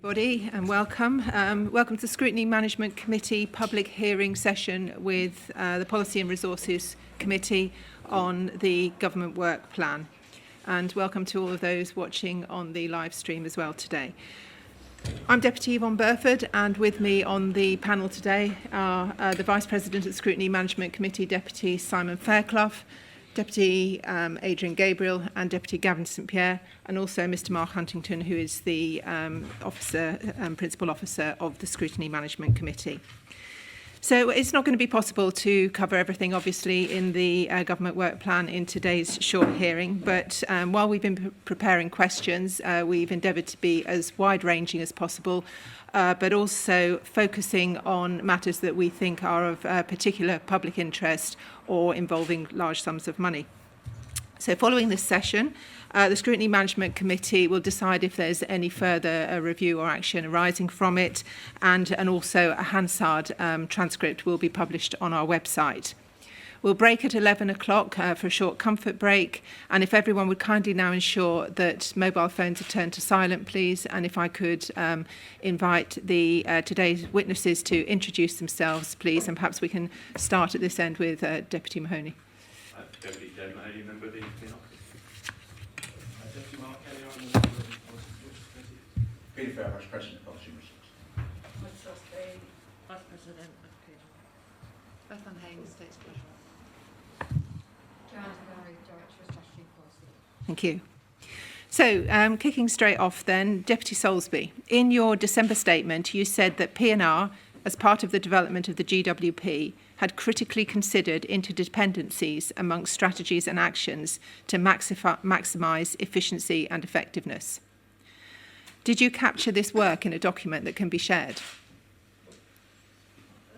Everybody, and welcome. Welcome to the Scrutiny Management Committee public hearing session with the Policy and Resources Committee on the Government Work Plan. And welcome to all of those watching on the live stream as well today. I'm Deputy Yvonne Burford, and with me on the panel today are the Vice President of the Scrutiny Management Committee, Deputy Simon Fairclough, Deputy Adrian Gabriel and Deputy Gavin St Pierre, and also Mr Mark Huntington, who is the Principal Officer of the Scrutiny Management Committee. So it's not going to be possible to cover everything, obviously, in the Government Work Plan in today's short hearing, but while we've been preparing questions, we've endeavoured to be as wide-ranging as possible, but also focusing on matters that we think are of particular public interest or involving large sums of money. So following this session, the Scrutiny Management Committee will decide if there's any further review or action arising from it, and also a Hansard transcript will be published on our website. We'll break at 11 o'clock for a short comfort break, and if everyone would kindly now ensure that mobile phones are turned to silent, please, and if I could invite the today's witnesses to introduce themselves, please, and perhaps we can start at this end with Deputy Mahoney. Deputy Dave Mahoney, member of the Deputy Mark Kelly, I'm the member of the Policy and Resources Committee. Peter Fair, Vice President of Policy and Resources. Solsby, Vice President of PR. Bethan Haynes, State Treasurer. Joanna Gary, Director of Strategy and Policy. Thank you. So, kicking straight off then, Deputy Solsby, in your December statement, you said that P&R, as part of the development of the GWP, had critically considered interdependencies amongst strategies and actions to maximise efficiency and effectiveness. Did you capture this work in a document that can be shared?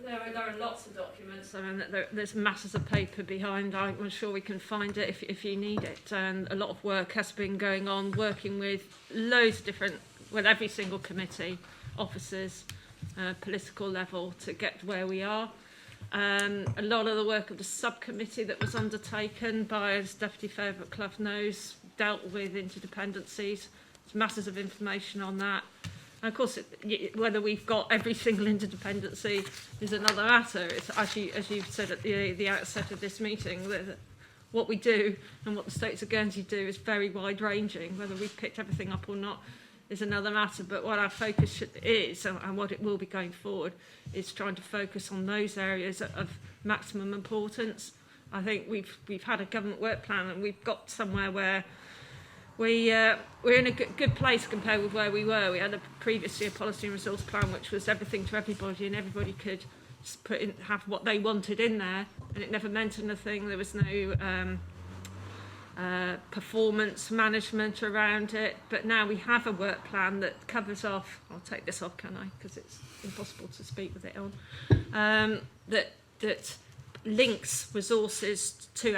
There are lots of documents. I mean, there's masses of paper behind. I'm sure we can find it if you need it. And a lot of work has been going on, working with loads of different, with every single committee, officers, political level to get where we are. A lot of the work of the subcommittee that was undertaken by, as Deputy Fairclough knows, dealt with interdependencies. There's masses of information on that. And of course, whether we've got every single interdependency is another matter. It's actually, as you've said at the outset of this meeting, that what we do and what the states of Guernsey do is very wide-ranging. Whether we've picked everything up or not is another matter, but what our focus is and what it will be going forward is trying to focus on those areas of maximum importance. I think we've had a government work plan and we've got somewhere where we're in a good place compared with where we were. We had previously a policy and resource plan which was everything to everybody, and everybody could just have what they wanted in there, and it never meant anything. There was no performance management around it, but now we have a work plan that covers off, I'll take this off, can I, because it's impossible to speak with it on, that links resources to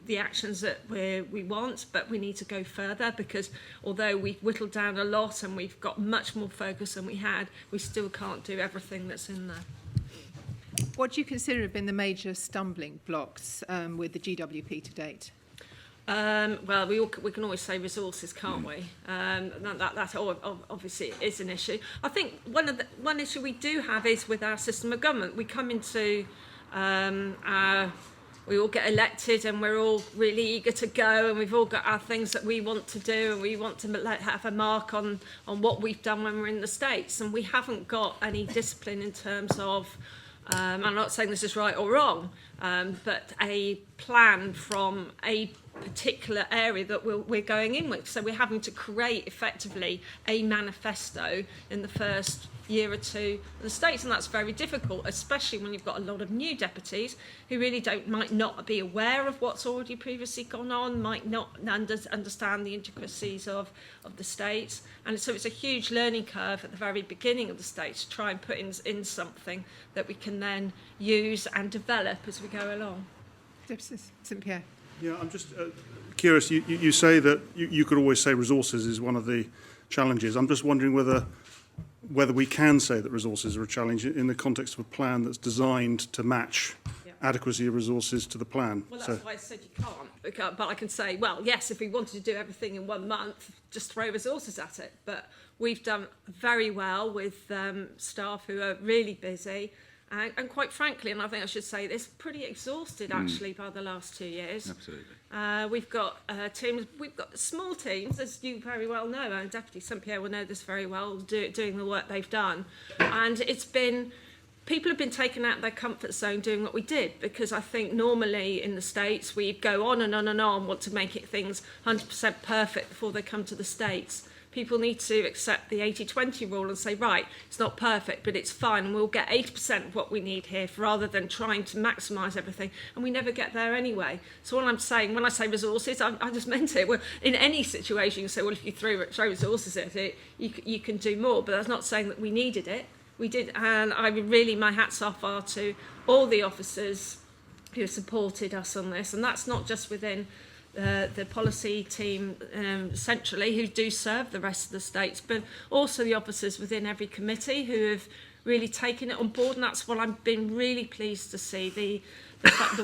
the actions that we want, but we need to go further, because although we've whittled down a lot and we've got much more focus than we had, we still can't do everything that's in there. What do you consider have been the major stumbling blocks with the GWP to date? Well, we can always say resources, can't we? That obviously is an issue. I think one issue we do have is with our system of government. We come into we all get elected and we're all really eager to go, and we've all got our things that we want to do, and we want to have a mark on what we've done when we're in the States, and we haven't got any discipline in terms of I'm not saying this is right or wrong, but a plan from a particular area that we're going in with. So we're having to create effectively a manifesto in the first year or two of the States, and that's very difficult, especially when you've got a lot of new deputies who really might not be aware of what's already previously gone on, might not understand the intricacies of the States, and so it's a huge learning curve at the very beginning of the States to try and put in something that we can then use and develop as we go along. Deputy St Pierre. Yeah, I'm just curious, you say that you could always say resources is one of the challenges. I'm just wondering whether we can say that resources are a challenge in the context of a plan that's designed to match adequacy of resources to the plan. Well, that's why I said you can't. But I can say, well, yes, if we wanted to do everything in 1 month, just throw resources at it. But we've done very well with staff who are really busy. And quite frankly, and I think I should say this, pretty exhausted actually by the last 2 years. Absolutely. We've got teams, we've got small teams, as you very well know, and Deputy St-Pierre will know this very well, doing the work they've done. And it's been, people have been taken out of their comfort zone doing what we did, because I think normally in the States we go on and on and on, want to make it things 100% perfect before they come to the States. People need to accept the 80-20 rule and say, right, it's not perfect, but it's fine, and we'll get 80% of what we need here, rather than trying to maximise everything, and we never get there anyway. So all I'm saying, when I say resources, I just meant it. Well, in any situation, you say, well, if you throw resources at it, you can do more, but that's not saying that we needed it. We did, and I really, my hats off are to all the officers who supported us on this, and that's not just within the policy team centrally, who do serve the rest of the states, but also the officers within every committee who have really taken it on board. And that's what I've been really pleased to see, the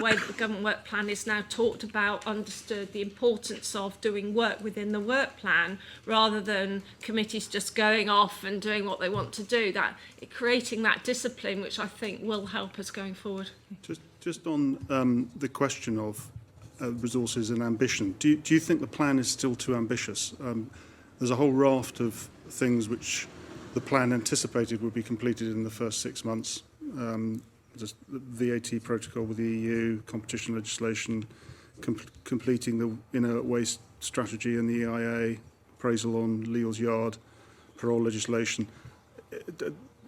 way that the government work plan is now talked about, understood, the importance of doing work within the work plan, rather than committees just going off and doing what they want to do, that creating that discipline, which I think will help us going forward. Just on the question of resources and ambition, do you think the plan is still too ambitious? There's a whole raft of things which the plan anticipated would be completed in the first 6 months. The VAT protocol with the EU, competition legislation, completing the inert waste strategy and the EIA, appraisal on Leal's Yard, parole legislation,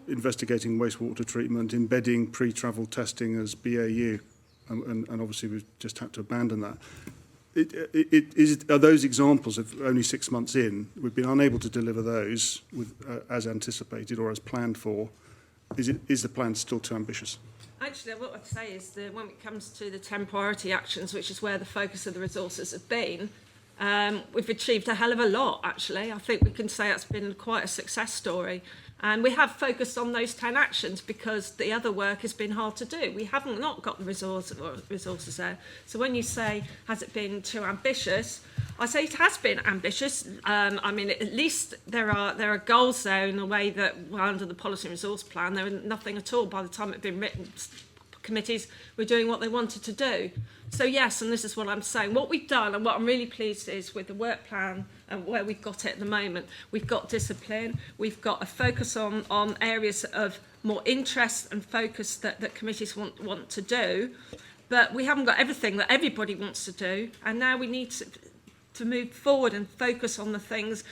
investigating wastewater treatment, embedding pre-travel testing as BAU. And obviously we've just had to abandon that. Are those examples of only 6 months in, we've been unable to deliver those with, as anticipated or as planned for? Is the plan still too ambitious? Actually, what I'd say is that when it comes to the 10 priority actions, which is where the focus of the resources have been, we've achieved a hell of a lot, actually. I think we can say that's been quite a success story. And we have focused on those 10 actions because the other work has been hard to do. We haven't not got the resources there. So when you say, has it been too ambitious? I say it has been ambitious. I mean, at least there are goals there in a way that, well, under the policy and resource plan, there was nothing at all by the time it had been written. Committees were doing what they wanted to do. So yes, and this is what I'm saying. What we've done, and what I'm really pleased is with the work plan and where we've got it at the moment, we've got discipline, we've got a focus on areas of more interest and focus that committees want to do, but we haven't got everything that everybody wants to do, and now we need to move forward and focus on the things.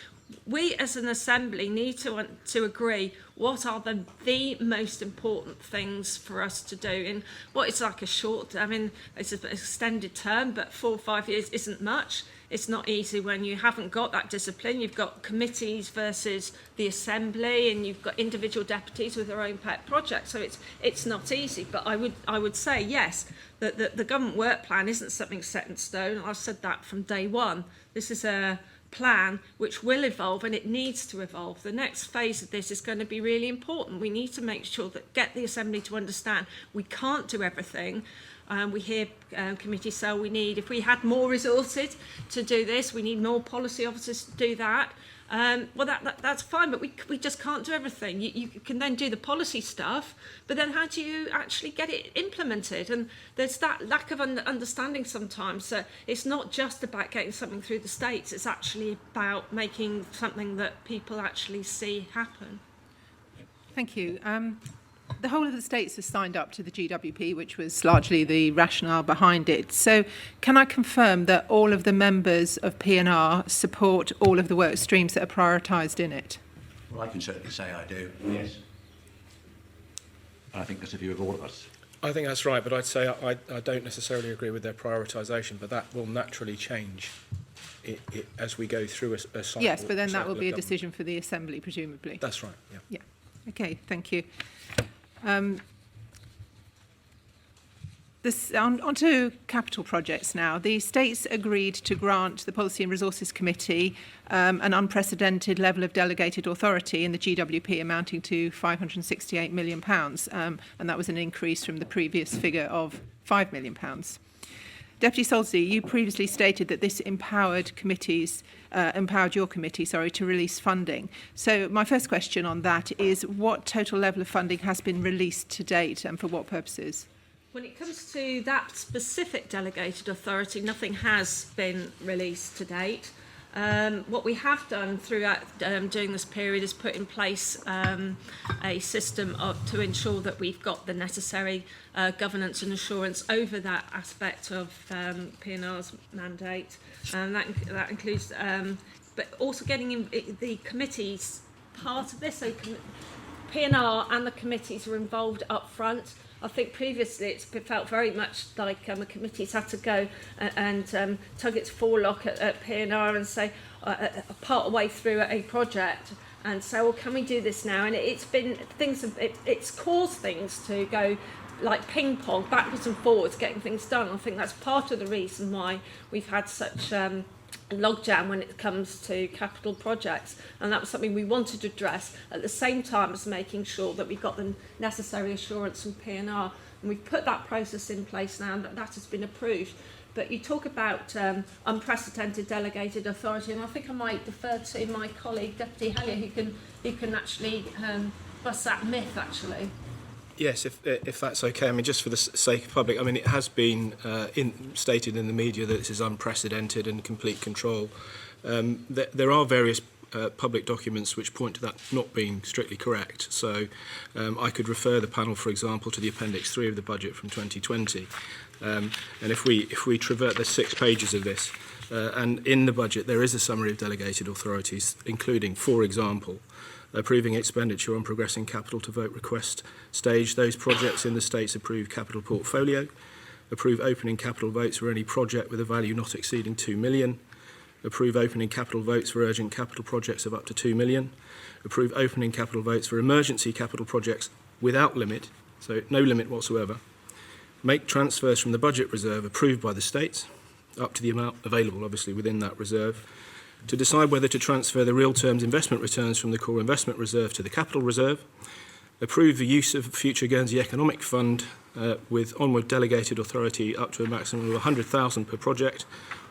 We as an assembly need to agree what are the most important things for us to do in what is like a short, I mean, it's an extended term, but 4 or 5 years isn't much. It's not easy when you haven't got that discipline. You've got committees versus the assembly, and you've got individual deputies with their own pet projects. So it's not easy. But I would say yes, that the government work plan isn't something set in stone. I've said that from day one. This is a plan which will evolve, and it needs to evolve. The next phase of this is going to be really important. We need to make sure that get the assembly to understand we can't do everything. We hear committees say we need, if we had more resources to do this, we need more policy officers to do that. Well, that's fine, but we just can't do everything. You can then do the policy stuff, but then how do you actually get it implemented? And there's that lack of understanding sometimes. So it's not just about getting something through the States, it's actually about making something that people actually see happen. Thank you. The whole of the states has signed up to the GWP, which was largely the rationale behind it. So can I confirm that all of the members of P&R support all of the work streams that are prioritised in it? Well, I can certainly say I do, yes. I think that's a view of all of us. I think that's right, but I'd say I don't necessarily agree with their prioritisation, but that will naturally change as we go through a cycle. Yes, but then that will be a decision for the Assembly, presumably. That's right, yeah. Yeah. Okay, thank you. On to capital projects now. The states agreed to grant the Policy and Resources Committee an unprecedented level of delegated authority in the GWP amounting to £568 million, and that was an increase from the previous figure of £5 million. Deputy Solsby, you previously stated that this empowered your committee, to release funding. So my first question on that is, what total level of funding has been released to date and for what purposes? When it comes to that specific delegated authority, nothing has been released to date. What we have done throughout during this period is put in place a system to ensure that we've got the necessary governance and assurance over that aspect of P&R's mandate, and that includes, but also getting in the committees part of this. So P&R and the committees are involved up front. I think previously it's felt very much like the committees had to go and tug its forelock at P&R and say, part way through a project, and say, well, can we do this now? And it's caused things to go like ping pong, backwards and forwards, getting things done. I think that's part of the reason why we've had such logjam when it comes to capital projects, and that was something we wanted to address at the same time as making sure that we got the necessary assurance from P&R, and we've put that process in place now, and that has been approved. But you talk about unprecedented delegated authority, and I think I might defer to my colleague Deputy Hellier, who can actually bust that myth actually. Yes, if that's okay. I mean, just for the sake of public, I mean, it has been stated in the media that this is unprecedented and complete control. There are various public documents which point to that not being strictly correct. So I could refer the panel, for example, to the Appendix 3 of the budget from 2020. And if we travert the 6 pages of this, and in the budget there is a summary of delegated authorities, including, for example, approving expenditure on progressing capital to vote request stage, those projects in the state's approved capital portfolio, approve opening capital votes for any project with a value not exceeding 2 million, approve opening capital votes for urgent capital projects of up to 2 million, approve opening capital votes for emergency capital projects without limit, so no limit whatsoever, make transfers from the budget reserve approved by the states, up to the amount available obviously within that reserve, to decide whether to transfer the real terms investment returns from the core investment reserve to the capital reserve, approve the use of future Guernsey Economic Fund with onward delegated authority up to a maximum of £100,000 per project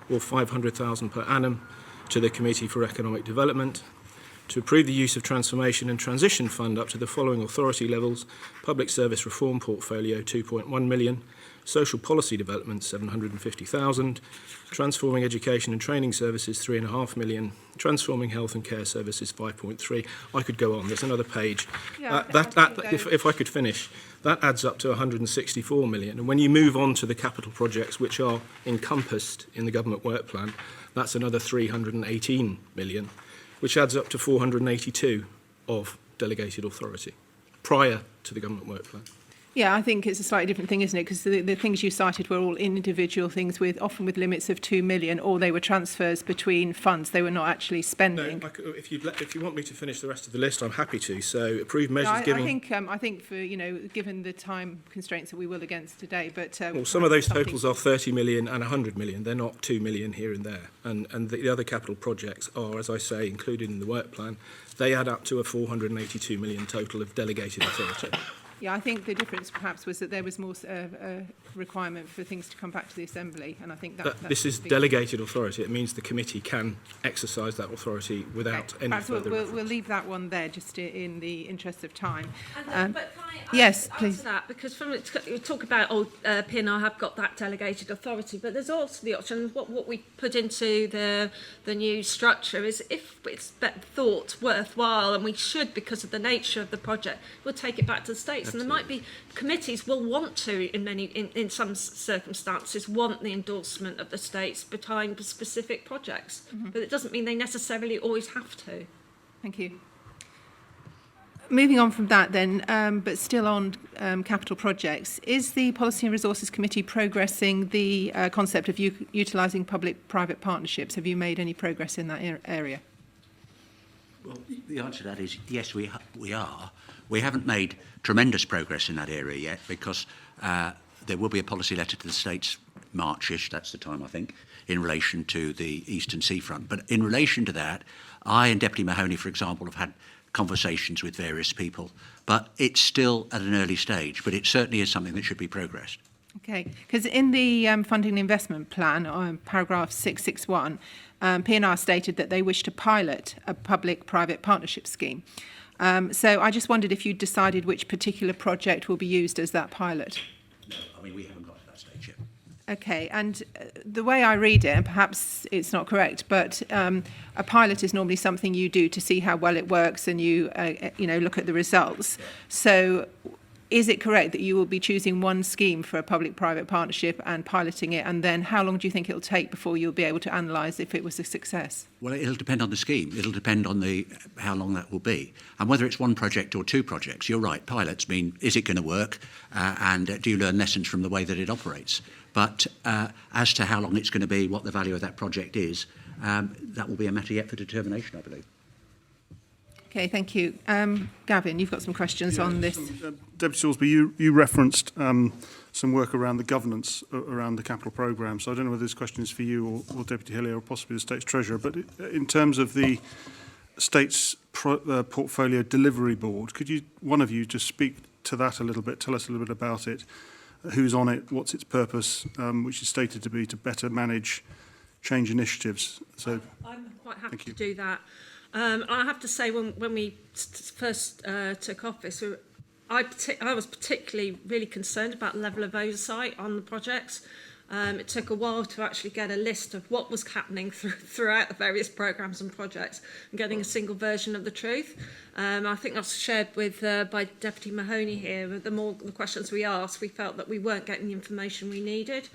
or £500,000 per annum to the Committee for Economic Development, to approve the use of Transformation and Transition Fund up to the following authority levels: Public Service Reform Portfolio 2.1 million, Social Policy Development 750,000, Transforming Education and Training Services 3.5 million, Transforming Health and Care Services 5.3. I could go on. There's another page. Yeah, If I could finish, that adds up to 164 million. And when you move on to the capital projects which are encompassed in the government work plan, that's another 318 million, which adds up to 482 of delegated authority prior to the government work plan. Yeah, I think it's a slightly different thing, isn't it? Because the things you cited were all individual things, often with limits of 2 million, or they were transfers between funds. They were not actually spending. No, if you want me to finish the rest of the list, I'm happy to. So, approved measures giving. I think for given the time constraints that we will against today, but well, some of those totals are 30 million and 100 million. They're not 2 million here and there. And the other capital projects are, as I say, included in the work plan. They add up to a 482 million total of delegated authority. Yeah, I think the difference perhaps was that there was more requirement for things to come back to the Assembly, and I think this is delegated authority. It means the committee can exercise that authority without any perhaps further. We'll leave that one there, just in the interest of time. But can I yes, add please. to that? Because you talk about P&R have got that delegated authority, but there's also the option. What we put into the new structure is, if it's thought worthwhile, and we should, because of the nature of the project, we'll take it back to the states. Absolutely. And there might be committees will want to, in some circumstances, want the endorsement of the states behind specific projects. Mm-hmm. But it doesn't mean they necessarily always have to. Thank you. Moving on from that then, but still on capital projects, is the Policy and Resources Committee progressing the concept of utilising public-private partnerships? Have you made any progress in that area? Well, the answer to that is yes, we are. We haven't made tremendous progress in that area yet because there will be a policy letter to the states Marchish, that's the time I think, in relation to the Eastern Seafront. But in relation to that, I and Deputy Mahoney, for example, have had conversations with various people, but it's still at an early stage, but it certainly is something that should be progressed. Okay, because in the funding and investment plan, paragraph 661, P&R stated that they wish to pilot a public-private partnership scheme. So I just wondered if you decided which particular project will be used as that pilot. No, I mean, we haven't got to that stage yet. Okay, and the way I read it, and perhaps it's not correct, but a pilot is normally something you do to see how well it works, and you look at the results. Yeah. So is it correct that you will be choosing one scheme for a public-private partnership and piloting it, and then how long do you think it'll take before you'll be able to analyse if it was a success? Well, it'll depend on the scheme. It'll depend on how long that will be. And whether it's one project or two projects, you're right, pilots mean, is it going to work? And do you learn lessons from the way that it operates? But as to how long it's going to be, what the value of that project is, that will be a matter yet for determination, I believe. Okay, thank you. Gavin, you've got some questions on this. Deputy Solsby, you referenced some work around the governance around the capital programme. So I don't know whether this question is for you or Deputy Hillier or possibly the State's Treasurer. But in terms of the State's Portfolio Delivery Board, could you, one of you, just speak to that a little bit, tell us a little bit about it, who's on it, what's its purpose, which is stated to be to better manage change initiatives. So I'm quite happy to do that. I have to say, when we first took office, I was particularly really concerned about the level of oversight on the projects. It took a while to actually get a list of what was happening throughout the various programmes and projects and getting a single version of the truth. I think that's shared with by Deputy Mahoney here. The more the questions we asked, we felt that we weren't getting the information we needed.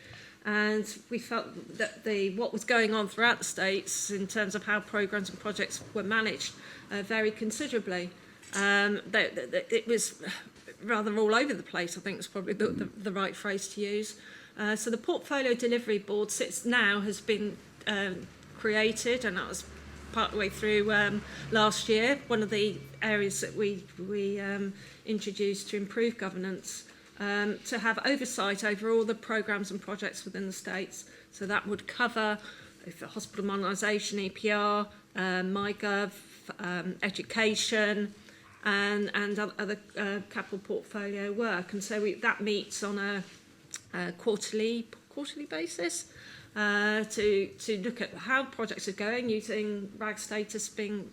And we felt that what was going on throughout the States in terms of how programmes and projects were managed varied considerably. It was rather all over the place, I think is probably the right phrase to use. So the Portfolio Delivery Board has been created, and that was part of the way through last year. One of the areas that we introduced to improve governance, to have oversight over all the programmes and projects within the States. So that would cover hospital modernisation, EPR, MyGov, education, and other capital portfolio work. And so that meets on a quarterly basis to look at how projects are going, using RAG status being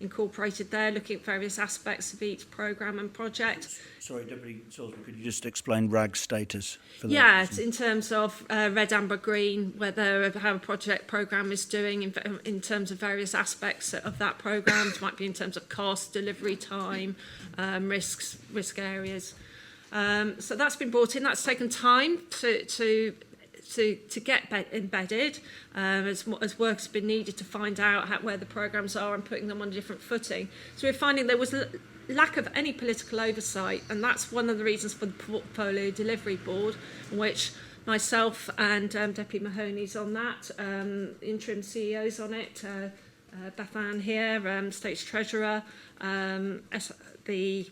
incorporated there, looking at various aspects of each programme and project. Sorry, Deputy Solsby, could you just explain RAG status? For Yeah, it's in terms of red, amber, green, how a programme is doing in terms of various aspects of that programme. It might be in terms of cost, delivery time, risk areas. So that's been brought in. That's taken time to get embedded, as work has been needed to find out where the programmes are and putting them on a different footing. So we're finding there was lack of any political oversight, and that's one of the reasons for the Portfolio Delivery Board, in which myself and Deputy Mahoney's on that, interim CEO's on it, Beth Ann here, State's Treasurer, the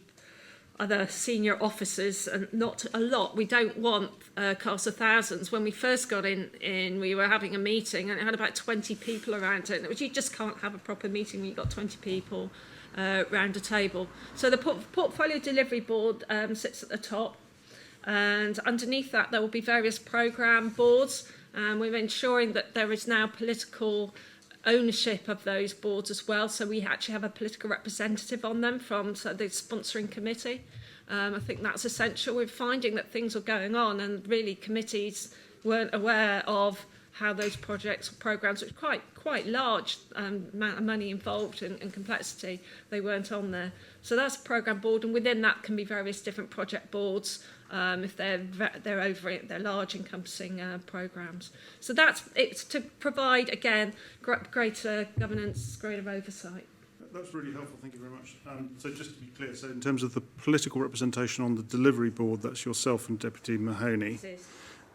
other senior officers, and not a lot. We don't want a cast of thousands. When we first got in, we were having a meeting and it had about 20 people around it, which you just can't have a proper meeting when you've got 20 people around a table. So the Portfolio Delivery Board sits at the top, and underneath that there will be various programme boards, and we're ensuring that there is now political ownership of those boards as well, so we actually have a political representative on them from the sponsoring committee. I think that's essential. We're finding that things are going on, and really committees weren't aware of how those projects or programmes, which are quite large amount of money involved and complexity, they weren't on there. So that's a programme board, and within that can be various different project boards if they're over it, they're large encompassing programmes. So it's to provide, again, greater governance, greater oversight. That's really helpful, thank you very much. So just to be clear, so in terms of the political representation on the delivery board, that's yourself and Deputy Mahoney.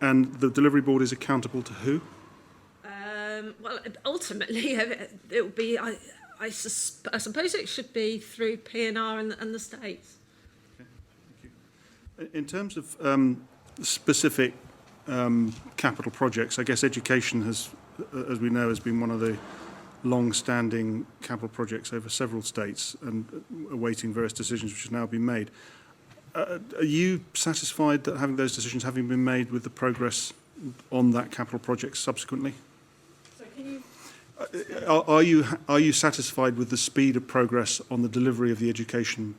And the delivery board is accountable to who? Well, ultimately, it will be, I suppose it should be through P&R and the States. Okay, thank you. In terms of specific capital projects, I guess education has, as we know, has been one of the long-standing capital projects over several states and awaiting various decisions which have now been made. Are you satisfied that having those decisions having been made with the progress on that capital project subsequently? So can you... Are you satisfied with the speed of progress on the delivery of the education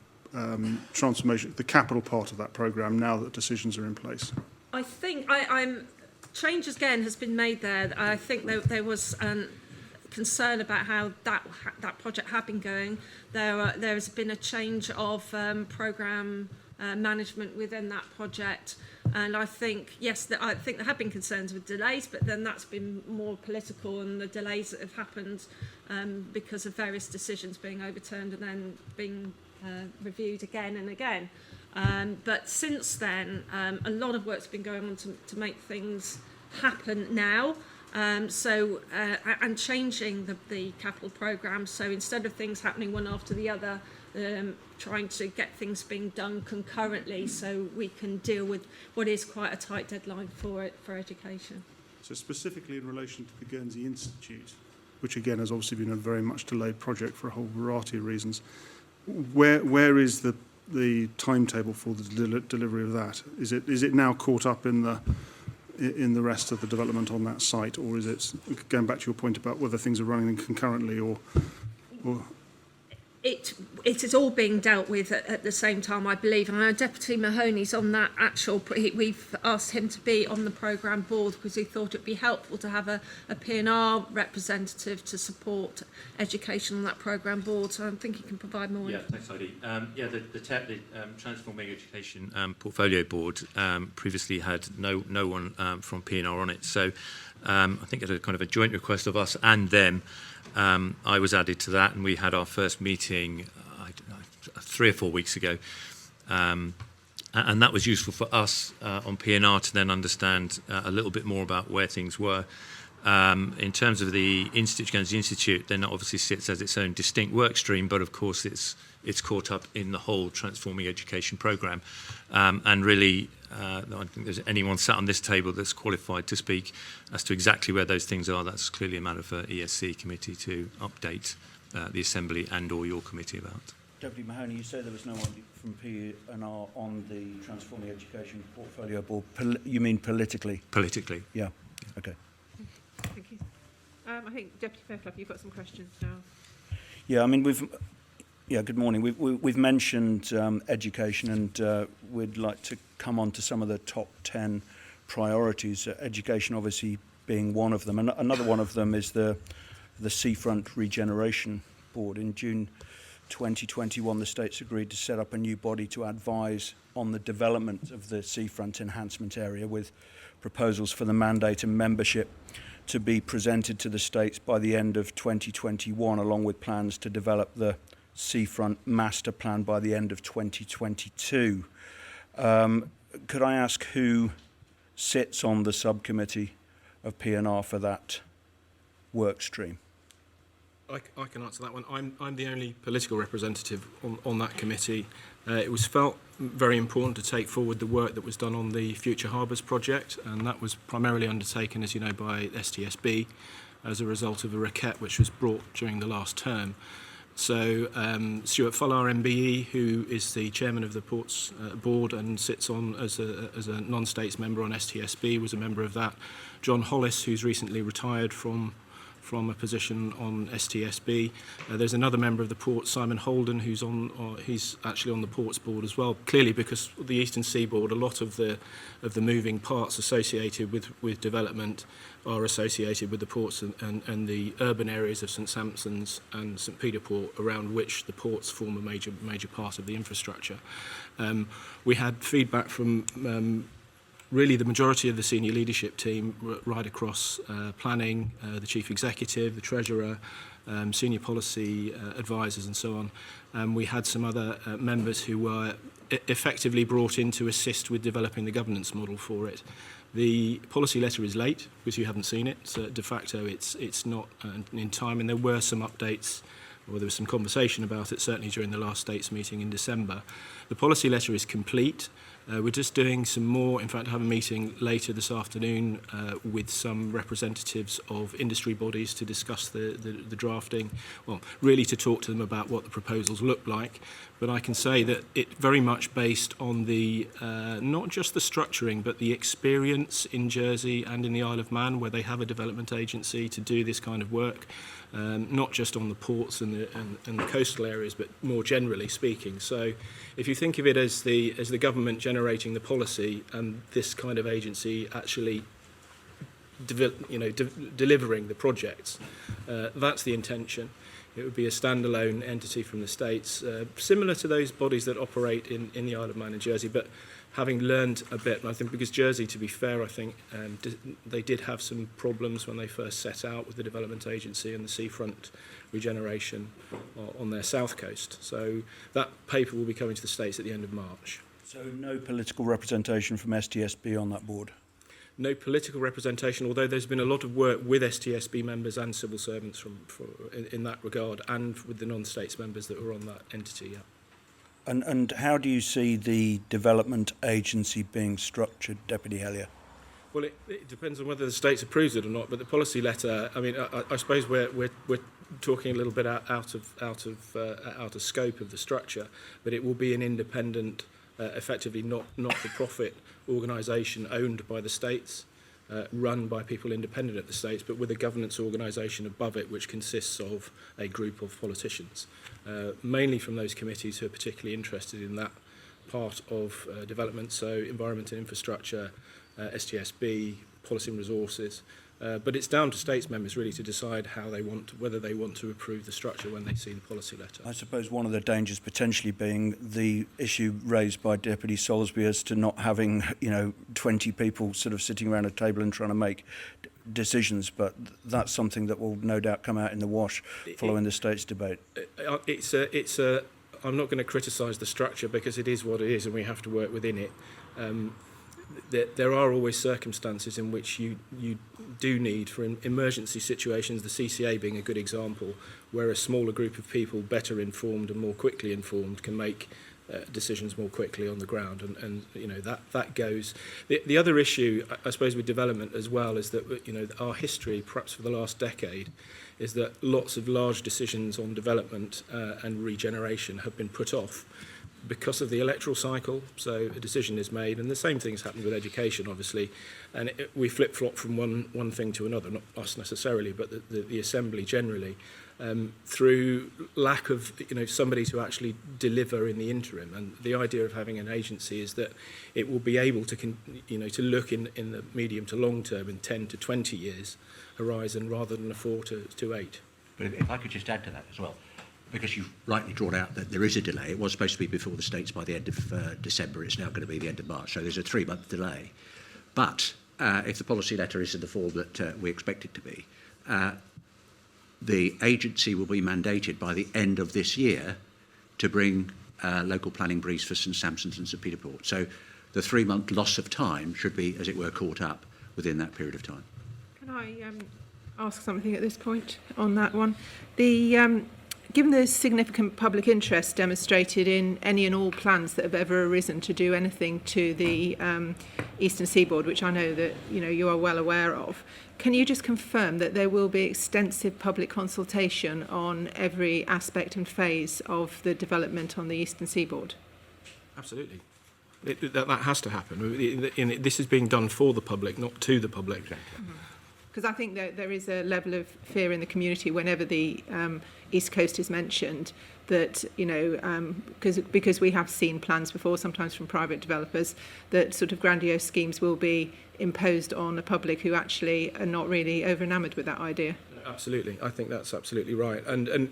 transformation, the capital part of that programme, now that decisions are in place? I think I'm change again has been made there. I think there was concern about how that project had been going. There has been a change of programme management within that project, and I think yes, I think there have been concerns with delays, but then that's been more political, and the delays that have happened because of various decisions being overturned and then being reviewed again and again. But since then, a lot of work's been going on to make things happen now. And changing the capital programme. So instead of things happening one after the other, trying to get things being done concurrently so we can deal with what is quite a tight deadline for education. So specifically in relation to the Guernsey Institute, which again has obviously been a very much delayed project for a whole variety of reasons, where is the timetable for the delivery of that? Is it now caught up in the rest of the development on that site, or is it, going back to your point about whether things are running concurrently or It is all being dealt with at the same time, I believe. And our Deputy Mahoney's on that actual... We've asked him to be on the programme board because we thought it'd be helpful to have a PNR representative to support education on that programme board. So I think he can provide more. Yeah, thanks, Heidi. The Transforming Education Portfolio Board previously had no one from PNR on it. So I think at a kind of a joint request of us and them, I was added to that, and we had our first meeting 3 or 4 weeks ago, and that was useful for us on PNR to then understand a little bit more about where things were. In terms of the Guernsey Institute, then it obviously sits as its own distinct work stream, but of course it's caught up in the whole Transforming Education programme, and really I don't think there's anyone sat on this table that's qualified to speak as to exactly where those things are. That's clearly a matter for ESC committee to update the Assembly and or your committee about. Deputy Mahoney, you say there was no one from P&R on the Transforming Education Portfolio Board. You mean politically? Politically. Yeah. Okay. Thank you. I think Deputy Fairclough, you've got some questions now. Yeah, I mean, good morning. We've mentioned education, and we'd like to come on to some of the top 10 priorities, education obviously being one of them. And another one of them is the Seafront Regeneration Board. In June 2021, the states agreed to set up a new body to advise on the development of the seafront enhancement area, with proposals for the mandate and membership to be presented to the states by the end of 2021, along with plans to develop the Seafront Master Plan by the end of 2022. Could I ask who sits on the subcommittee of P&R for that work stream? I can answer that one. I'm the only political representative on that committee. It was felt very important to take forward the work that was done on the Future Harbours project, and that was primarily undertaken, as you know, by STSB as a result of a requête which was brought during the last term. So Stuart Follar MBE, who is the chairman of the Ports Board and sits on as a non-states member on STSB, was a member of that. John Hollis, who's recently retired from a position on STSB. There's another member of the Port, Simon Holden, he's actually on the Ports Board as well. Clearly, because the Eastern Seaboard, a lot of the moving parts associated with development are associated with the ports and the urban areas of St Sampson's and St Peter Port, around which the ports form a major part of the infrastructure. We had feedback from really the majority of the senior leadership team right across planning, the chief executive, the treasurer, senior policy advisors and so on. We had some other members who were effectively brought in to assist with developing the governance model for it. The policy letter is late because you haven't seen it, so de facto it's not in time, and there were some updates, or there was some conversation about it certainly during the last states meeting in December. The policy letter is complete. We're just doing some more, in fact, I have a meeting later this afternoon with some representatives of industry bodies to discuss the drafting, well, really to talk to them about what the proposals look like. But I can say that it very much based on the, not just the structuring, but the experience in Jersey and in the Isle of Man, where they have a development agency to do this kind of work. Not just on the ports and the coastal areas, but more generally speaking. So if you think of it as the government generating the policy and this kind of agency actually delivering the projects, that's the intention. It would be a standalone entity from the States, similar to those bodies that operate in the Isle of Man and Jersey, but having learned a bit, and I think because Jersey, to be fair, I think they did have some problems when they first set out with the development agency and the Seafront Regeneration on their south coast. So that paper will be coming to the States at the end of March. So no political representation from STSB on that board? No political representation, although there's been a lot of work with STSB members and civil servants in that regard, and with the non-states members that were on that entity, yeah. And how do you see the development agency being structured, Deputy Hellier? Well, it depends on whether the States approves it or not. But the policy letter, I mean, I suppose we're talking a little bit out of scope of the structure, but it will be an independent, effectively not-for-profit organisation owned by the States, run by people independent of the States, but with a governance organisation above it, which consists of a group of politicians, mainly from those committees who are particularly interested in that part of development, so environment and infrastructure, STSB, policy and resources. But it's down to States members really to decide whether they want to approve the structure when they see the policy letter. I suppose one of the dangers potentially being the issue raised by Deputy Solsby as to not having, 20 people sort of sitting around a table and trying to make decisions, but that's something that will no doubt come out in the wash following the States debate. I'm not going to criticise the structure because it is what it is and we have to work within it. There are always circumstances in which you do need, for emergency situations, the CCA being a good example, where a smaller group of people, better informed and more quickly informed, can make decisions more quickly on the ground, and that goes. The other issue, I suppose, with development as well is that our history, perhaps for the last decade, is that lots of large decisions on development and regeneration have been put off because of the electoral cycle. So a decision is made, and the same thing's happened with education, obviously, and we flip-flop from one thing to another, not us necessarily, but the Assembly generally, through lack of somebody to actually deliver in the interim. And the idea of having an agency is that it will be able to to look in the medium to long term, in 10 to 20 years horizon, rather than a 4 to 8. But if I could just add to that as well, because you've rightly drawn out that there is a delay. It was supposed to be before the States by the end of December. It's now going to be the end of March. So there's a 3-month delay. But if the policy letter is in the form that we expect it to be, the agency will be mandated by the end of this year to bring local planning briefs for St Sampson's and St Peter Port. So the 3-month loss of time should be, as it were, caught up within that period of time. Can I ask something at this point on that one? Given the significant public interest demonstrated in any and all plans that have ever arisen to do anything to the Eastern Seaboard, which I know that you are well aware of, can you just confirm that there will be extensive public consultation on every aspect and phase of the development on the Eastern Seaboard? Absolutely. That has to happen. This is being done for the public, not to the public. Exactly. Mm-hmm. Because I think that there is a level of fear in the community whenever the East Coast is mentioned, that because we have seen plans before, sometimes from private developers, that sort of grandiose schemes will be imposed on a public who actually are not really over-enamoured with that idea. Absolutely, I think that's absolutely right, and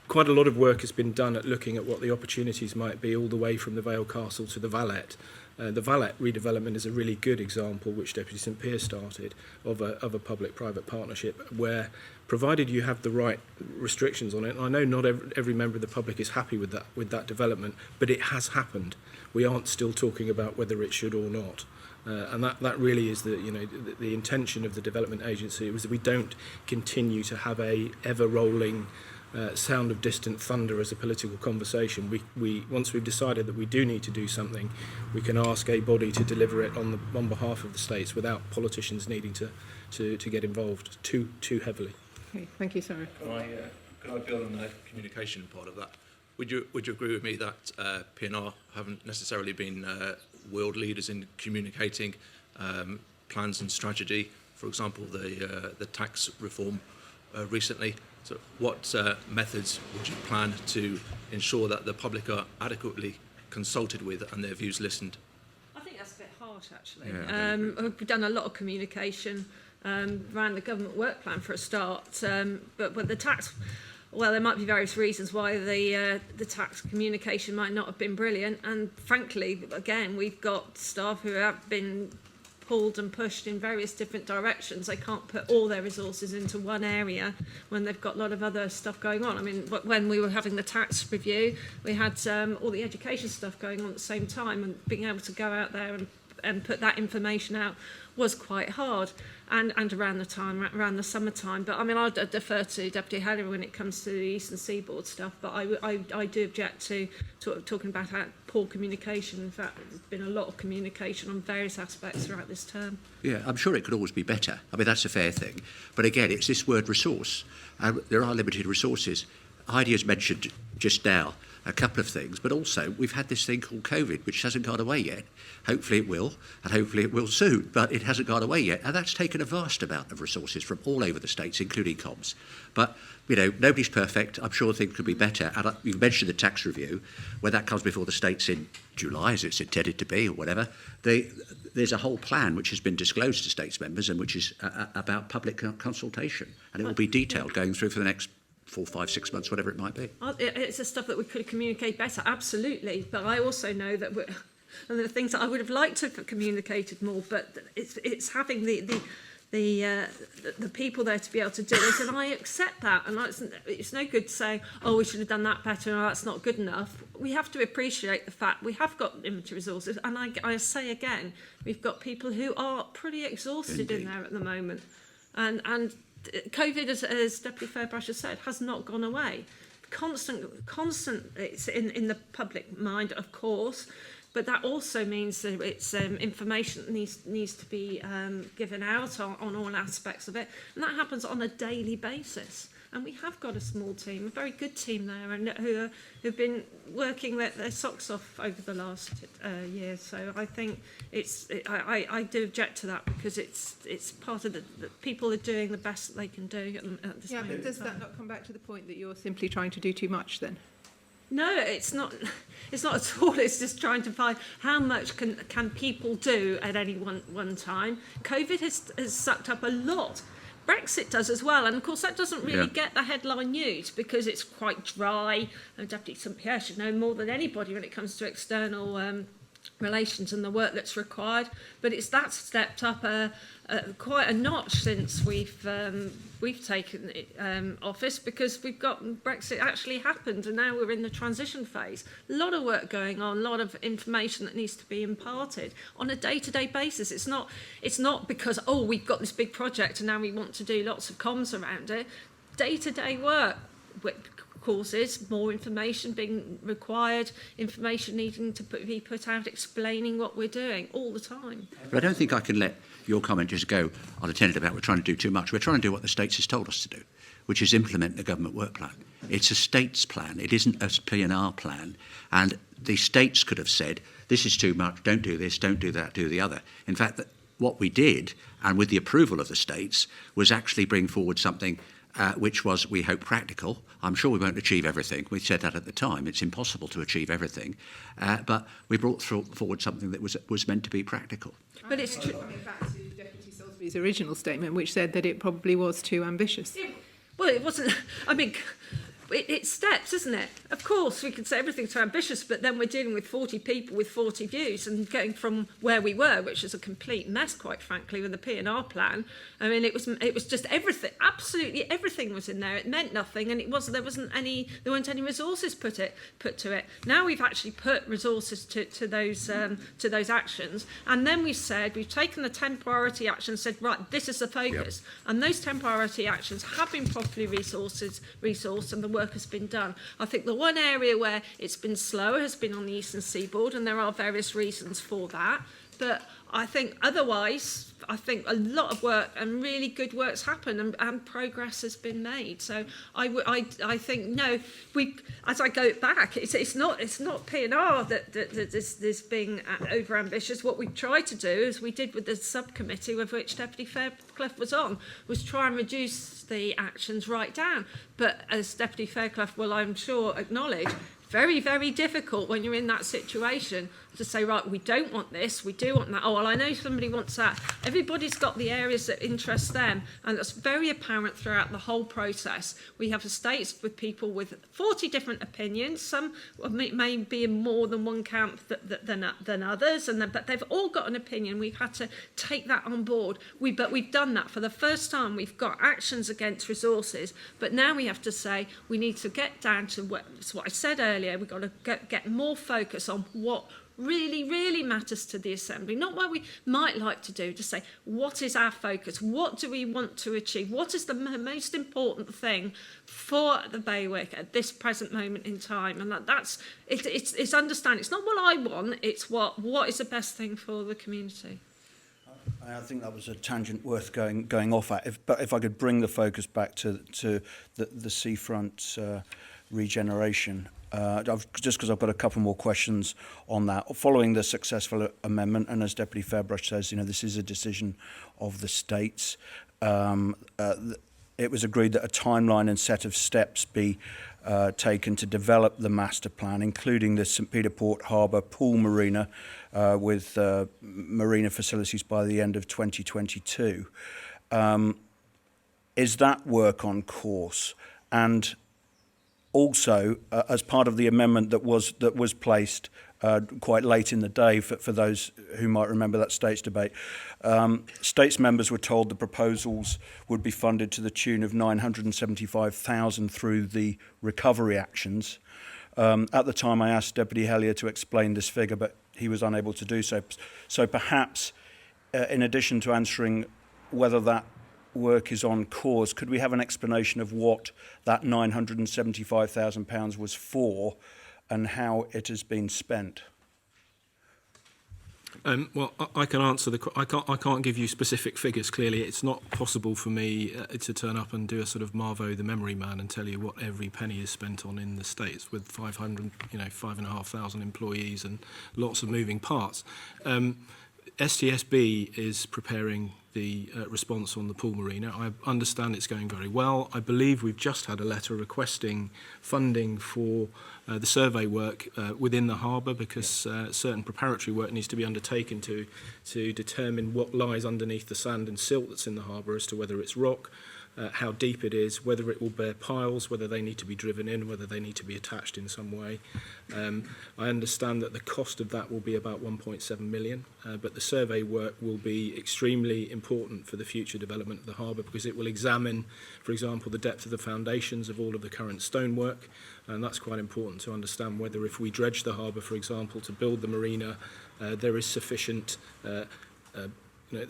quite a lot of work has been done at looking at what the opportunities might be, all the way from the Vale Castle to the Valette. The Valette redevelopment is a really good example, which Deputy St Piers started, of a public-private partnership where, provided you have the right restrictions on it, and I know not every member of the public is happy with that development, but it has happened. We aren't still talking about whether it should or not. And that really is the intention of the development agency, was that we don't continue to have a ever-rolling sound of distant thunder as a political conversation. We once we've decided that we do need to do something, we can ask a body to deliver it on behalf of the states without politicians needing to get involved too heavily. Okay, thank you, Sarah. Can I build on the communication part of that? Would you agree with me that P&R haven't necessarily been world leaders in communicating plans and strategy? For example, the tax reform recently. So what methods would you plan to ensure that the public are adequately consulted with and their views listened? I think that's a bit harsh, actually. We've done a lot of communication around the government work plan for a start, but the tax, well, there might be various reasons why the tax communication might not have been brilliant, and frankly, again, we've got staff who have been pulled and pushed in various different directions. They can't put all their resources into one area when they've got a lot of other stuff going on. I mean, when we were having the tax review, we had all the education stuff going on at the same time, and being able to go out there and put that information out was quite hard, and around the summertime. But I mean, I'll defer to Deputy Heller when it comes to the Eastern Seaboard stuff, but I do object to talking about poor communication. In fact, there's been a lot of communication on various aspects throughout this term. Yeah, I'm sure it could always be better. I mean, that's a fair thing. But again, it's this word resource. There are limited resources. Heidi has mentioned just now a couple of things, but also we've had this thing called COVID, which hasn't gone away yet. Hopefully it will, and hopefully it will soon, but it hasn't gone away yet. And that's taken a vast amount of resources from all over the states, including comms. But, you know, nobody's perfect. I'm sure things could be better. And you mentioned the tax review. When that comes before the states in July, as it's intended to be, or whatever, there's a whole plan which has been disclosed to states members and which is about public consultation. And it will be detailed going through for the next 4, 5, 6 months, whatever it might be. It's the stuff that we could communicate better, absolutely. But I also know that and the things that I would have liked to have communicated more, but it's having the people there to be able to do it, and I accept that. And it's no good saying, oh, we should have done that better, and that's not good enough. We have to appreciate the fact we have got limited resources, and I say again, we've got people who are pretty exhausted in there at the moment, and COVID, as Deputy Fairbrash has said, has not gone away. Constant, it's in the public mind, of course, but that also means that it's information that needs to be given out on all aspects of it, and that happens on a daily basis. And we have got a small team, a very good team there, and who've been working their socks off over the last year. So I think I do object to that, because it's part of the people are doing the best that they can do at this moment. But does that not come back to the point that you're simply trying to do too much then? No, it's not. It's not at all. It's just trying to find how much can people do at any one time. COVID has sucked up a lot. Brexit does as well, and of course that doesn't really get the headline news because it's quite dry, and Deputy St Pierre should know more than anybody when it comes to external relations and the work that's required. But that's stepped up quite a notch since we've taken office, because we've got Brexit actually happened, and now we're in the transition phase. A lot of work going on, a lot of information that needs to be imparted on a day-to-day basis. It's not because, oh, we've got this big project and now we want to do lots of comms around it. Day-to-day work causes more information being required, information needing to be put out, explaining what we're doing all the time. But I don't think I can let your comment just go unattended about we're trying to do too much. We're trying to do what the states has told us to do, which is implement the government work plan. It's a states plan. It isn't a P&R plan. And the states could have said, this is too much, don't do this, don't do that, do the other. In fact, what we did, and with the approval of the states, was actually bring forward something which was, we hope, practical. I'm sure we won't achieve everything. We said that at the time. It's impossible to achieve everything. But we brought forward something that was meant to be practical. But it's true. Coming back to Deputy Solsby's original statement, which said that it probably was too ambitious. Well, it wasn't. I mean, it's steps, isn't it? Of course, we can say everything's too ambitious, but then we're dealing with 40 people with 40 views, and going from where we were, which is a complete mess, quite frankly, with the P&R plan. I mean, it was just everything. Absolutely everything was in there. It meant nothing, and there weren't any resources put to it. Now we've actually put resources to those actions, and then we've taken the 10 priority actions and said, right, this is the focus, and those 10 priority actions have been properly resourced, and the work has been done. I think the one area where it's been slower has been on the eastern seaboard, and there are various reasons for that. But I think otherwise, I think a lot of work and really good work's happened, and progress has been made. So I think, no, as I go back, it's not P&R that is being over ambitious. What we tried to do, as we did with the subcommittee with which Deputy Fairclough was on, was try and reduce the actions right down. But as Deputy Fairclough will, I'm sure, acknowledge, very, very difficult when you're in that situation to say, right, we don't want this, we do want that. Oh, well, I know somebody wants that. Everybody's got the areas that interest them, and that's very apparent throughout the whole process. We have estates with people with 40 different opinions. Some may be in more than one camp than others, but they've all got an opinion. We've had to take that on board. But we've done that for the first time. We've got actions against resources, but now we have to say we need to get down to what I said earlier. We've got to get more focus on what really, really matters to the Assembly, not what we might like to do, to say, what is our focus? What do we want to achieve? What is the most important thing for the bailiwick at this present moment in time? And it's understanding. It's not what I want, it's what is the best thing for the community. I think that was a tangent worth going off at. But if I could bring the focus back to the Seafront regeneration, just because I've got a couple more questions on that. Following the successful amendment, and as Deputy Fairbrush says, this is a decision of the states. It was agreed that a timeline and set of steps be taken to develop the master plan, including the St Peter Port Harbour pool marina with marina facilities by the end of 2022. Is that work on course? And also, as part of the amendment that was placed quite late in the day for those who might remember that States debate, States members were told the proposals would be funded to the tune of $975,000 through the recovery actions. At the time, I asked Deputy Hellier to explain this figure, but he was unable to do so. So perhaps, in addition to answering whether that work is on course, could we have an explanation of what that £975,000 was for and how it has been spent? Well, I can answer I can't give you specific figures. Clearly, it's not possible for me to turn up and do a sort of Marvo the memory man and tell you what every penny is spent on in the States with 5,500 employees and lots of moving parts. STSB is preparing the response on the pool marina. I understand it's going very well. I believe we've just had a letter requesting funding for the survey work within the harbour, because certain preparatory work needs to be undertaken to determine what lies underneath the sand and silt that's in the harbour, as to whether it's rock, how deep it is, whether it will bear piles, whether they need to be driven in, whether they need to be attached in some way. I understand that the cost of that will be about 1.7 million, but the survey work will be extremely important for the future development of the harbour, because it will examine, for example, the depth of the foundations of all of the current stonework, and that's quite important to understand whether, if we dredge the harbour, for example, to build the marina, there is sufficient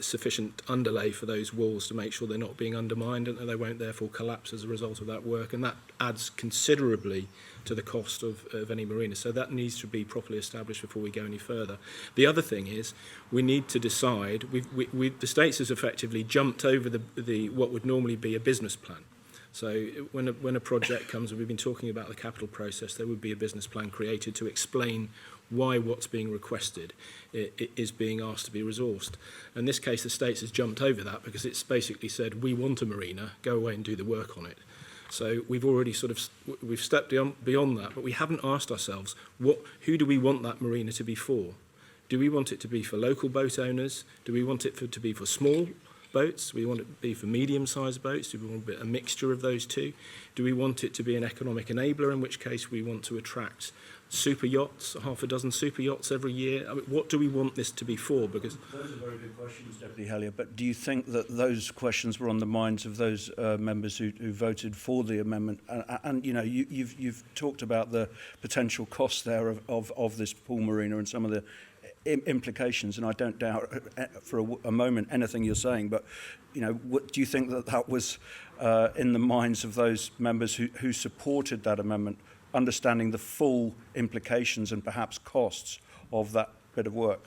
sufficient underlay for those walls to make sure they're not being undermined and they won't therefore collapse as a result of that work, and that adds considerably to the cost of any marina. So that needs to be properly established before we go any further. The other thing is we need to decide, the States has effectively jumped over the what would normally be a business plan. So when a project comes, and we've been talking about the capital process, there would be a business plan created to explain why what's being requested is being asked to be resourced. In this case, the States has jumped over that because it's basically said, we want a marina, go away and do the work on it. So we've already we've stepped beyond that, but we haven't asked ourselves, who do we want that marina to be for? Do we want it to be for local boat owners? Do we want it to be for small boats? Do we want it to be for medium-sized boats? Do we want a mixture of those two? Do we want it to be an economic enabler, in which case we want to attract super yachts, half a dozen super yachts every year? I mean, what do we want this to be for? Because those are very good questions, Deputy Hellier, but do you think that those questions were on the minds of those members who voted for the amendment? And you know, you've talked about the potential costs there of this pool marina and some of the implications, and I don't doubt for a moment anything you're saying, but you know, do you think that was in the minds of those members who supported that amendment, understanding the full implications and perhaps costs of that bit of work?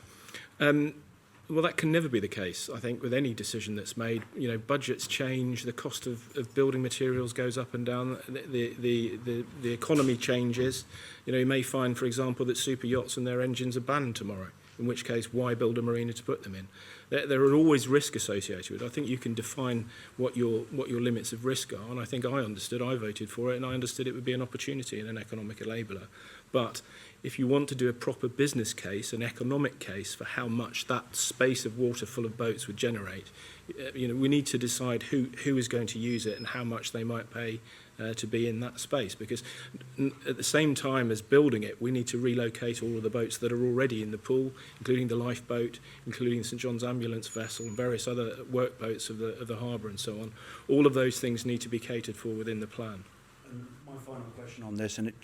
Well, that can never be the case, I think, with any decision that's made. You know, budgets change, the cost of building materials goes up and down, the economy changes. You know, you may find, for example, that super yachts and their engines are banned tomorrow, in which case, why build a marina to put them in? There are always risk associated with it. I think you can define what your limits of risk are, and I think I voted for it, and I understood it would be an opportunity and an economic enabler. But if you want to do a proper business case, an economic case for how much that space of water full of boats would generate, you know, we need to decide who is going to use it and how much they might pay to be in that space, because at the same time as building it, we need to relocate all of the boats that are already in the pool, including the lifeboat, including St John's ambulance vessel and various other work boats of the harbour and so on. All of those things need to be catered for within the plan. My final question on this, and it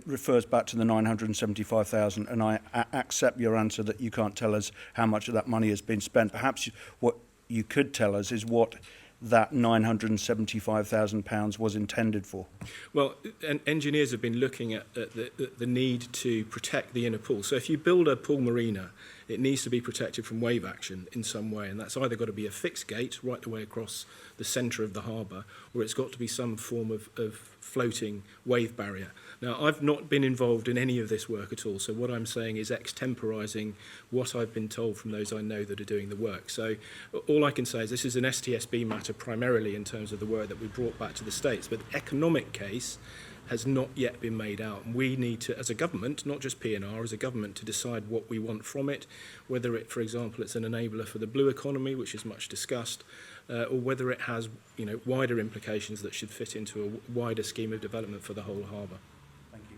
refers back to the 975,000, and I accept your answer that you can't tell us how much of that money has been spent. Perhaps what you could tell us is what that £975,000 was intended for. Well, engineers have been looking at the need to protect the inner pool. So if you build a pool marina, it needs to be protected from wave action in some way, and that's either got to be a fixed gate right the way across the centre of the harbour, or it's got to be some form of floating wave barrier. Now, I've not been involved in any of this work at all, so what I'm saying is extemporising what I've been told from those I know that are doing the work. So all I can say is this is an STSB matter primarily in terms of the work that we brought back to the States, but the economic case has not yet been made out. And we need to, as a government, not just P&R, as a government, to decide what we want from it, whether it, for example, it's an enabler for the blue economy, which is much discussed, or whether it has, you know, wider implications that should fit into a wider scheme of development for the whole harbour. Thank you.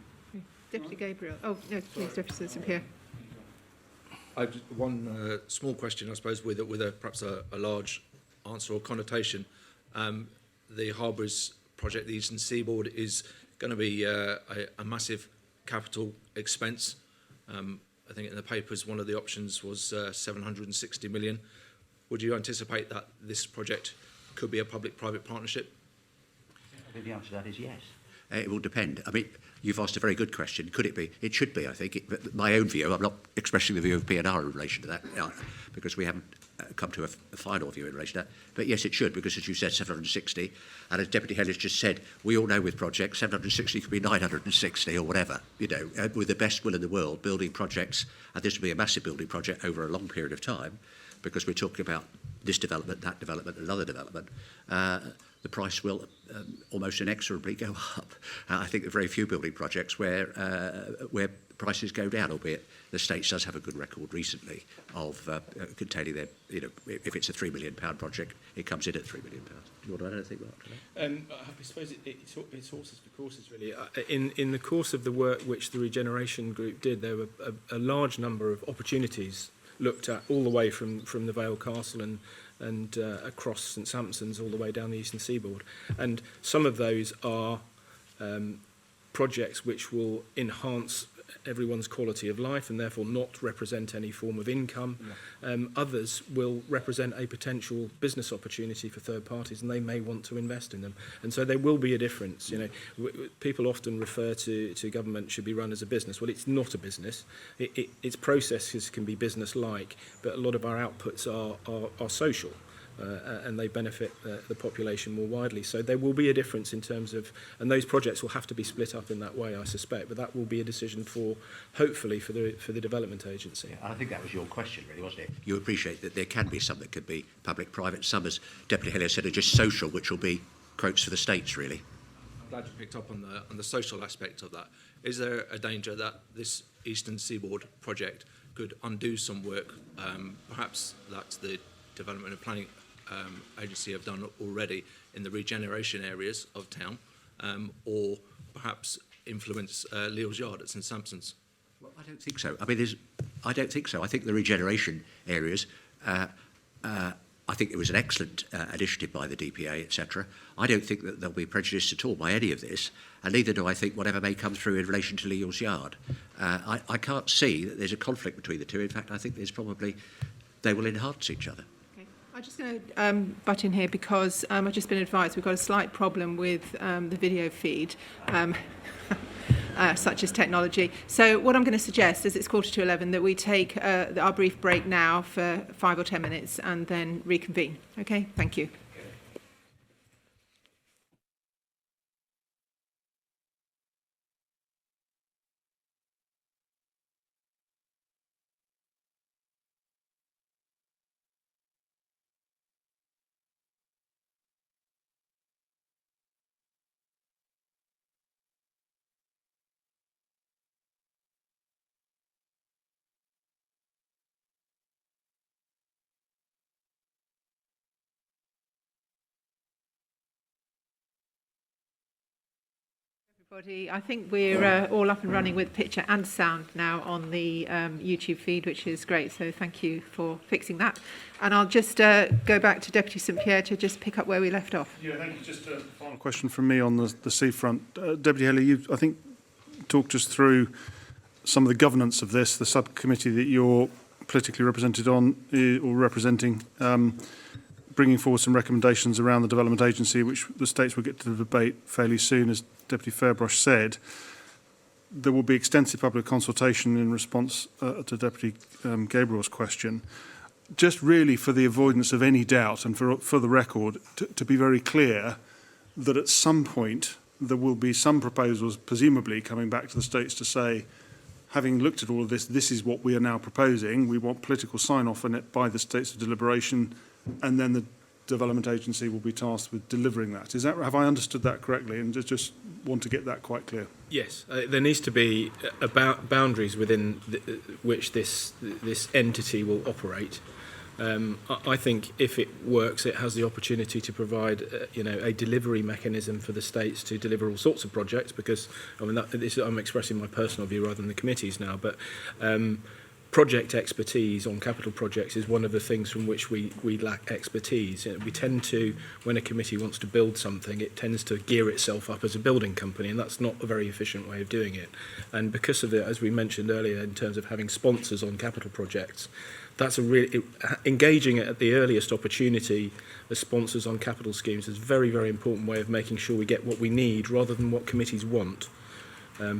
Deputy Gabriel. Oh, no, please, Deputy St-Pierre. I've just one small question, I suppose, with perhaps a large answer or connotation. The Harbours project, the Eastern Seaboard, is going to be a massive capital expense. I think in the papers one of the options was 760 million. Would you anticipate that this project could be a public-private partnership? I think the answer to that is yes. It will depend. I mean, you've asked a very good question. Could it be? It should be, I think. But my own view, I'm not expressing the view of P&R in relation to that, because we haven't come to a final view in relation to that. But yes, it should, because as you said, 760. And as Deputy Head has just said, we all know with projects, 760 could be 960 or whatever. You know, with the best will in the world, building projects, and this will be a massive building project over a long period of time, because we're talking about this development, that development, another development, the price will almost inexorably go up. I think there are very few building projects where prices go down, albeit the States does have a good record recently of containing their, you know, if it's a £3 million project, it comes in at £3 million. Do you want to add anything, Mark, to that? I suppose it's horses for courses, really. In the course of the work which the Regeneration group did, there were a large number of opportunities looked at all the way from the Vale Castle and across St Sampson's all the way down the Eastern Seaboard. And some of those are projects which will enhance everyone's quality of life and therefore not represent any form of income. Yeah. Others will represent a potential business opportunity for third parties, and they may want to invest in them. And so there will be a difference. You know, people often refer to government should be run as a business. Well, it's not a business. Its processes can be business-like, but a lot of our outputs are social. And they benefit the population more widely. So there will be a difference in terms of, and those projects will have to be split up in that way, I suspect, but that will be a decision hopefully for the development agency. Yeah, I think that was your question, really, wasn't it? You appreciate that there can be some that could be public-private, some, as Deputy Hillier said, are just social, which will be quotes for the States, really. I'm glad you picked up on the social aspect of that. Is there a danger that this Eastern Seaboard project could undo some work, perhaps that the Development and Planning agency have done already in the regeneration areas of town, or perhaps influence Leal's Yard at St Sampson's? Well, I don't think so. I mean, I don't think so. I think the regeneration areas, I think it was an excellent initiative by the DPA, etc. I don't think that there'll be prejudiced at all by any of this, and neither do I think whatever may come through in relation to Leal's Yard. I can't see that there's a conflict between the two. In fact, I think there's probably, they will enhance each other. I'm just going to butt in here because I've just been advised we've got a slight problem with the video feed, such as technology. So what I'm going to suggest is it's 11:15 that we take our brief break now for 5 or 10 minutes and then reconvene. Okay, thank you. Everybody, I think we're all up and running with picture and sound now on the YouTube feed, which is great. So thank you for fixing that. And I'll just go back to Deputy St Pierre to just pick up where we left off. Yeah, thank you. Just a final question from me on the Seafront. Deputy Haley, you, I think, talked us through some of the governance of this, the subcommittee that you're politically represented on or representing, bringing forward some recommendations around the Development Agency, which the states will get to debate fairly soon, as Deputy Fairbrush said. There will be extensive public consultation in response to Deputy Gabriel's question. Just really for the avoidance of any doubt and for the record, to be very clear that at some point there will be some proposals, presumably coming back to the states to say, having looked at all of this, this is what we are now proposing. We want political sign-off on it by the states of deliberation, and then the Development Agency will be tasked with delivering that. Is that, have I understood that correctly? And just want to get that quite clear. Yes, there needs to be boundaries within which this entity will operate. I think if it works, it has the opportunity to provide, a delivery mechanism for the states to deliver all sorts of projects. Because I'm expressing my personal view rather than the committee's now, but. Project expertise on capital projects is one of the things from which we lack expertise. We tend to, when a committee wants to build something, it tends to gear itself up as a building company, and that's not a very efficient way of doing it. And because of it, as we mentioned earlier, in terms of having sponsors on capital projects, that's engaging at the earliest opportunity as sponsors on capital schemes is a very, very important way of making sure we get what we need rather than what committees want.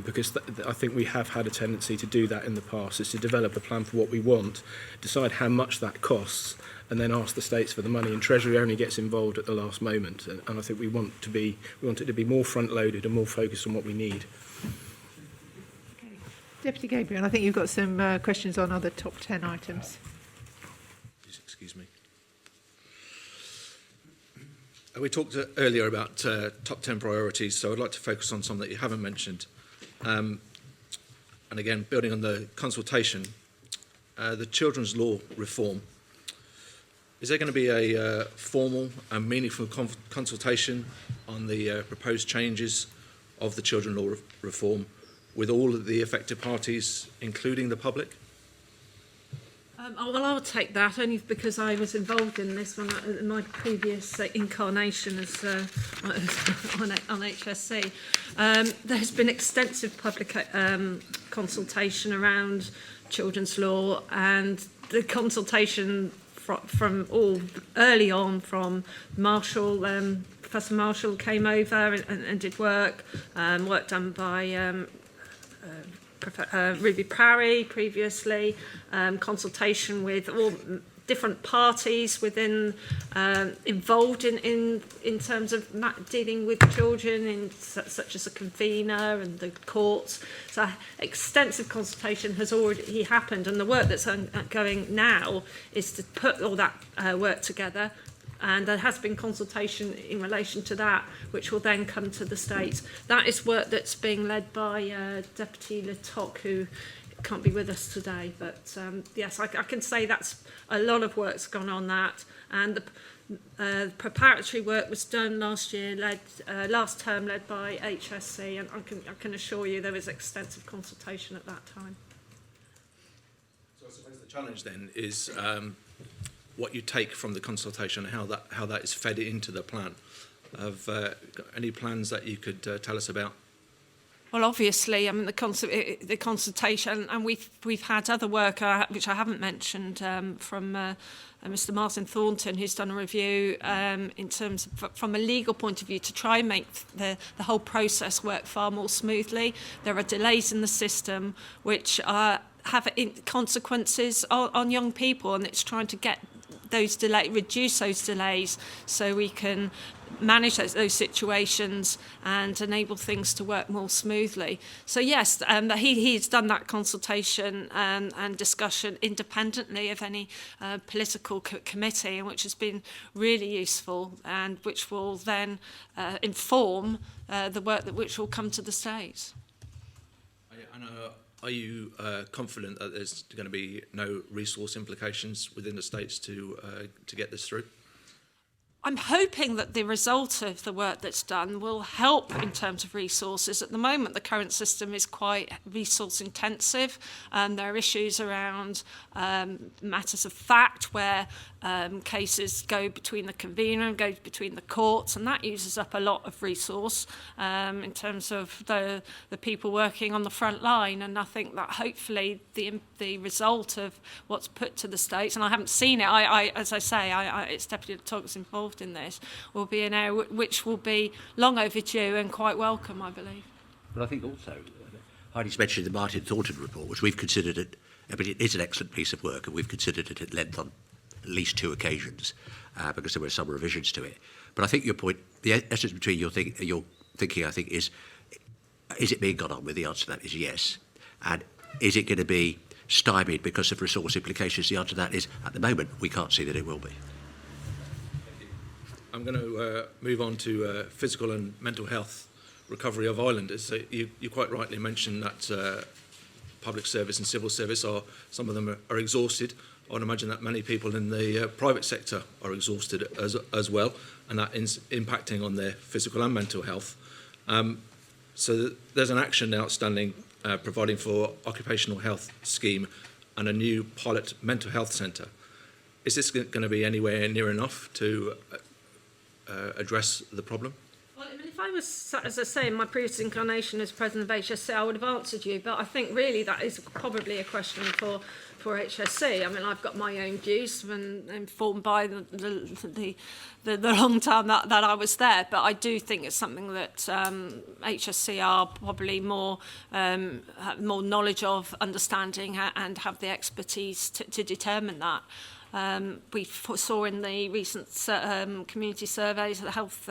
Because I think we have had a tendency to do that in the past, is to develop a plan for what we want, decide how much that costs, and then ask the states for the money, and Treasury only gets involved at the last moment. And I think we want it to be more front-loaded and more focused on what we need. Okay. Deputy Gabriel, I think you've got some questions on other top 10 items. Excuse me. We talked earlier about top 10 priorities, so I'd like to focus on some that you haven't mentioned. And again, building on the consultation, the children's law reform. Is there going to be a formal and meaningful consultation on the proposed changes of the children's law reform with all of the affected parties, including the public? Well, I'll take that only because I was involved in this when in my previous incarnation as on HSC. There has been extensive public consultation around children's law, and the consultation from all early on from Marshall. Professor Marshall came over and did work done by Ruby Parry previously, consultation with all different parties within involved in terms of dealing with children, such as a convener and the courts. So extensive consultation has already happened, and the work that's going now is to put all that work together. And there has been consultation in relation to that, which will then come to the states. That is work that's being led by Deputy Letoc, who can't be with us today. But yes, I can say that's a lot of work's gone on that. And the preparatory work was done last year, last term, led by HSC. And I can assure you there was extensive consultation at that time. So I suppose the challenge then is what you take from the consultation and how that is fed into the plan. Have any plans that you could tell us about? Well, obviously, I mean, the consultation, and we've had other work, which I haven't mentioned, from Mr. Martin Thornton, who's done a review in terms of, from a legal point of view, to try and make the whole process work far more smoothly. There are delays in the system which have consequences on young people, and it's trying to get those reduce those delays so we can manage those situations and enable things to work more smoothly. So yes, he's done that consultation and discussion independently of any political committee, and which has been really useful, and which will then inform the work which will come to the States. Are you confident that there's going to be no resource implications within the States to get this through? I'm hoping that the result of the work that's done will help in terms of resources. At the moment, the current system is quite resource intensive. There are issues around matters of fact where cases go between the convener and go between the courts, and that uses up a lot of resource in terms of the people working on the front line. And I think that hopefully the result of what's put to the States, and I haven't seen it, as I say, it's Deputy Talks involved in this, will be an area which will be long overdue and quite welcome, I believe. But I think also, Heidi's mentioned the Martin Thornton report, which we've considered it, I mean, it is an excellent piece of work, and we've considered it at length on at least 2 occasions because there were some revisions to it. But I think your point, the essence between your thinking, I think, is it being got on with? The answer to that is yes. And is it going to be stymied because of resource implications? The answer to that is, at the moment, we can't see that it will be. I'm going to move on to physical and mental health recovery of islanders. So you quite rightly mentioned that public service and civil service some of them are exhausted. I would imagine that many people in the private sector are exhausted as well, and that is impacting on their physical and mental health. So there's an action outstanding providing for occupational health scheme and a new pilot mental health centre. Is this going to be anywhere near enough to address the problem? Well, I mean, if I was, as I say, in my previous incarnation as president of HSC, I would have answered you, but I think really that is probably a question for HSC. I mean, I've got my own views and informed by the long time that I was there, but I do think it's something that HSC are probably more knowledge of, understanding, and have the expertise to determine that. We saw in the recent community surveys, the health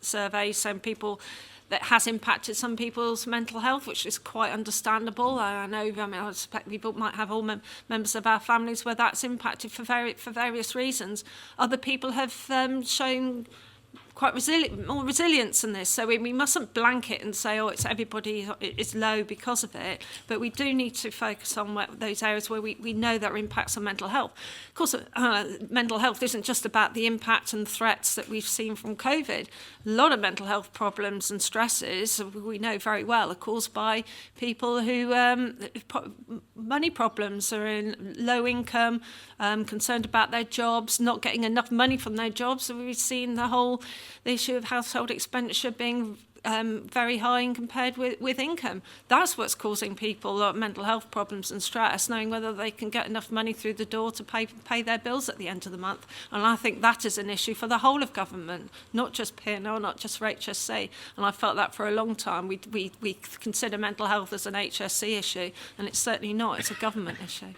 surveys, some people that has impacted some people's mental health, which is quite understandable. I know, I mean, I suspect people might have all members of our families where that's impacted for various reasons. Other people have shown quite more resilience in this. So we mustn't blanket and say, oh, it's everybody is low because of it. But we do need to focus on those areas where we know there are impacts on mental health. Of course, mental health isn't just about the impact and threats that we've seen from COVID. A lot of mental health problems and stresses, we know very well, are caused by people who money problems, are in low income, concerned about their jobs, not getting enough money from their jobs. So we've seen the issue of household expenditure being very high and compared with income. That's what's causing people mental health problems and stress, knowing whether they can get enough money through the door to pay their bills at the end of the month. And I think that is an issue for the whole of government, not just P&O, not just for HSC. And I felt that for a long time. We consider mental health as an HSC issue, and it's certainly not. It's a government issue.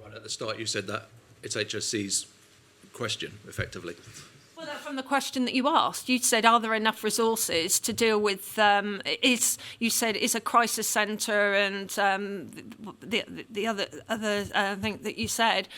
Right at the start, you said that it's HSC's question, effectively. Well, from the question that you asked, you said, are there enough resources to deal with, you said, is a crisis centre, and the other thing that you said,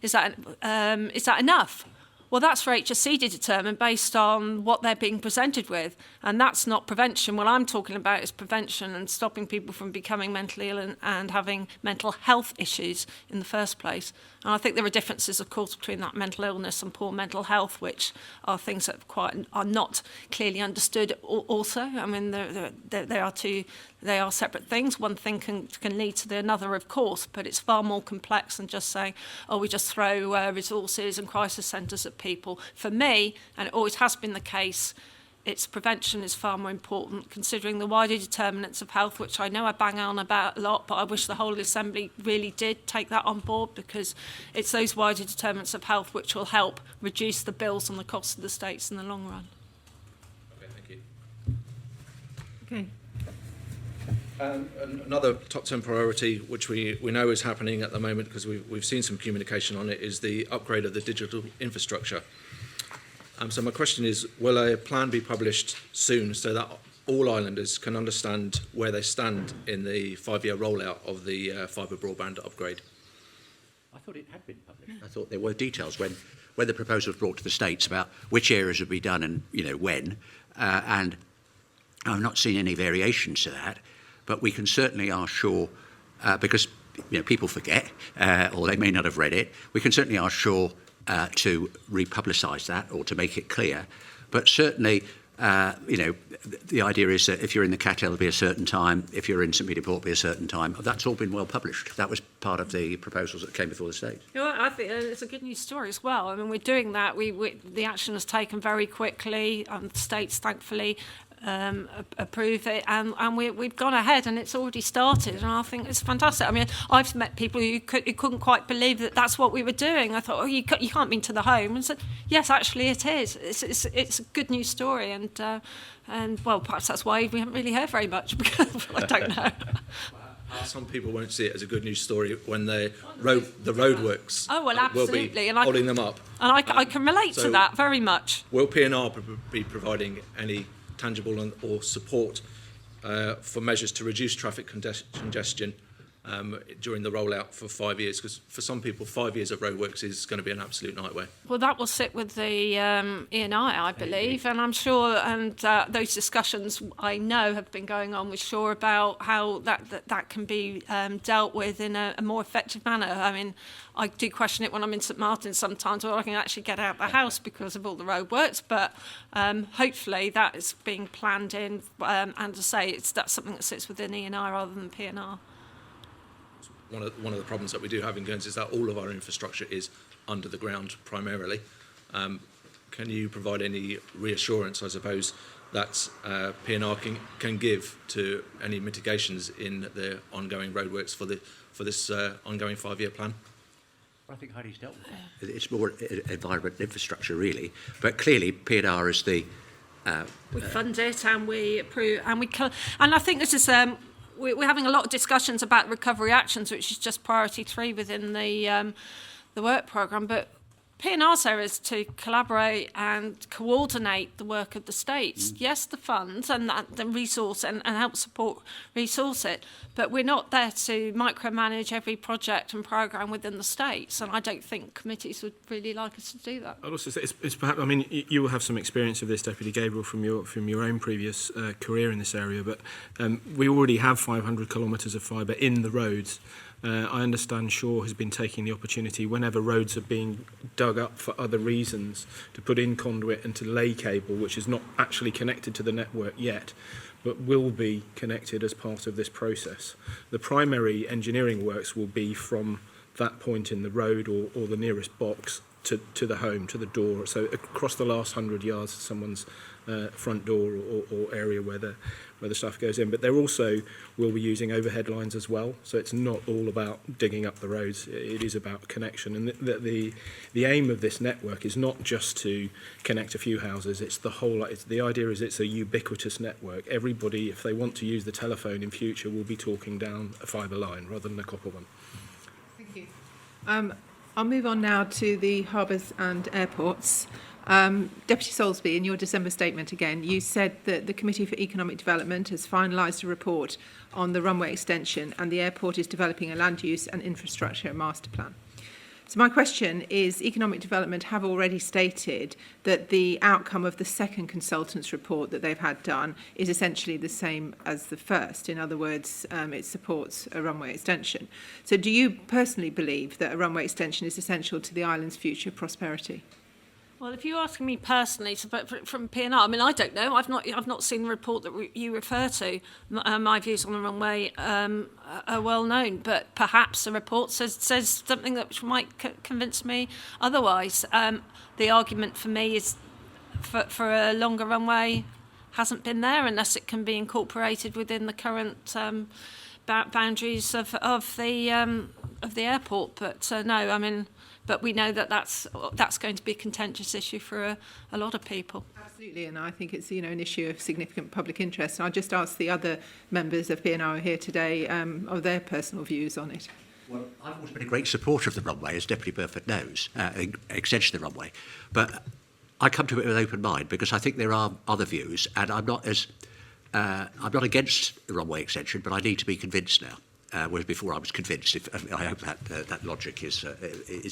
is that enough? Well, that's for HSC to determine based on what they're being presented with. And that's not prevention. What I'm talking about is prevention and stopping people from becoming mentally ill and having mental health issues in the first place. And I think there are differences, of course, between that mental illness and poor mental health, which are things that are not clearly understood also. I mean, they are separate things. One thing can lead to the another, of course, but it's far more complex than just saying, oh, we just throw resources and crisis centres at people. For me, and it always has been the case, its prevention is far more important, considering the wider determinants of health, which I know I bang on about a lot, but I wish the whole Assembly really did take that on board, because it's those wider determinants of health which will help reduce the bills and the costs of the states in the long run. Okay, thank you. Okay. Another top 10 priority, which we know is happening at the moment because we've seen some communication on it, is the upgrade of the digital infrastructure. So my question is, will a plan be published soon so that all islanders can understand where they stand in the 5-year rollout of the fibre broadband upgrade? I thought it had been published. I thought there were details when the proposal was brought to the States about which areas would be done and, when. And I've not seen any variations to that, but we can certainly ask Shaw, because people forget, or they may not have read it, we can certainly ask Shaw to republicise that or to make it clear. But certainly, the idea is that if you're in the Cat, it'll be a certain time. If you're in St Peter Port, it'll be a certain time. That's all been well published. That was part of the proposals that came before the States. I think it's a good news story as well. I mean, we're doing that. The action was taken very quickly. The States, thankfully, approve it, and we've gone ahead, and it's already started, and I think it's fantastic. I mean, I've met people who couldn't quite believe that that's what we were doing. I thought, you can't mean to the home, and said, yes, actually it is. It's a good news story, and well, perhaps that's why we haven't really heard very much, because I don't know. Some people won't see it as a good news story when the Roadworks will be holding them up. And I can relate to that very much. Will P&R be providing any tangible or support for measures to reduce traffic congestion during the rollout for 5 years? Because for some people, 5 years of Roadworks is going to be an absolute nightmare. Well, that will sit with the E&I, I believe, and I'm sure, and those discussions I know have been going on with Shaw about how that can be dealt with in a more effective manner. I mean, I do question it when I'm in St Martin sometimes, where I can actually get out of the house because of all the roadworks, but hopefully that is being planned in, and to say that's something that sits within E&I rather than P&R. One of the problems that we do have in Guernsey is that all of our infrastructure is under the ground primarily. Can you provide any reassurance, I suppose, that P&R can give to any mitigations in the ongoing roadworks for this ongoing 5-year plan? I think Heidi's dealt with it. It's more environment infrastructure, really. But clearly, P&R is the... we fund it, and we approve, and I think this is... We're having a lot of discussions about recovery actions, which is just priority 3 within the work programme. But P&R's area is to collaborate and coordinate the work of the states. Yes, the funds and the resource and help support resource it, but we're not there to micromanage every project and programme within the states. And I don't think committees would really like us to do that. I'd also say it's perhaps, I mean, you will have some experience of this, Deputy Gabriel, from your own previous career in this area, but we already have 500 kilometres of fibre in the roads. I understand Shaw has been taking the opportunity, whenever roads are being dug up for other reasons, to put in conduit and to lay cable, which is not actually connected to the network yet, but will be connected as part of this process. The primary engineering works will be from that point in the road or the nearest box to the home, to the door. So across the last 100 yards of someone's front door or area where the stuff goes in. But they also will be using overhead lines as well. So it's not all about digging up the roads. It is about connection. And the aim of this network is not just to connect a few houses. It's the whole. The idea is it's a ubiquitous network. Everybody, if they want to use the telephone in future, will be talking down a fibre line rather than a copper one. Thank you. I'll move on now to the harbours and airports. Deputy Solsby, in your December statement again, you said that the Committee for Economic Development has finalised a report on the runway extension and the airport is developing a land use and infrastructure master plan. So my question is, Economic Development have already stated that the outcome of the second consultants' report that they've had done is essentially the same as the first. In other words, it supports a runway extension. So do you personally believe that a runway extension is essential to the island's future prosperity? Well, if you're asking me personally, but from P&R, I mean, I don't know. I've not seen the report that you refer to. My views on the runway are well known, but perhaps the report says something that might convince me otherwise. The argument for me is, for a longer runway hasn't been there, unless it can be incorporated within the current boundaries of the airport. But no, I mean, but we know that that's going to be a contentious issue for a lot of people. Absolutely, and I think it's an issue of significant public interest. And I'll just ask the other members of PNR here today of their personal views on it. Well, I've always been a great supporter of the runway, as Deputy Burford knows, extension of the runway. But I come to it with an open mind because I think there are other views, and I'm not against the runway extension, but I need to be convinced now. Whereas before I was convinced. I hope that logic is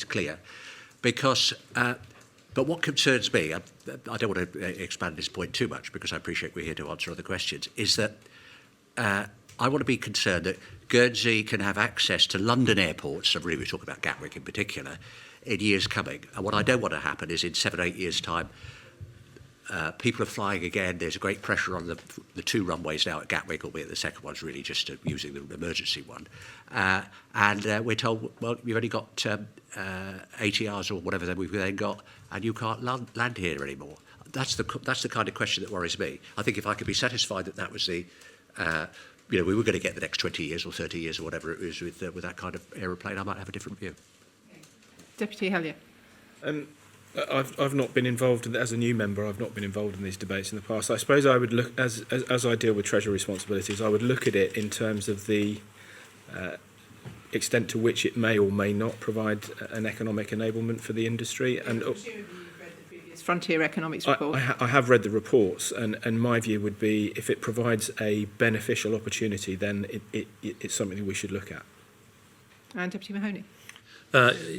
clear, because. But what concerns me, I don't want to expand this point too much because I appreciate we're here to answer other questions, is that I want to be concerned that Guernsey can have access to London airports, and really we're talking about Gatwick in particular, in years coming. And what I don't want to happen is in 7 or 8 years' time, people are flying again. There's a great pressure on the 2 runways now at Gatwick, albeit the second one's really just using the emergency one. And we're told, well, you've only got 80 hours or whatever that we've then got, and you can't land here anymore. That's the kind of question that worries me. I think if I could be satisfied that was the, we were going to get the next 20 years or 30 years or whatever it is with that kind of aeroplane, I might have a different view. Deputy Hellier. I've not been involved as a new member. I've not been involved in these debates in the past. I suppose I would look as I deal with treasury responsibilities. I would look at it in terms of the extent to which it may or may not provide an economic enablement for the industry. And Presumably you've read the previous Frontier Economics report. I have read the reports, and my view would be if it provides a beneficial opportunity, then it's something that we should look at. And Deputy Mahoney.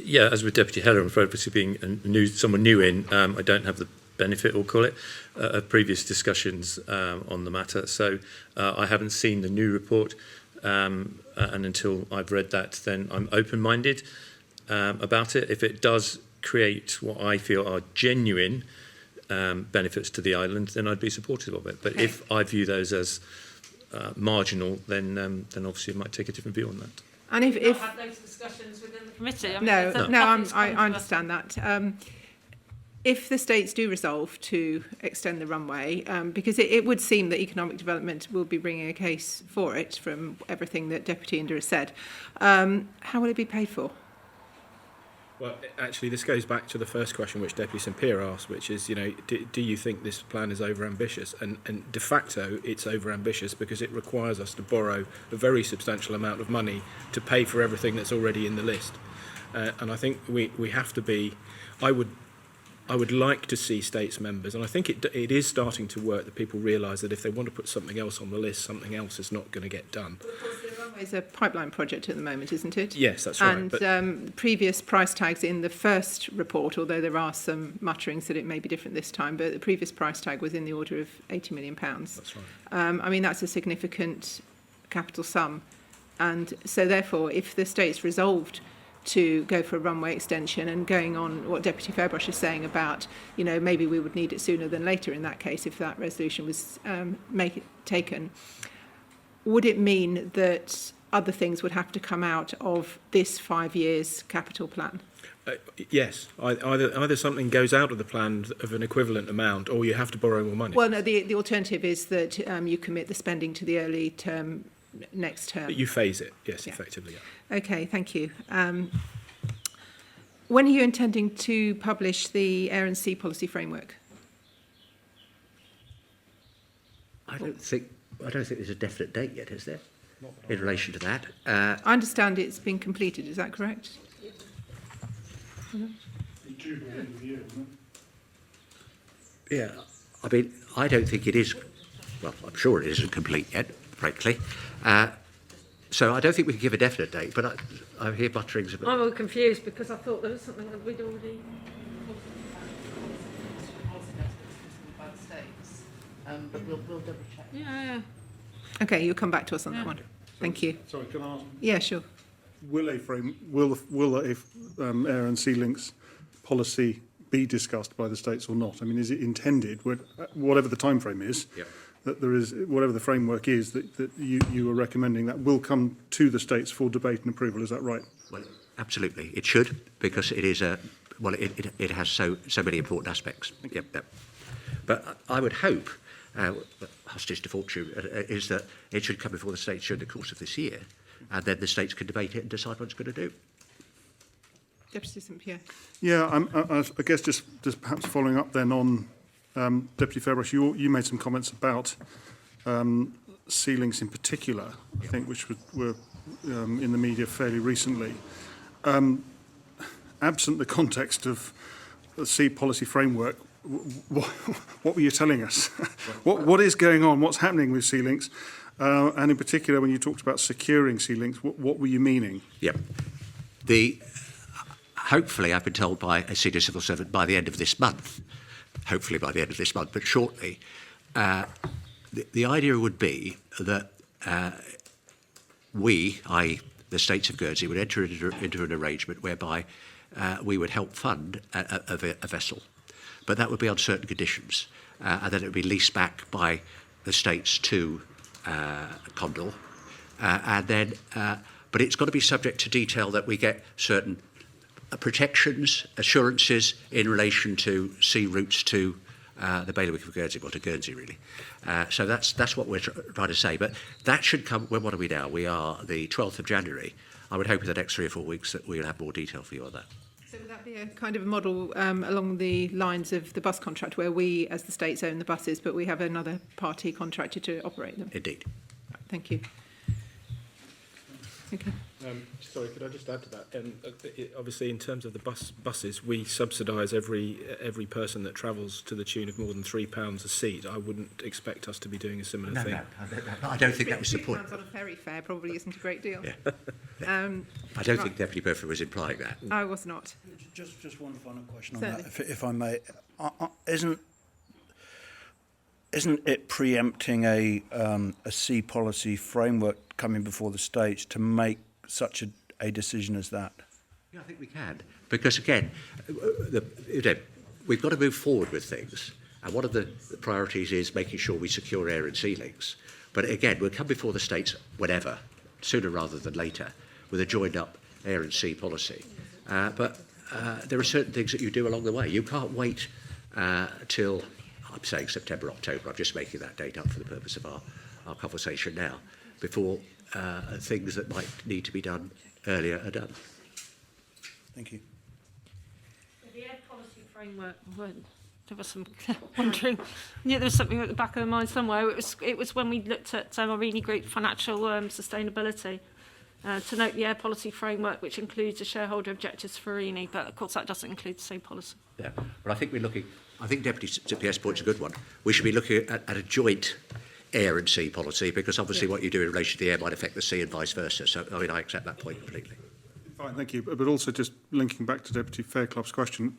Yeah, as with Deputy Heller, I'm afraid, obviously being someone new in, I don't have the benefit, we'll call it, of previous discussions on the matter. So I haven't seen the new report, and until I've read that, then I'm open-minded about it. If it does create what I feel are genuine benefits to the island, then I'd be supportive of it. But if I view those as marginal, then obviously I might take a different view on that. And if Not had those discussions within the committee. I understand that. If the states do resolve to extend the runway, because it would seem that economic development will be bringing a case for it from everything that Deputy Inder has said, how will it be paid for? Well, actually, this goes back to the first question which Deputy St Pierre asked, which is, do you think this plan is over-ambitious? And de facto, it's over-ambitious because it requires us to borrow a very substantial amount of money to pay for everything that's already in the list. And I think we have to be... I would like to see states members, and I think it is starting to work, that people realise that if they want to put something else on the list, something else is not going to get done. But of course, the runway is a pipeline project at the moment, isn't it? Yes, that's right. And previous price tags in the first report, although there are some mutterings that it may be different this time, but the previous price tag was in the order of £80 million. That's right. I mean, that's a significant capital sum. And so therefore, if the states resolved to go for a runway extension, and going on what Deputy Fairbrush is saying about, maybe we would need it sooner than later in that case if that resolution was taken, would it mean that other things would have to come out of this 5 years capital plan? Yes, either something goes out of the plan of an equivalent amount, or you have to borrow more money. Well, no, the alternative is that you commit the spending to the early term next term. But you phase it, yes, Yeah. effectively. Yeah. Okay, thank you. When are you intending to publish the Air and Sea Policy Framework? I don't think there's a definite date yet, is there, in relation to that? I understand it's been completed, is that correct? Yeah, I mean, I don't think it is. Well, I'm sure it isn't complete yet, frankly. So I don't think we can give a definite date, but I hear mutterings about... I'm all confused because I thought there was something that we'd already... But we'll double check. Yeah. Okay, you'll come back to us on that one. Thank you. Sorry, can I ask? Yeah, sure. Will a Air and Sea Links policy be discussed by the states or not? I mean, is it intended, whatever the time frame is, that there is, whatever the framework is that you are recommending, that will come to the states for debate and approval? Is that right? Well, absolutely, it should, because it is it has so many important aspects. Yep. But I would hope, hostage to fortune, is that it should come before the states during the course of this year, and then the states can debate it and decide what it's going to do. Deputy St Pierre. Yeah, I guess just perhaps following up then on Deputy Fairbrushe, you made some comments about sea links in particular, I think, which were in the media fairly recently. Absent the context of the sea policy framework, what were you telling us? What is going on? What's happening with sea links? And in particular, when you talked about securing sea links, what were you meaning? Yeah. Hopefully, I've been told by a senior civil servant by the end of this month, hopefully by the end of this month, but shortly, the idea would be that we, i.e. the states of Guernsey, would enter into an arrangement whereby we would help fund a vessel, but that would be on certain conditions, and then it would be leased back by the states to Condor, and then, but it's got to be subject to detail that we get certain protections, assurances in relation to sea routes to the bailiwick of Guernsey, or to Guernsey really. So that's what we're trying to say. But that should come, well, what are we now? We are the 12th of January. I would hope in the next 3 or 4 weeks that we'll have more detail for you on that. So would that be a kind of a model along the lines of the bus contract, where we as the states own the buses, but we have another party contracted to operate them? Indeed. Thank you. Okay. Sorry, could I just add to that? Obviously, in terms of the buses, we subsidise every person that travels to the tune of more than £3 a seat. I wouldn't expect us to be doing a similar thing. No, I don't think that was the point. £50 on a ferry fare probably isn't a great deal. Yeah. I don't think Deputy Burford was implying that. I was not. Just one final question on Certainly. that, if I may. Isn't it preempting a sea policy framework coming before the states to make such a decision as that? Yeah, I think we can. Because, again, we've got to move forward with things. And one of the priorities is making sure we secure air and sea links. But, again, we'll come before the states whenever, sooner rather than later, with a joined-up air and sea policy. But there are certain things that you do along the way. You can't wait till, I'm saying September, October, I'm just making that date up for the purpose of our conversation now, before things that might need to be done earlier are done. Thank you. The air policy framework, there was some wondering, yeah, there was something at the back of the mind somewhere. It was when we looked at Arini Group financial sustainability, to note the air policy framework, which includes the shareholder objectives for Arini, but of course that doesn't include the same policy. Yeah, but I think I think Deputy Pierre's point's a good one. We should be looking at a joint air and sea policy, because obviously what you do in relation to the air might affect the sea and vice versa. So, I mean, I accept that point completely. Fine, thank you. But also just linking back to Deputy Fairclough's question,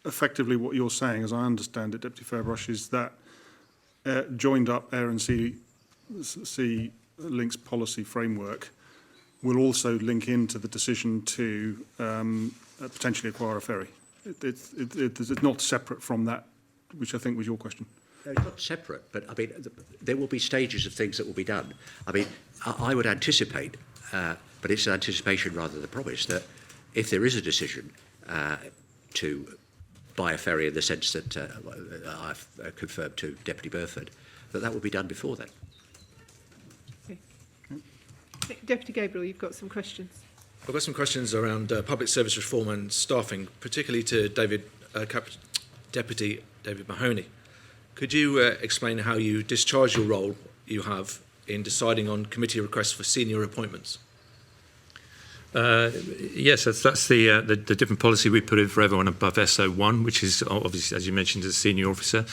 effectively what you're saying, as I understand it, Deputy Fairbrushe, is that joined up air and sea links policy framework will also link into the decision to potentially acquire a ferry. It's not separate from that, which I think was your question. No, it's not separate, but I mean, there will be stages of things that will be done. I mean, I would anticipate, but it's an anticipation rather than promise, that if there is a decision to buy a ferry in the sense that I've confirmed to Deputy Burford, that will be done before then. Okay. Deputy Gabriel, you've got some questions. I've got some questions around public service reform and staffing, particularly to Deputy David Mahoney. Could you explain how you discharge your role you have in deciding on committee requests for senior appointments? Yes, that's the different policy we put in for everyone above SO1, which is obviously, as you mentioned, as a senior officer.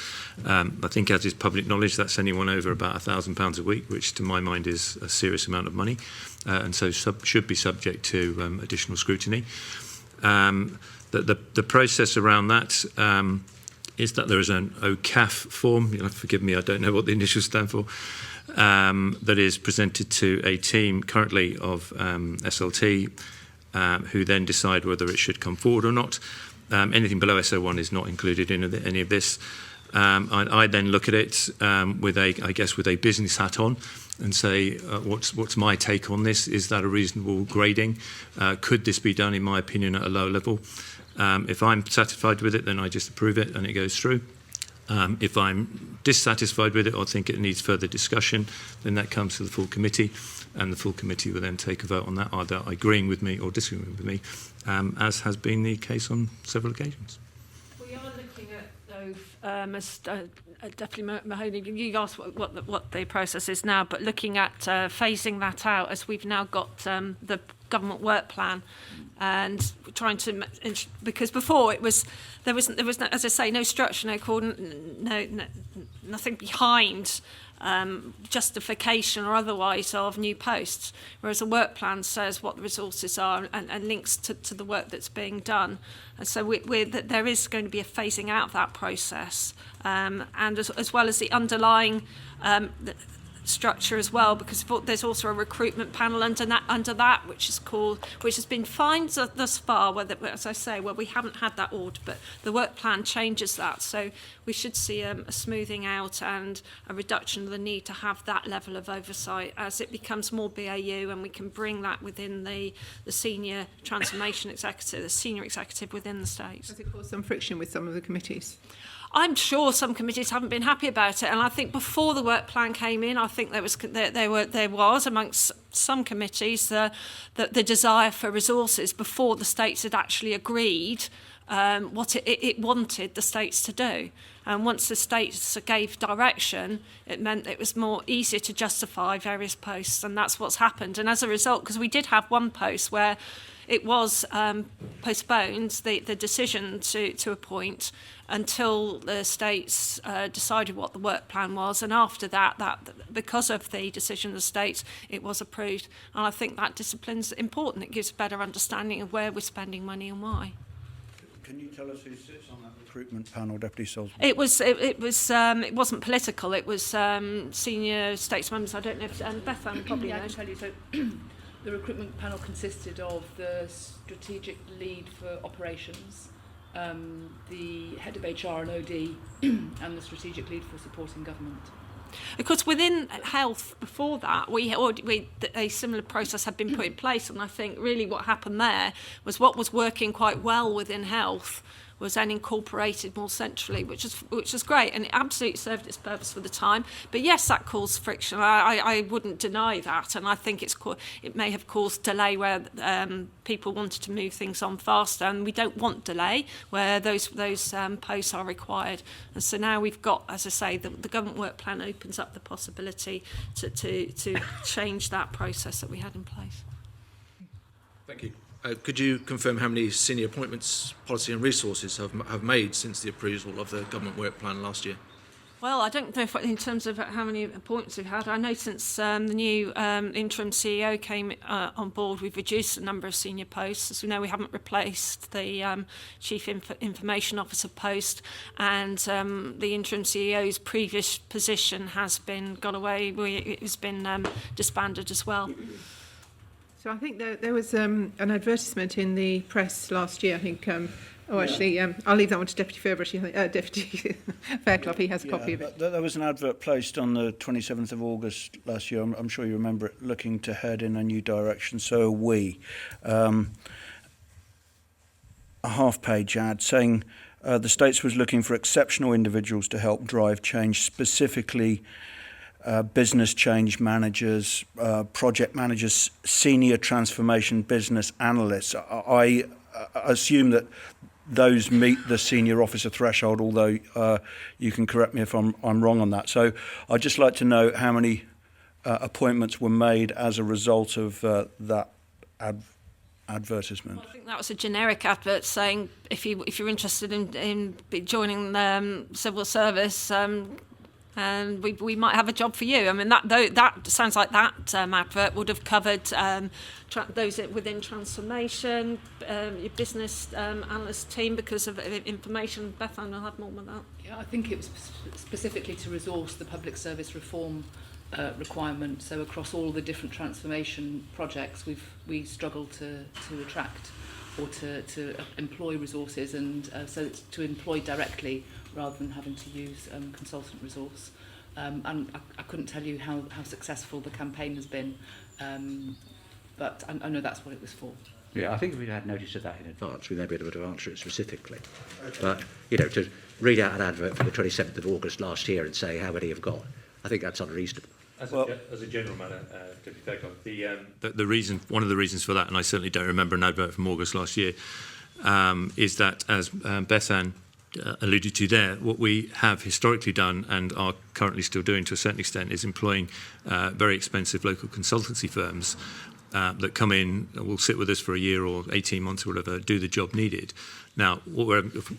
I think, as is public knowledge, that's anyone over about £1,000 a week, which to my mind is a serious amount of money, and so should be subject to additional scrutiny. The process around that is that there is an OCAF form, you'll have to forgive me, I don't know what the initials stand for, that is presented to a team currently of SLT, who then decide whether it should come forward or not. Anything below SO1 is not included in any of this. I then look at it with a business hat on and say, what's my take on this? Is that a reasonable grading? Could this be done, in my opinion, at a lower level? If I'm satisfied with it, then I just approve it and it goes through. If I'm dissatisfied with it or think it needs further discussion, then that comes to the full committee, and the full committee will then take a vote on that, either agreeing with me or disagreeing with me, as has been the case on several occasions. We are looking at those, as Deputy Mahoney, you asked what the process is now, but looking at phasing that out as we've now got the government work plan, and trying to, because before there was no, as I say, no structure, no nothing behind justification or otherwise of new posts, whereas a work plan says what the resources are and links to the work that's being done. And so there is going to be a phasing out of that process, and as well as the underlying structure as well, because there's also a recruitment panel under that which has been fine thus far, as I say, where we haven't had that audit, but the work plan changes that, so we should see a smoothing out and a reduction of the need to have that level of oversight as it becomes more BAU, and we can bring that within the senior transformation executive, the senior executive within the states. Has it caused some friction with some of the committees? I'm sure some committees haven't been happy about it, and I think before the work plan came in, I think there was amongst some committees the desire for resources before the states had actually agreed what it wanted the states to do. And once the states gave direction, it meant it was more easier to justify various posts, and that's what's happened. And as a result, because we did have one post where it was postponed, the decision to appoint, until the states decided what the work plan was, and after that because of the decision of the states, it was approved. And I think that discipline's important. It gives a better understanding of where we're spending money and why. Can you tell us who sits on that recruitment panel, Deputy Solsby? It wasn't political. It was senior states members. I don't know if Beth Ann probably I can knows. tell you. So the recruitment panel consisted of the strategic lead for operations, the head of HR and OD, and the strategic lead for supporting government. Of course, within health, before that, a similar process had been put in place, and I think really what happened there was what was working quite well within health was then incorporated more centrally, which is great, and it absolutely served its purpose for the time. But yes, that caused friction. I wouldn't deny that, and I think it may have caused delay where people wanted to move things on faster, and we don't want delay where those posts are required. And so now we've got, as I say, the government work plan opens up the possibility to change that process that we had in place. Thank you. Could you confirm how many senior appointments policy and resources have made since the approval of the government work plan last year? Well, I don't know if in terms of how many appointments we've had. I know since the new interim CEO came on board, we've reduced the number of senior posts. As we know, we haven't replaced the Chief Information Officer post, and the interim CEO's previous position has been gone away. It has been disbanded as well. So I think there was an advertisement in the press last year. I think. I'll leave that one to Deputy Fairbrother. Deputy Fairclough, he has a copy of it. There was an advert placed on the 27th of August last year. I'm sure you remember it, looking to head in a new direction. So are we. A half-page ad saying the States was looking for exceptional individuals to help drive change, specifically business change managers, project managers, senior transformation business analysts. I assume that those meet the senior officer threshold, although you can correct me if I'm wrong on that. So I'd just like to know how many appointments were made as a result of that advertisement. Well, I think that was a generic advert saying if you're interested in joining the civil service, and we might have a job for you. I mean, that sounds like that advert would have covered those within transformation, your business analyst team, because of information. Beth Ann will have more on that. Yeah, I think it was specifically to resource the public service reform requirement. So across all the different transformation projects, we struggle to attract or to employ resources, and so it's to employ directly rather than having to use consultant resource. And I couldn't tell you how successful the campaign has been, but I know that's what it was for. Yeah, I think if we had notice of that in advance, we may be able to answer it specifically. Okay. But, you know, to read out an advert for the 27th of August last year and say how many have got, I think that's unreasonable. As a general matter, Deputy Fairclough, one of the reasons for that, and I certainly don't remember an advert from August last year, is that, as Beth Ann alluded to there, what we have historically done and are currently still doing to a certain extent is employing very expensive local consultancy firms that come in, will sit with us for a year or 18 months or whatever, do the job needed. Now,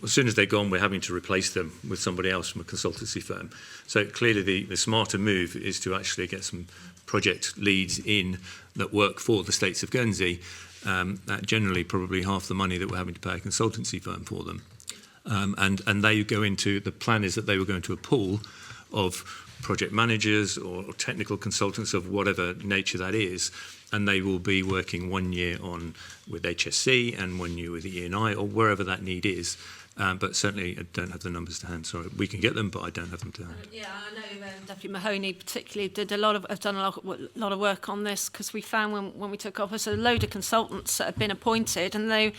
as soon as they're gone, we're having to replace them with somebody else from a consultancy firm. So clearly the smarter move is to actually get some project leads in that work for the States of Guernsey, at generally probably half the money that we're having to pay a consultancy firm for them. And they go into, the plan is that they will go into a pool of project managers or technical consultants of whatever nature that is, and they will be working 1 year with HSC and 1 year with the E&I or wherever that need is. But certainly I don't have the numbers to hand. Sorry, we can get them, but I don't have them to hand. Yeah, I know Deputy Mahoney particularly have done a lot of work on this, because we found when we took office a load of consultants that have been appointed, and they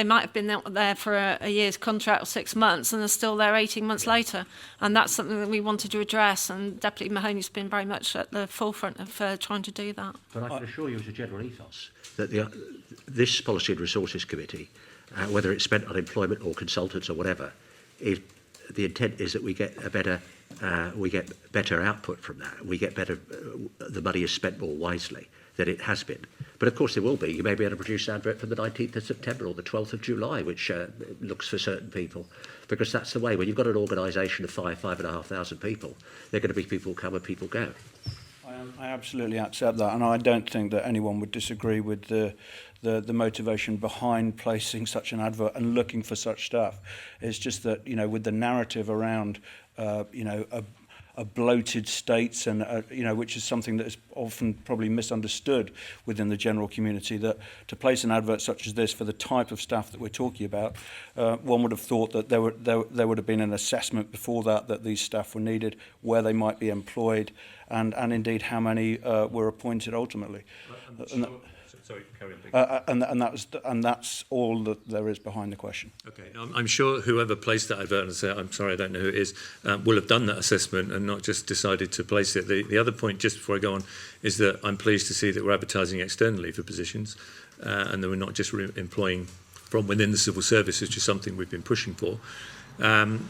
might have been there for a year's contract or 6 months, and they're still there 18 months later. And that's something that we wanted to address, and Deputy Mahoney's been very much at the forefront of trying to do that. But I can assure you as a general ethos that this Policy and Resources Committee, whether it's spent on employment or consultants or whatever, the intent is that we get better output from that. We get better, the money is spent more wisely than it has been. But of course there will be. You may be able to produce an advert for the 19th of September or the 12th of July, which looks for certain people, because that's the way. When you've got an organisation of 5,500 people, there are going to be people come and people go. I absolutely accept that, and I don't think that anyone would disagree with the motivation behind placing such an advert and looking for such staff. It's just that, you know, with the narrative around, you know, a bloated states and, you know, which is something that is often probably misunderstood within the general community, that to place an advert such as this for the type of staff that we're talking about, one would have thought that there would have been an assessment before that these staff were needed, where they might be employed, and indeed how many were appointed ultimately. Sorry, carry on. And that's all that there is behind the question. Okay, I'm sure whoever placed that advert, and say, I'm sorry, I don't know who it is, will have done that assessment and not just decided to place it. The other point, just before I go on, is that I'm pleased to see that we're advertising externally for positions, and that we're not just employing from within the civil service, which is something we've been pushing for. And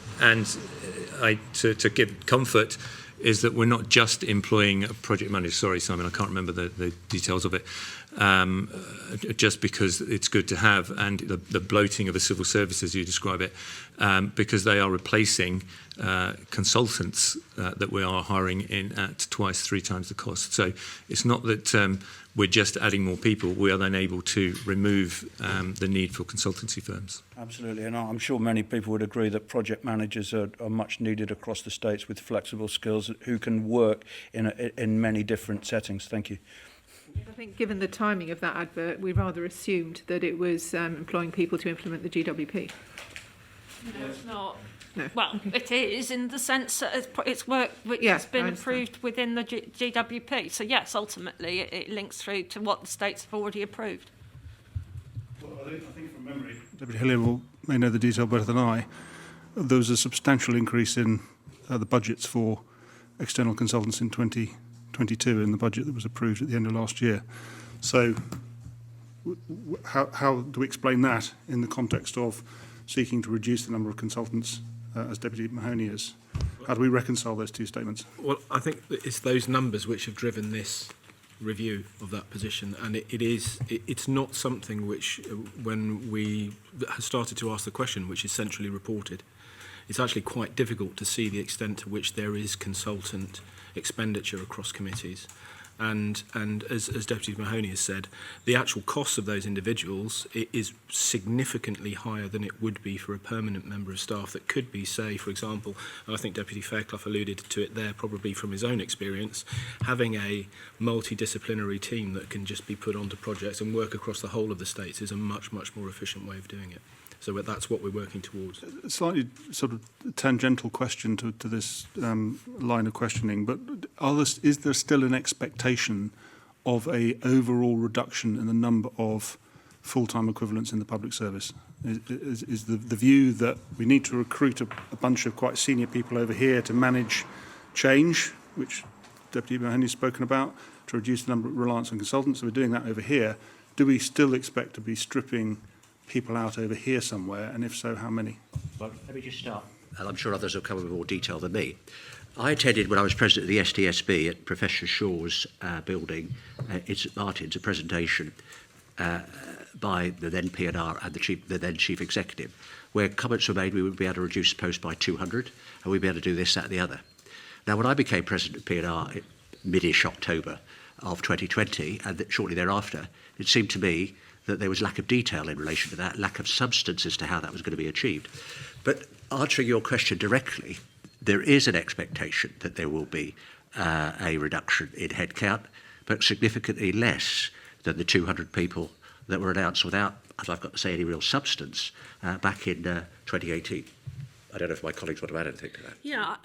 to give comfort, is that we're not just employing a project manager. Sorry, Simon, I can't remember the details of it. Just because it's good to have, and the bloating of the civil service, as you describe it, because they are replacing consultants that we are hiring in at 2-3 times the cost. So it's not that we're just adding more people. We are then able to remove the need for consultancy firms. Absolutely, and I'm sure many people would agree that project managers are much needed across the states with flexible skills who can work in many different settings. Thank you. I think given the timing of that advert, we rather assumed that it was employing people to implement the GWP. No, it's not. No. Well, Okay. it is in the sense that it's work which has been approved within the GWP. So yes, ultimately it links through to what the states have already approved. Well, I think from memory, Deputy Hillier may know the detail better than I. There was a substantial increase in the budgets for external consultants in 2022 in the budget that was approved at the end of last year. So how do we explain that in the context of seeking to reduce the number of consultants as Deputy Mahoney is? How do we reconcile those two statements? Well, I think that it's those numbers which have driven this review of that position, and it's not something which, when we started to ask the question, which is centrally reported, it's actually quite difficult to see the extent to which there is consultant expenditure across committees. And as Deputy Mahoney has said, the actual cost of those individuals is significantly higher than it would be for a permanent member of staff that could be, say, for example, and I think Deputy Fairclough alluded to it there probably from his own experience, having a multidisciplinary team that can just be put onto projects and work across the whole of the states is a much, much more efficient way of doing it. So that's what we're working towards. A slightly sort of tangential question to this line of questioning, but is there still an expectation of a overall reduction in the number of full-time equivalents in the public service? Is the view that we need to recruit a bunch of quite senior people over here to manage change, which Deputy Mahoney's spoken about, to reduce the number of reliance on consultants? So we're doing that over here. Do we still expect to be stripping people out over here somewhere, and if so, how many? Well, let me just start, and I'm sure others will come with more detail than me. I attended, when I was president of the STSB at Professor Shaw's building in St Martin's, a presentation by the then P&R and the then Chief Executive, where comments were made we would be able to reduce posts by 200, and we'd be able to do this, that and the other. Now, when I became president of P&R in mid-ish October of 2020, and shortly thereafter, it seemed to me that there was lack of detail in relation to that, lack of substance as to how that was going to be achieved. But answering your question directly, there is an expectation that there will be a reduction in headcount, but significantly less than the 200 people that were announced without, as I've got to say, any real substance back in 2018. I don't know if my colleagues want to add anything to that.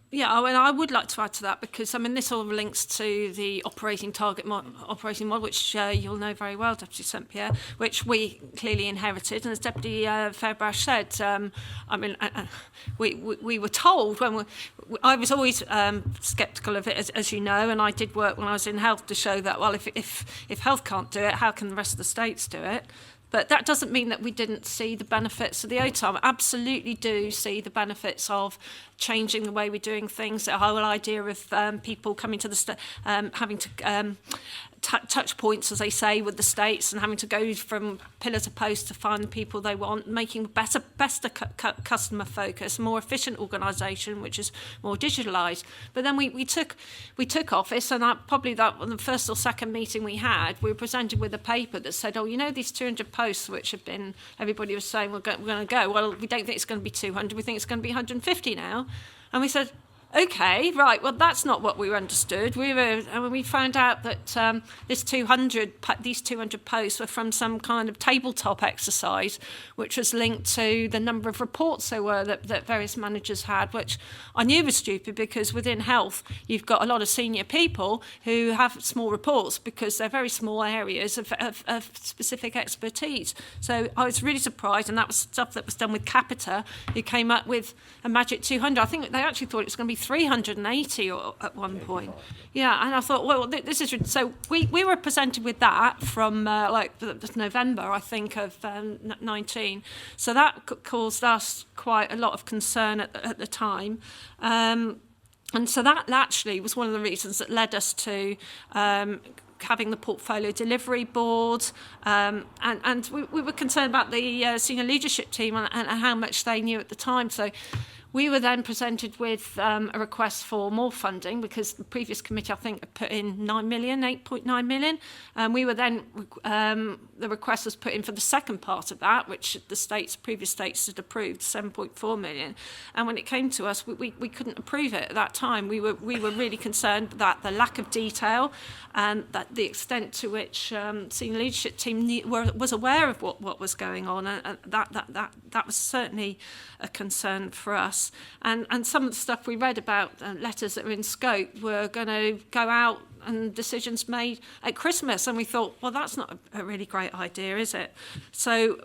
Yeah, I would like to add to that, because this all links to the operating model, which you'll know very well, Deputy St Pierre, which we clearly inherited. And as Deputy Fairbrash said, we were told I was always sceptical of it, as you know, and I did work when I was in health to show that, well, if health can't do it, how can the rest of the states do it? But that doesn't mean that we didn't see the benefits of the OTAR. I absolutely do see the benefits of changing the way we're doing things. The whole idea of people coming to having to touch points, as they say, with the states, and having to go from pillar to post to find the people they want, making better customer focus, more efficient organisation, which is more digitalised. But then we took office, and probably that on the first or second meeting we had, we were presented with a paper that said, these 200 posts which have been, everybody was saying we're going to go. Well, we don't think it's going to be 200. We think it's going to be 150 now. And we said, okay, right, well, that's not what we understood. We found out that these 200 posts were from some kind of tabletop exercise, which was linked to the number of reports there were that various managers had, which I knew was stupid, because within health, you've got a lot of senior people who have small reports because they're very small areas of specific expertise. So I was really surprised, and that was stuff that was done with Capita, who came up with a magic 200. I think they actually thought it was going to be 380 at one point. Yeah, and I thought, well, this is... So we were presented with that from November, I think, of 19. So that caused us quite a lot of concern at the time. And so that actually was one of the reasons that led us to having the portfolio delivery board, and we were concerned about the senior leadership team and how much they knew at the time. So we were then presented with a request for more funding, because the previous committee, I think, had put in 8.9 million. And we were then, the request was put in for the second part of that, which the previous states had approved, 7.4 million. And when it came to us, we couldn't approve it at that time. We were really concerned that the lack of detail and that the extent to which senior leadership team was aware of what was going on, and that was certainly a concern for us. And some of the stuff we read about, letters that were in scope, were going to go out and decisions made at Christmas, and we thought, well, that's not a really great idea, is it? So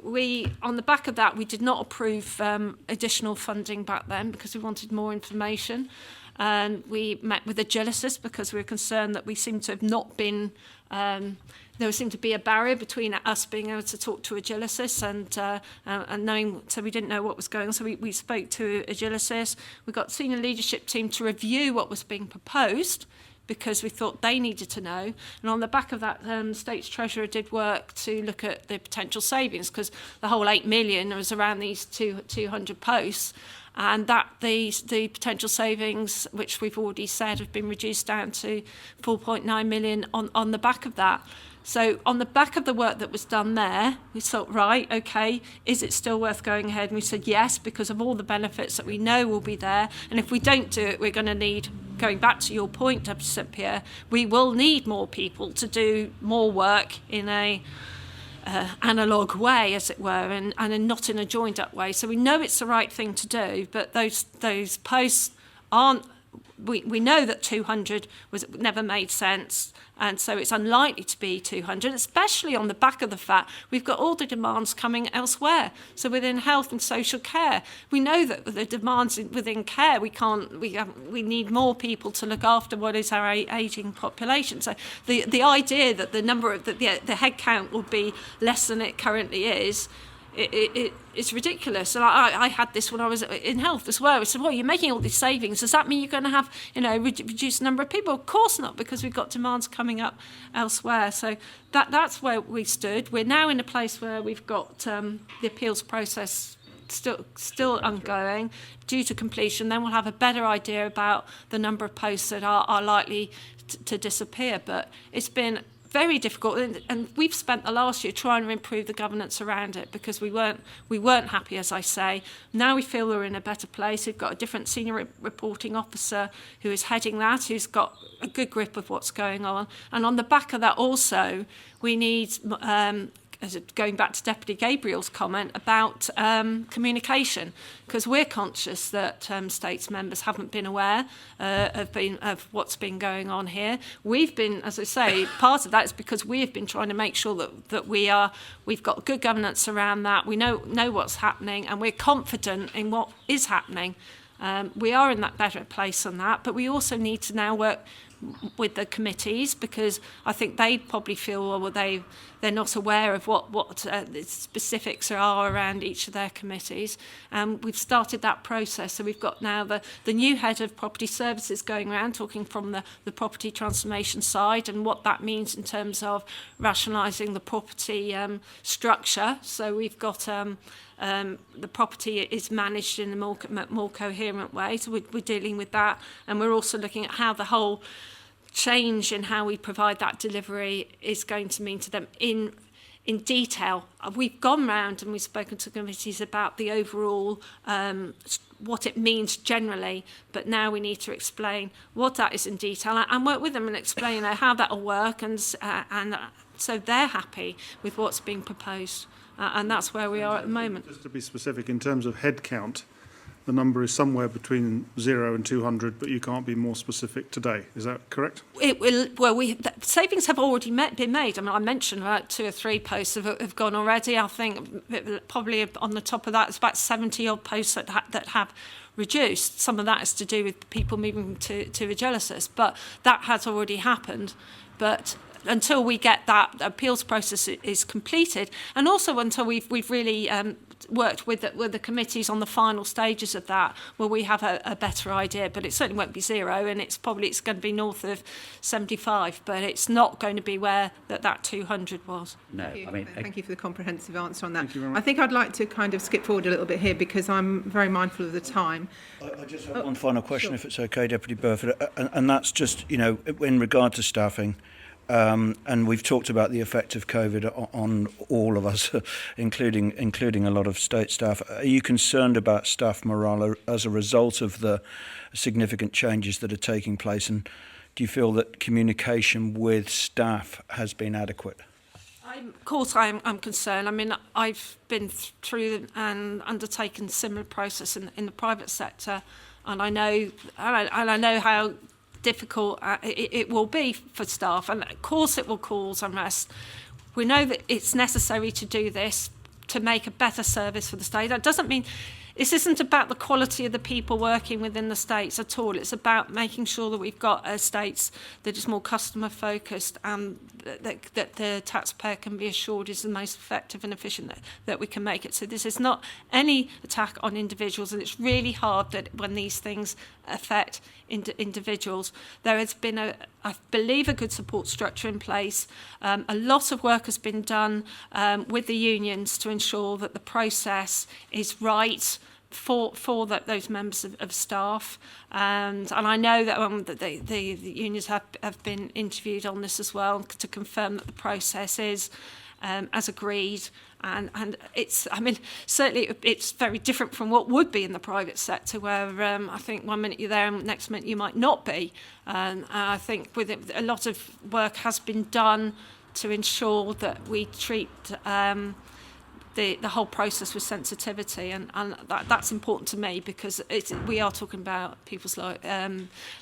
on the back of that, we did not approve additional funding back then, because we wanted more information. And we met with Agilicis because we were concerned that we seemed to have not been... there seemed to be a barrier between us being able to talk to Agilicis and knowing, so we didn't know what was going on. So we spoke to Agilicis. We got senior leadership team to review what was being proposed, because we thought they needed to know. And on the back of that, State's Treasurer did work to look at the potential savings, because the whole 8 million was around these 200 posts. And that the potential savings, which we've already said, have been reduced down to 4.9 million on the back of that. So on the back of the work that was done there, we thought, right, okay, is it still worth going ahead? And we said yes, because of all the benefits that we know will be there. And if we don't do it, we're going to need, going back to your point, Deputy St Pierre, we will need more people to do more work in a analogue way, as it were, and not in a joined-up way. So we know it's the right thing to do, but those posts aren't we know that 200 never made sense, and so it's unlikely to be 200, especially on the back of the fact we've got all the demands coming elsewhere. So within health and social care, we know that the demands within care, we need more people to look after what is our ageing population. So the idea that the number of the head count will be less than it currently is, it's ridiculous. And I had this when I was in health as well. I said, well, you're making all these savings. Does that mean you're going to have, reduced number of people? Of course not, because we've got demands coming up elsewhere. So that's where we stood. We're now in a place where we've got the appeals process still ongoing, due to completion. Then we'll have a better idea about the number of posts that are likely to disappear. But it's been very difficult, and we've spent the last year trying to improve the governance around it, because we weren't happy, as I say. Now we feel we're in a better place. We've got a different senior reporting officer who is heading that, who's got a good grip of what's going on. And on the back of that also, we need, going back to Deputy Gabriel's comment about communication, because we're conscious that States members haven't been aware of what's been going on here. We've been, as I say, part of that is because we have been trying to make sure that we've got good governance around that. We know what's happening, and we're confident in what is happening. We are in that better place on that, but we also need to now work with the committees, because I think they probably feel they're not aware of what the specifics are around each of their committees. We've started that process, so we've got now the new head of property services going around talking from the property transformation side and what that means in terms of rationalising the property structure. So we've got the property is managed in a more coherent way, so we're dealing with that, and we're also looking at how the whole change in how we provide that delivery is going to mean to them in detail. We've gone round and we've spoken to committees about the overall what it means generally, but now we need to explain what that is in detail and work with them and explain how that will work, and so they're happy with what's being proposed. And that's where we are at the moment. Just to be specific, in terms of head count, the number is somewhere between 0 and 200, but you can't be more specific today. Is that correct? Savings have already been made. I mean, I mentioned about 2 or 3 posts have gone already. I think probably on the top of that, it's about 70 odd posts that have reduced. Some of that is to do with people moving to Regeneration, but that has already happened. But until we get that appeals process is completed, and also until we've really worked with the committees on the final stages of that, where we have a better idea. But it certainly won't be 0, and it's going to be north of 75, but it's not going to be where that 200 was. No, Thank you for the comprehensive answer on that. Thank you very much. I think I'd like to kind of skip forward a little bit here, because I'm very mindful of the time. I just have one final question, sure, if it's okay, Deputy Burford, and that's just, in regard to staffing. And we've talked about the effect of COVID on all of us, including a lot of state staff. Are you concerned about staff morale as a result of the significant changes that are taking place? And do you feel that communication with staff has been adequate? Of course, I'm concerned. I mean, I've been through and undertaken similar process in the private sector, and I know how difficult it will be for staff, and of course it will cause unrest. We know that it's necessary to do this to make a better service for the state. That doesn't mean this isn't about the quality of the people working within the states at all. It's about making sure that we've got estates that is more customer focused, and that the taxpayer can be assured is the most effective and efficient that we can make it. So this is not any attack on individuals, and it's really hard that when these things affect individuals. There has been I believe, a good support structure in place. A lot of work has been done with the unions to ensure that the process is right for those members of staff, and I know that the unions have been interviewed on this as well to confirm that the process is as agreed, and it's, I mean, certainly it's very different from what would be in the private sector, where I think one minute you're there and next minute you might not be. And I think with it, a lot of work has been done to ensure that we treat the whole process with sensitivity, and that's important to me, because we are talking about people's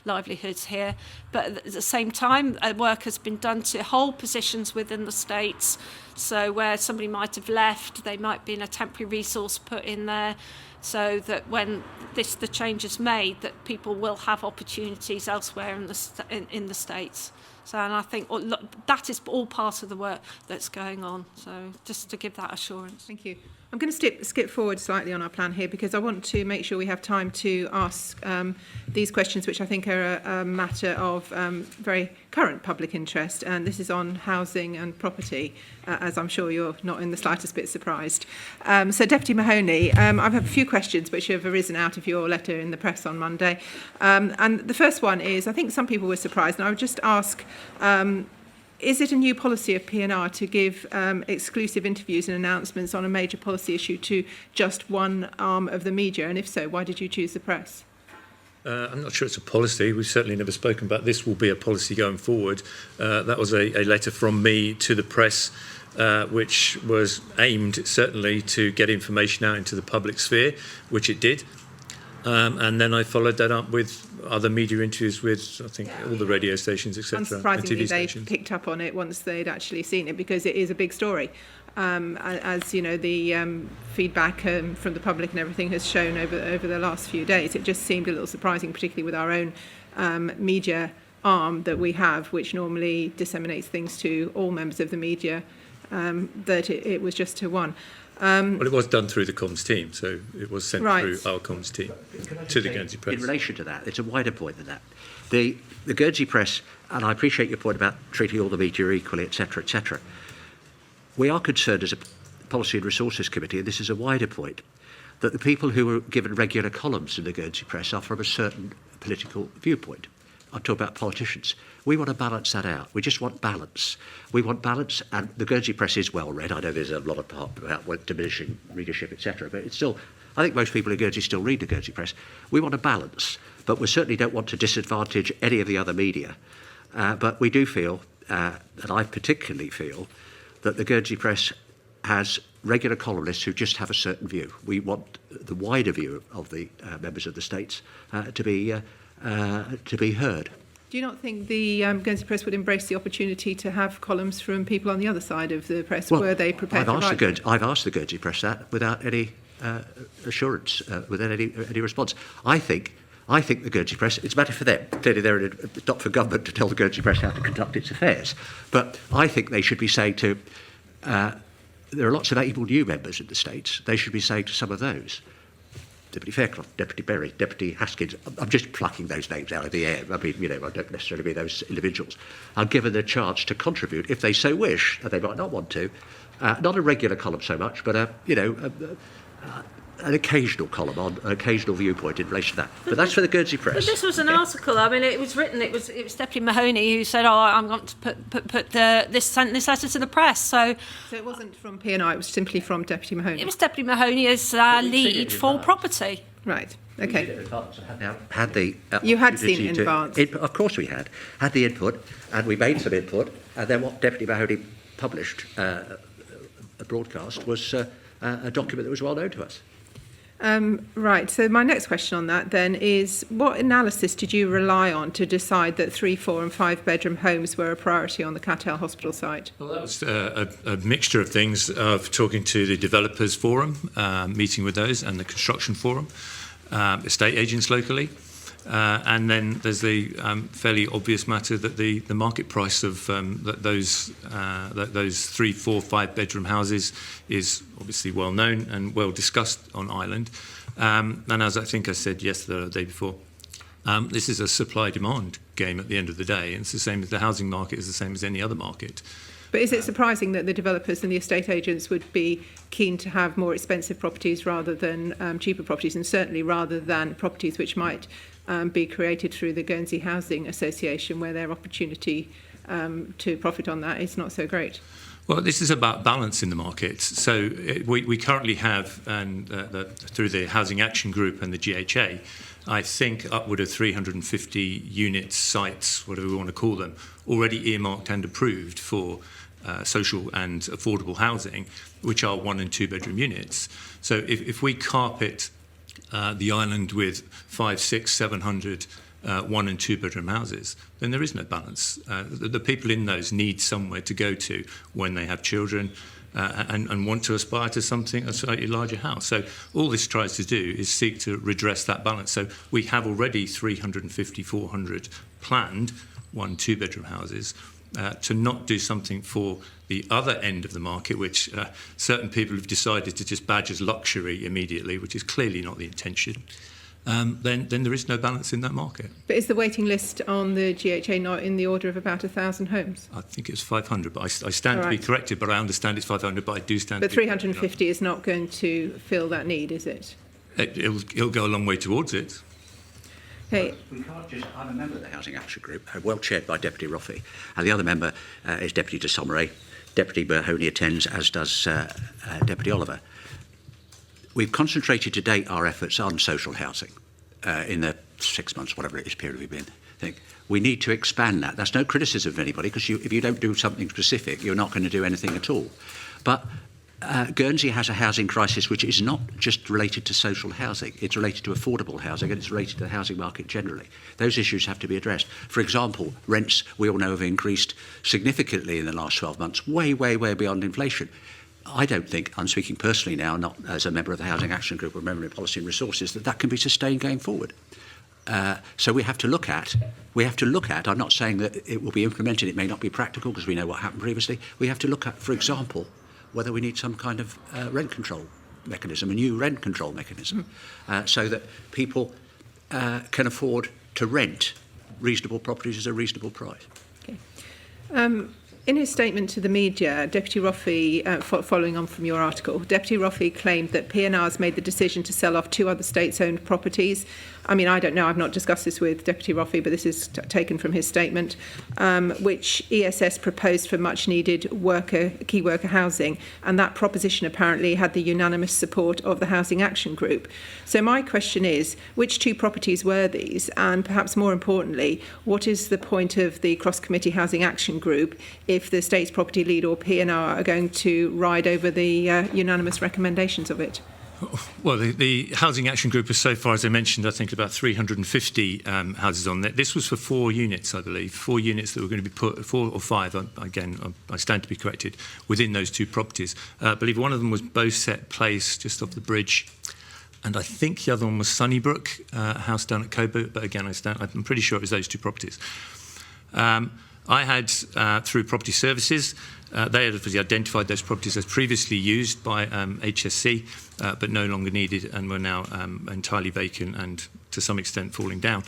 livelihoods here, but at the same time work has been done to hold positions within the states, so where somebody might have left, they might be in a temporary resource put in there, so that when the change is made, that people will have opportunities elsewhere in the states. So, and I think that is all part of the work that's going on. So just to give that assurance. Thank you. I'm going to skip forward slightly on our plan here, because I want to make sure we have time to ask these questions, which I think are a matter of very current public interest. And this is on housing and property, as I'm sure you're not in the slightest bit surprised. So Deputy Mahoney, I have a few questions which have arisen out of your letter in the press on Monday. And the first one is, I think some people were surprised, and I would just ask, is it a new policy of PNR to give exclusive interviews and announcements on a major policy issue to just one arm of the media? And if so, why did you choose the press? I'm not sure it's a policy. We've certainly never spoken about this will be a policy going forward. That was a letter from me to the press, which was aimed certainly to get information out into the public sphere, which it did. And then I followed that up with other media interviews with, I think, all the radio stations, etc. Unsurprisingly, they picked up on it once they'd actually seen it, because it is a big story. As you know, the feedback from the public and everything has shown over the last few days. It just seemed a little surprising, particularly with our own media arm that we have, which normally disseminates things to all members of the media, that it was just to one. Well, it was done through the comms team, so it was sent through our comms team to the Guernsey Press. In relation to that, it's a wider point than that. The Guernsey Press, and I appreciate your point about treating all the media equally, etc., etc. We are concerned as a Policy and Resources Committee, and this is a wider point, that the people who are given regular columns in the Guernsey Press are from a certain political viewpoint. I'm talking about politicians. We want to balance that out. We just want balance. We want balance, and the Guernsey Press is well read. I know there's a lot of talk about diminishing readership, etc., but it's still, I think most people in Guernsey still read the Guernsey Press. We want a balance, but we certainly don't want to disadvantage any of the other media. But we do feel, and I particularly feel, that the Guernsey Press has regular columnists who just have a certain view. We want the wider view of the members of the states to be heard. Do you not think the Guernsey Press would embrace the opportunity to have columns from people on the other side of the press? Well, were they prepared to write? I've asked the Guernsey Press that without any assurance, without any response. I think the Guernsey Press, it's a matter for them. Clearly, it's not for government to tell the Guernsey Press how to conduct its affairs. But I think they should be saying to, there are lots of able new members in the States, they should be saying to some of those, Deputy Fairclough, Deputy Berry, Deputy Haskins, I'm just plucking those names out of the air. I mean, I don't necessarily mean those individuals. Are given the chance to contribute, if they so wish, and they might not want to, not a regular column so much, but an occasional column on an occasional viewpoint in relation to that. But that's for the Guernsey Press. But this was an article. I mean, it was written. It was Deputy Mahoney who said, "Oh, I'm going to send this letter to the press." So it wasn't from PNI. It was simply from Deputy Mahoney. It was Deputy Mahoney as lead for property. Right. Okay. You had seen it in advance. Of course, we had the input, and we made some input, and then what Deputy Mahoney published, a broadcast, was a document that was well known to us. Right, so my next question on that then is, what analysis did you rely on to decide that 3, 4 and 5 bedroom homes were a priority on the Cattell Hospital site? Well, that was a mixture of things, of talking to the developers forum, meeting with those, and the construction forum, estate agents locally. And then there's the fairly obvious matter that the market price of those 3, 4, 5 bedroom houses is obviously well known and well discussed on Ireland. And as I think I said yesterday or the day before, this is a supply-demand game at the end of the day. And it's the same as the housing market is the same as any other market. But is it surprising that the developers and the estate agents would be keen to have more expensive properties rather than cheaper properties, and certainly rather than properties which might be created through the Guernsey Housing Association, where their opportunity to profit on that is not so great? Well, this is about balance in the market. So we currently have, and through the Housing Action Group and the GHA, I think upward of 350 units, sites, whatever we want to call them, already earmarked and approved for social and affordable housing, which are 1 and 2 bedroom units. So if we carpet the island with 500, 600, 700 1 and 2 bedroom houses, then there is no balance. The people in those need somewhere to go to when they have children and want to aspire to something, a slightly larger house. So all this tries to do is seek to redress that balance. So we have already 350, 400 planned 1, 2 bedroom houses. To not do something for the other end of the market, which certain people have decided to just badge as luxury immediately, which is clearly not the intention, then there is no balance in that market. But is the waiting list on the GHA not in the order of about 1,000 homes? I think it's 500, but I stand to be corrected, but I understand it's 500, but I do stand but to be 350 is not going to fill that need, is it? It'll go a long way towards it. Okay. We can't just. I'm a member of the Housing Action Group, well chaired by Deputy Roffey, and the other member is Deputy de Sommeray. Deputy Mahoney attends, as does Deputy Oliver. We've concentrated to date our efforts on social housing in the 6 months, whatever it is, period we've been. I think we need to expand that. That's no criticism of anybody, because if you don't do something specific, you're not going to do anything at all. But Guernsey has a housing crisis which is not just related to social housing. It's related to affordable housing, and it's related to the housing market generally. Those issues have to be addressed. For example, rents, we all know, have increased significantly in the last 12 months, way, way, way beyond inflation. I don't think, I'm speaking personally now, not as a member of the Housing Action Group or a member of Policy and Resources, that can be sustained going forward. So we have to look at, I'm not saying that it will be implemented, it may not be practical because we know what happened previously. We have to look at, for example, whether we need some kind of rent control mechanism, a new rent control mechanism, so that people can afford to rent reasonable properties at a reasonable price. Okay. In his statement to the media, Deputy Roffey, following on from your article, Deputy Roffey claimed that P&R has made the decision to sell off 2 other states-owned properties. I mean, I don't know, I've not discussed this with Deputy Roffey, but this is taken from his statement, which ESS proposed for much-needed key worker housing, and that proposition apparently had the unanimous support of the Housing Action Group. So my question is, which 2 properties were these? And perhaps more importantly, what is the point of the cross-committee Housing Action Group if the State's Property Lead or P&R are going to ride over the unanimous recommendations of it? Well, the Housing Action Group is, so far as I mentioned, I think about 350 houses on there. This was for 4 units, I believe, 4 units that were going to be put, 4 or 5, again, I stand to be corrected, within those 2 properties. I believe one of them was Bowset Place, just off the bridge, and I think the other one was Sunnybrook, a house down at Coburg, but again, I'm pretty sure it was those 2 properties. I had, through Property Services, they had obviously identified those properties as previously used by HSC, but no longer needed, and were now entirely vacant and to some extent falling down.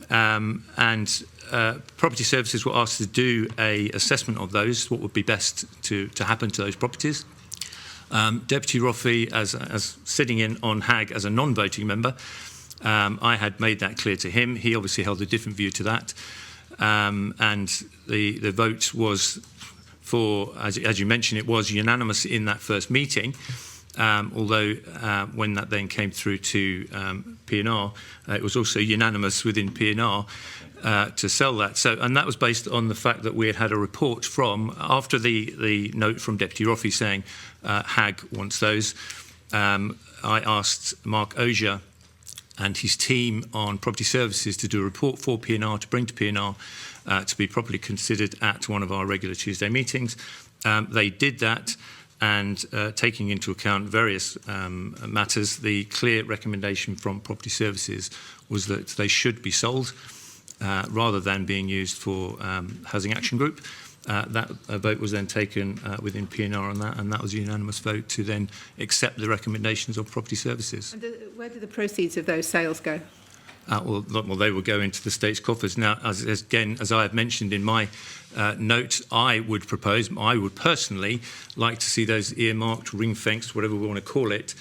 Property Services were asked to do an assessment of those, what would be best to happen to those properties. Deputy Roffey, as sitting in on HAG as a non-voting member, I had made that clear to him. He obviously held a different view to that. And the vote was for, as you mentioned, it was unanimous in that first meeting, although when that then came through to P&R, it was also unanimous within P&R to sell that. So, and that was based on the fact that we had had a report from, after the note from Deputy Roffey saying HAG wants those, I asked Mark Osier and his team on Property Services to do a report for P&R, to bring to P&R to be properly considered at one of our regular Tuesday meetings. They did that, and taking into account various matters, the clear recommendation from Property Services was that they should be sold rather than being used for Housing Action Group. That vote was then taken within P&R on that, and that was a unanimous vote to then accept the recommendations of Property Services. And where do the proceeds of those sales go? Well, they will go into the state's coffers. Now, as I have mentioned in my note, I would personally like to see those earmarked, ring-fenced, whatever we want to call it,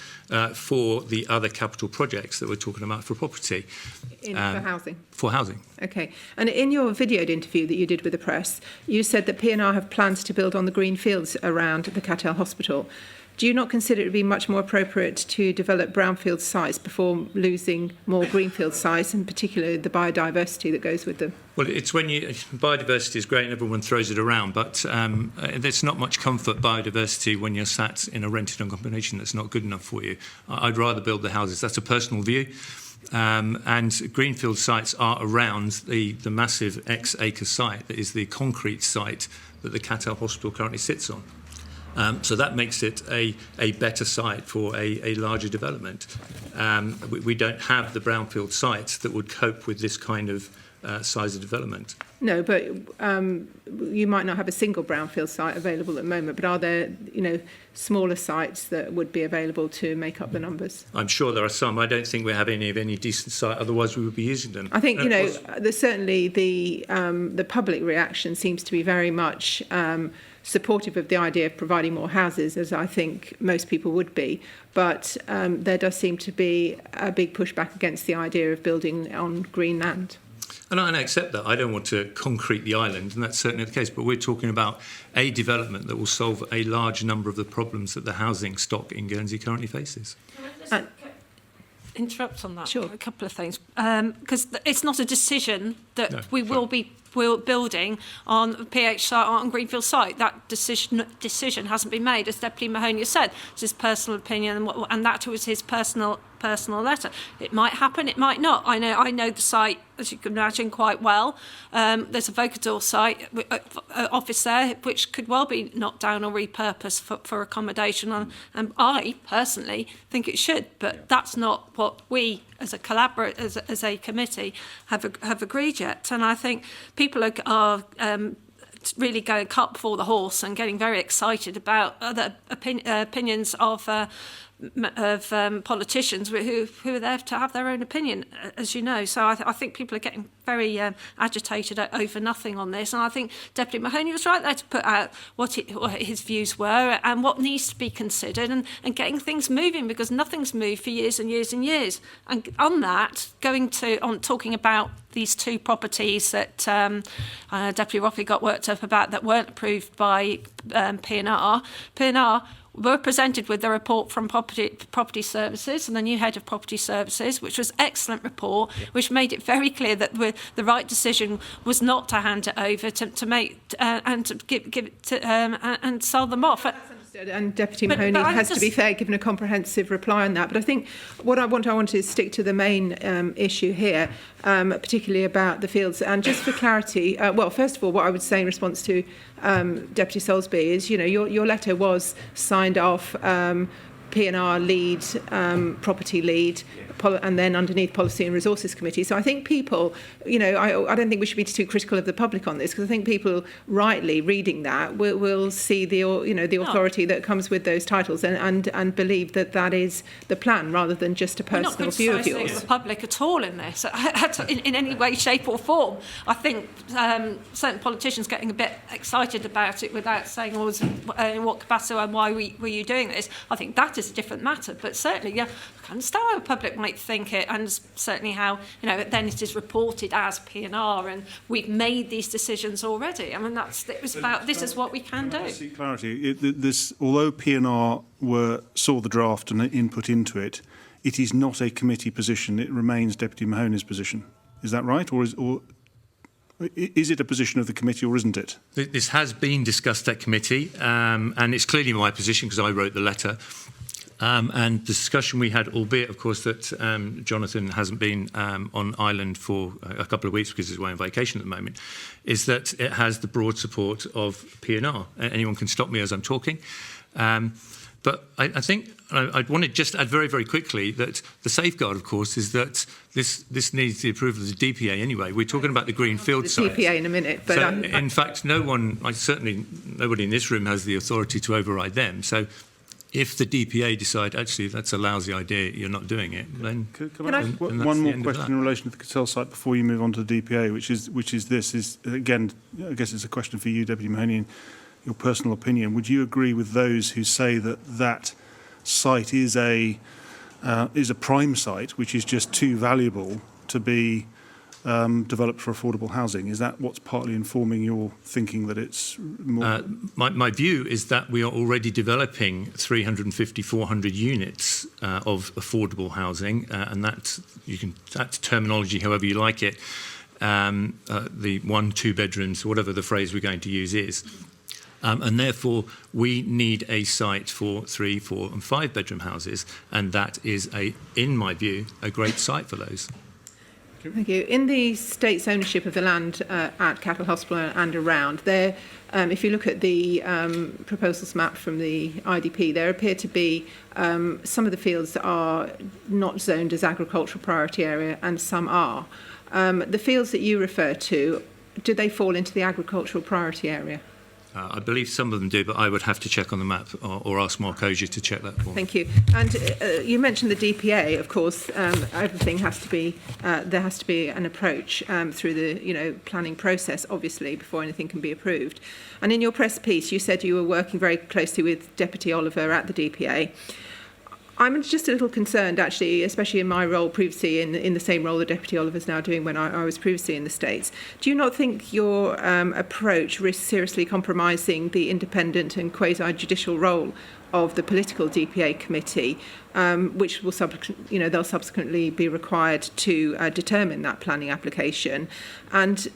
for the other capital projects that we're talking about for property. For housing? For housing. Okay. And in your videoed interview that you did with the press, you said that P&R have plans to build on the green fields around the Cattell Hospital. do you not consider it would be much more appropriate to develop brownfield sites before losing more greenfield sites, and particularly the biodiversity that goes with them? Well, it's when biodiversity is great and everyone throws it around, but there's not much comfort biodiversity when you're sat in a rented accommodation that's not good enough for you. I'd rather build the houses. That's a personal view. And greenfield sites are around the massive X-acre site that is the concrete site that the Qatar Hospital currently sits on. So that makes it a better site for a larger development. We don't have the brownfield sites that would cope with this kind of size of development. No, but you might not have a single brownfield site available at the moment, but are there, smaller sites that would be available to make up the numbers? I'm sure there are some. I don't think we have any decent site, otherwise we would be using them. I think, there's certainly the public reaction seems to be very much supportive of the idea of providing more houses, as I think most people would be. But there does seem to be a big pushback against the idea of building on green land. And I accept that. I don't want to concrete the island, and that's certainly the case. But we're talking about a development that will solve a large number of the problems that the housing stock in Guernsey currently faces. Interrupt on that? Sure. A couple of things. Because it's not a decision that will be building on a PH site or on Greenfield site. That decision hasn't been made, as Deputy Mahoney has said. It's his personal opinion, and that was his personal letter. It might happen, it might not. I know the site, as you can imagine, quite well. There's a Vocador site office there, which could well be knocked down or repurposed for accommodation. And I personally think it should, but that's not what we, as a as a committee, have agreed yet. And I think people are really going cart before the horse and getting very excited about other opinions of politicians who are there to have their own opinion, as you know. So I think people are getting very agitated over nothing on this. And I think Deputy Mahoney was right there to put out what his views were and what needs to be considered, and getting things moving, because nothing's moved for years and years and years. And on that, talking about these two properties that Deputy Roffey got worked up about that weren't approved by P&R. P&R were presented with the report from Property Services and the new head of Property Services, which was an excellent report, which made it very clear that the right decision was not to hand it over to make and to give it to and sell them off. And Deputy Mahoney has, to be fair, given a comprehensive reply on that. But I think what I want to stick to the main issue here, particularly about the fields. And just for clarity, well, first of all, what I would say in response to Deputy Solsby is, your letter was signed off P&R lead, property lead, and then underneath Policy and Resources Committee. So I think people, I don't think we should be too critical of the public on this, because I think people rightly reading that will see the authority that comes with those titles and believe that is the plan, rather than just a personal view of yours. We're not criticising the public at all in this, in any way, shape or form. I think certain politicians getting a bit excited about it without saying, in what capacity and why were you doing this? I think that is a different matter. But certainly, I can understand how the public might think it, and certainly how then it is reported as P&R, and we've made these decisions already. I mean, it was about this is what we can do. See clarity. Although P&R saw the draft and input into it, it is not a committee position. It remains Deputy Mahoney's position. Is that right, or is it a position of the committee, or isn't it? This has been discussed at committee, and it's clearly my position because I wrote the letter. And the discussion we had, albeit, of course, that Jonathan hasn't been on island for a couple of weeks because he's away on vacation at the moment, is that it has the broad support of P&R. Anyone can stop me as I'm talking. But I think I want to just add very, very quickly that the safeguard, of course, is that this needs the approval of the DPA anyway. We're talking about the greenfield site. The DPA in a minute. But so, in fact, nobody in this room has the authority to override them. So if the DPA decide, actually, that's a lousy idea, you're not doing it, then... Can I ask one more question in relation to the Cattell site before you move on to the DPA, which is again, I guess it's a question for you, Deputy Mahoney, and your personal opinion. Would you agree with those who say that site is a prime site, which is just too valuable to be developed for affordable housing. Is that what's partly informing your thinking that it's more... My view is that we are already developing 350, 400 units of affordable housing, and that's terminology however you like it, the 1, 2 bedrooms, whatever the phrase we're going to use is. And therefore, we need a site for 3, 4 and 5 bedroom houses, and that is, in my view, a great site for those. Thank you. In the state's ownership of the land at Cattle Hospital and around, there, if you look at the proposals map from the IDP, there appear to be some of the fields that are not zoned as agricultural priority area and some are. The fields that you refer to, do they fall into the agricultural priority area? I believe some of them do, but I would have to check on the map or ask Mark Ogier to check that for me. Thank you. And you mentioned the DPA, of course. Everything has to be, there has to be an approach through the planning process, obviously, before anything can be approved. And in your press piece, you said you were working very closely with Deputy Oliver at the DPA. I'm just a little concerned, actually, especially in my role previously, in the same role that Deputy Oliver is now doing when I was previously in the States. Do you not think your approach risks seriously compromising the independent and quasi-judicial role of the political DPA committee, which will they'll subsequently be required to determine that planning application? And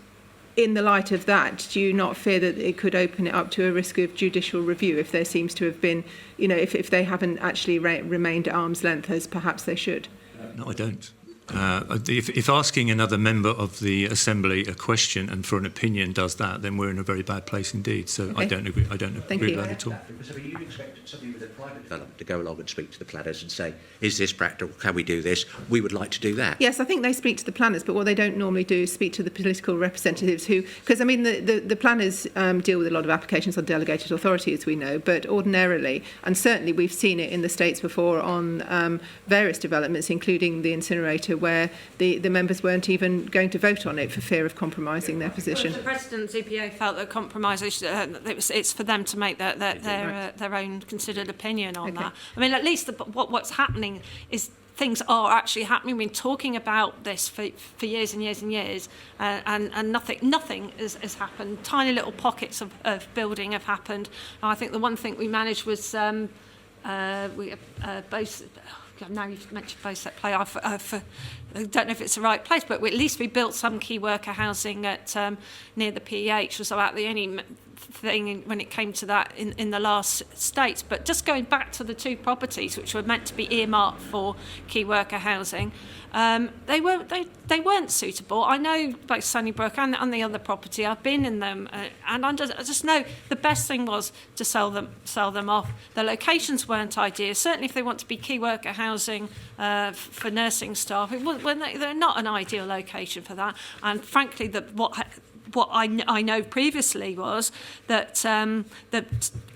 in the light of that, do you not fear that it could open it up to a risk of judicial review if there seems to have been, if they haven't actually remained at arm's length as perhaps they should? No, I don't. If asking another member of the Assembly a question and for an opinion does that, then we're in a very bad place indeed. So okay. I don't agree with that at all. Because you expect somebody with a private development to go along and speak to the planners and say, is this practical? Can we do this? We would like to do that. Yes, I think they speak to the planners, but what they don't normally do is speak to the political representatives who, because I mean the planners deal with a lot of applications on delegated authority, as we know, but ordinarily, and certainly we've seen it in the States before on various developments, including the incinerator, where the members weren't even going to vote on it for fear of compromising their position. The President of the EPA felt that compromise, it's for them to make their own considered opinion on that. I mean, at least what's happening is things are actually happening. We've been talking about this for years and years and years, and nothing has happened. Tiny little pockets of building have happened. And I think the one thing we managed was both. Now you've mentioned both that play. I don't know if it's the right place, but at least we built some key worker housing at near the PEH. Was about the only thing when it came to that in the last state. But just going back to the 2 properties which were meant to be earmarked for key worker housing, they weren't suitable. I know both Sunnybrook and the other property. I've been in them, and I just know the best thing was to sell them off. The locations weren't ideal. Certainly, if they want to be key worker housing for nursing staff, they're not an ideal location for that. And frankly, what I know previously was that the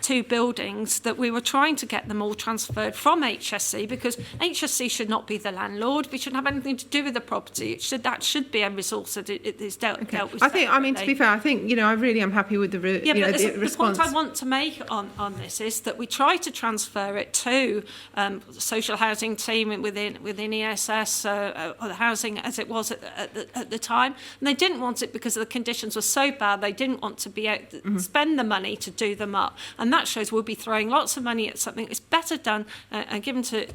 2 buildings, that we were trying to get them all transferred from HSC, because HSC should not be the landlord. We shouldn't have anything to do with the property. That should be a resource that it is dealt with. I think, I mean, to be fair, I think, I really am happy with the response. The point I want to make on this is that we tried to transfer it to the social housing team within ESS, or the housing as it was at the time, and they didn't want it because the conditions were so bad they didn't want to be able to spend the money to do them up, and that shows we'll be throwing lots of money at something that's better done and given to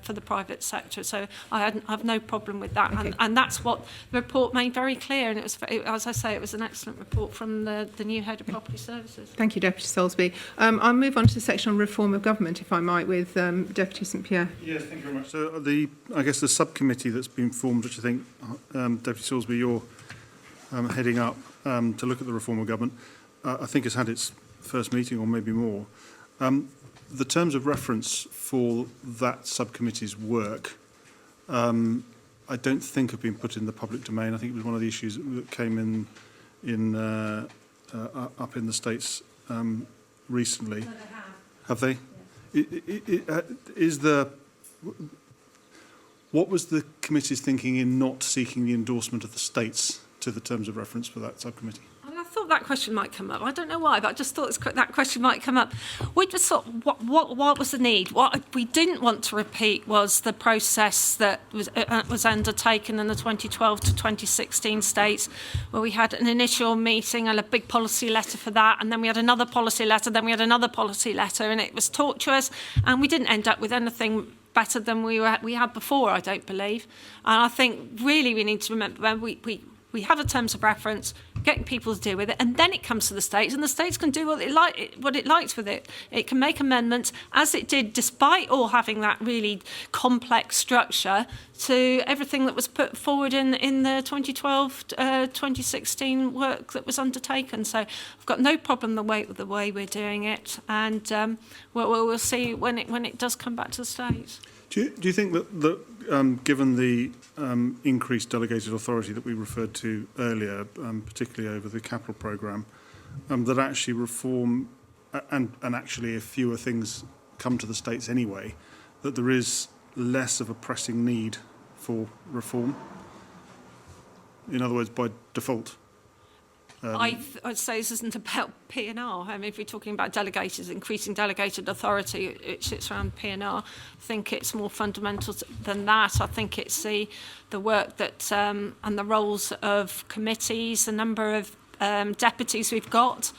for the private sector. So I have no problem with that, and that's what the report made very clear, and as I say, it was an excellent report from the new head of property services. Thank you, Deputy Solsby. I'll move on to the section on reform of government, if I might, with Deputy St Pierre. Yes, thank you very much. So I guess the subcommittee that's been formed, which I think Deputy Solsby, you're heading up to look at the reform of government, I think has had its first meeting or maybe more. The terms of reference for that subcommittee's work I don't think have been put in the public domain. I think it was one of the issues that came up in the States recently. No, they have they? Yeah. What was the committee's thinking in not seeking the endorsement of the States to the terms of reference for that subcommittee? I thought that question might come up. I don't know why, but I just thought that question might come up. We just thought, what was the need? What we didn't want to repeat was the process that was undertaken in the 2012 to 2016 states, where we had an initial meeting and a big policy letter for that, and then we had another policy letter, then we had another policy letter, and it was tortuous, and we didn't end up with anything better than we had before, I don't believe. And I think really we need to remember when we have a terms of reference, getting people to deal with it, and then it comes to the states, and the states can do what it likes with it. It can make amendments, as it did, despite all having that really complex structure, to everything that was put forward in the 2012-2016 work that was undertaken. So I've got no problem with the way we're doing it, and we'll see when it does come back to the states. Do you think that given the increased delegated authority that we referred to earlier, particularly over the capital programme, that actually reform, and actually if fewer things come to the states anyway, that there is less of a pressing need for reform? In other words, by default? I'd say this isn't about P&R. I mean, if we're talking about increasing delegated authority, it sits around P&R. I think it's more fundamental than that. I think it's the work that and the roles of committees, the number of deputies we've got.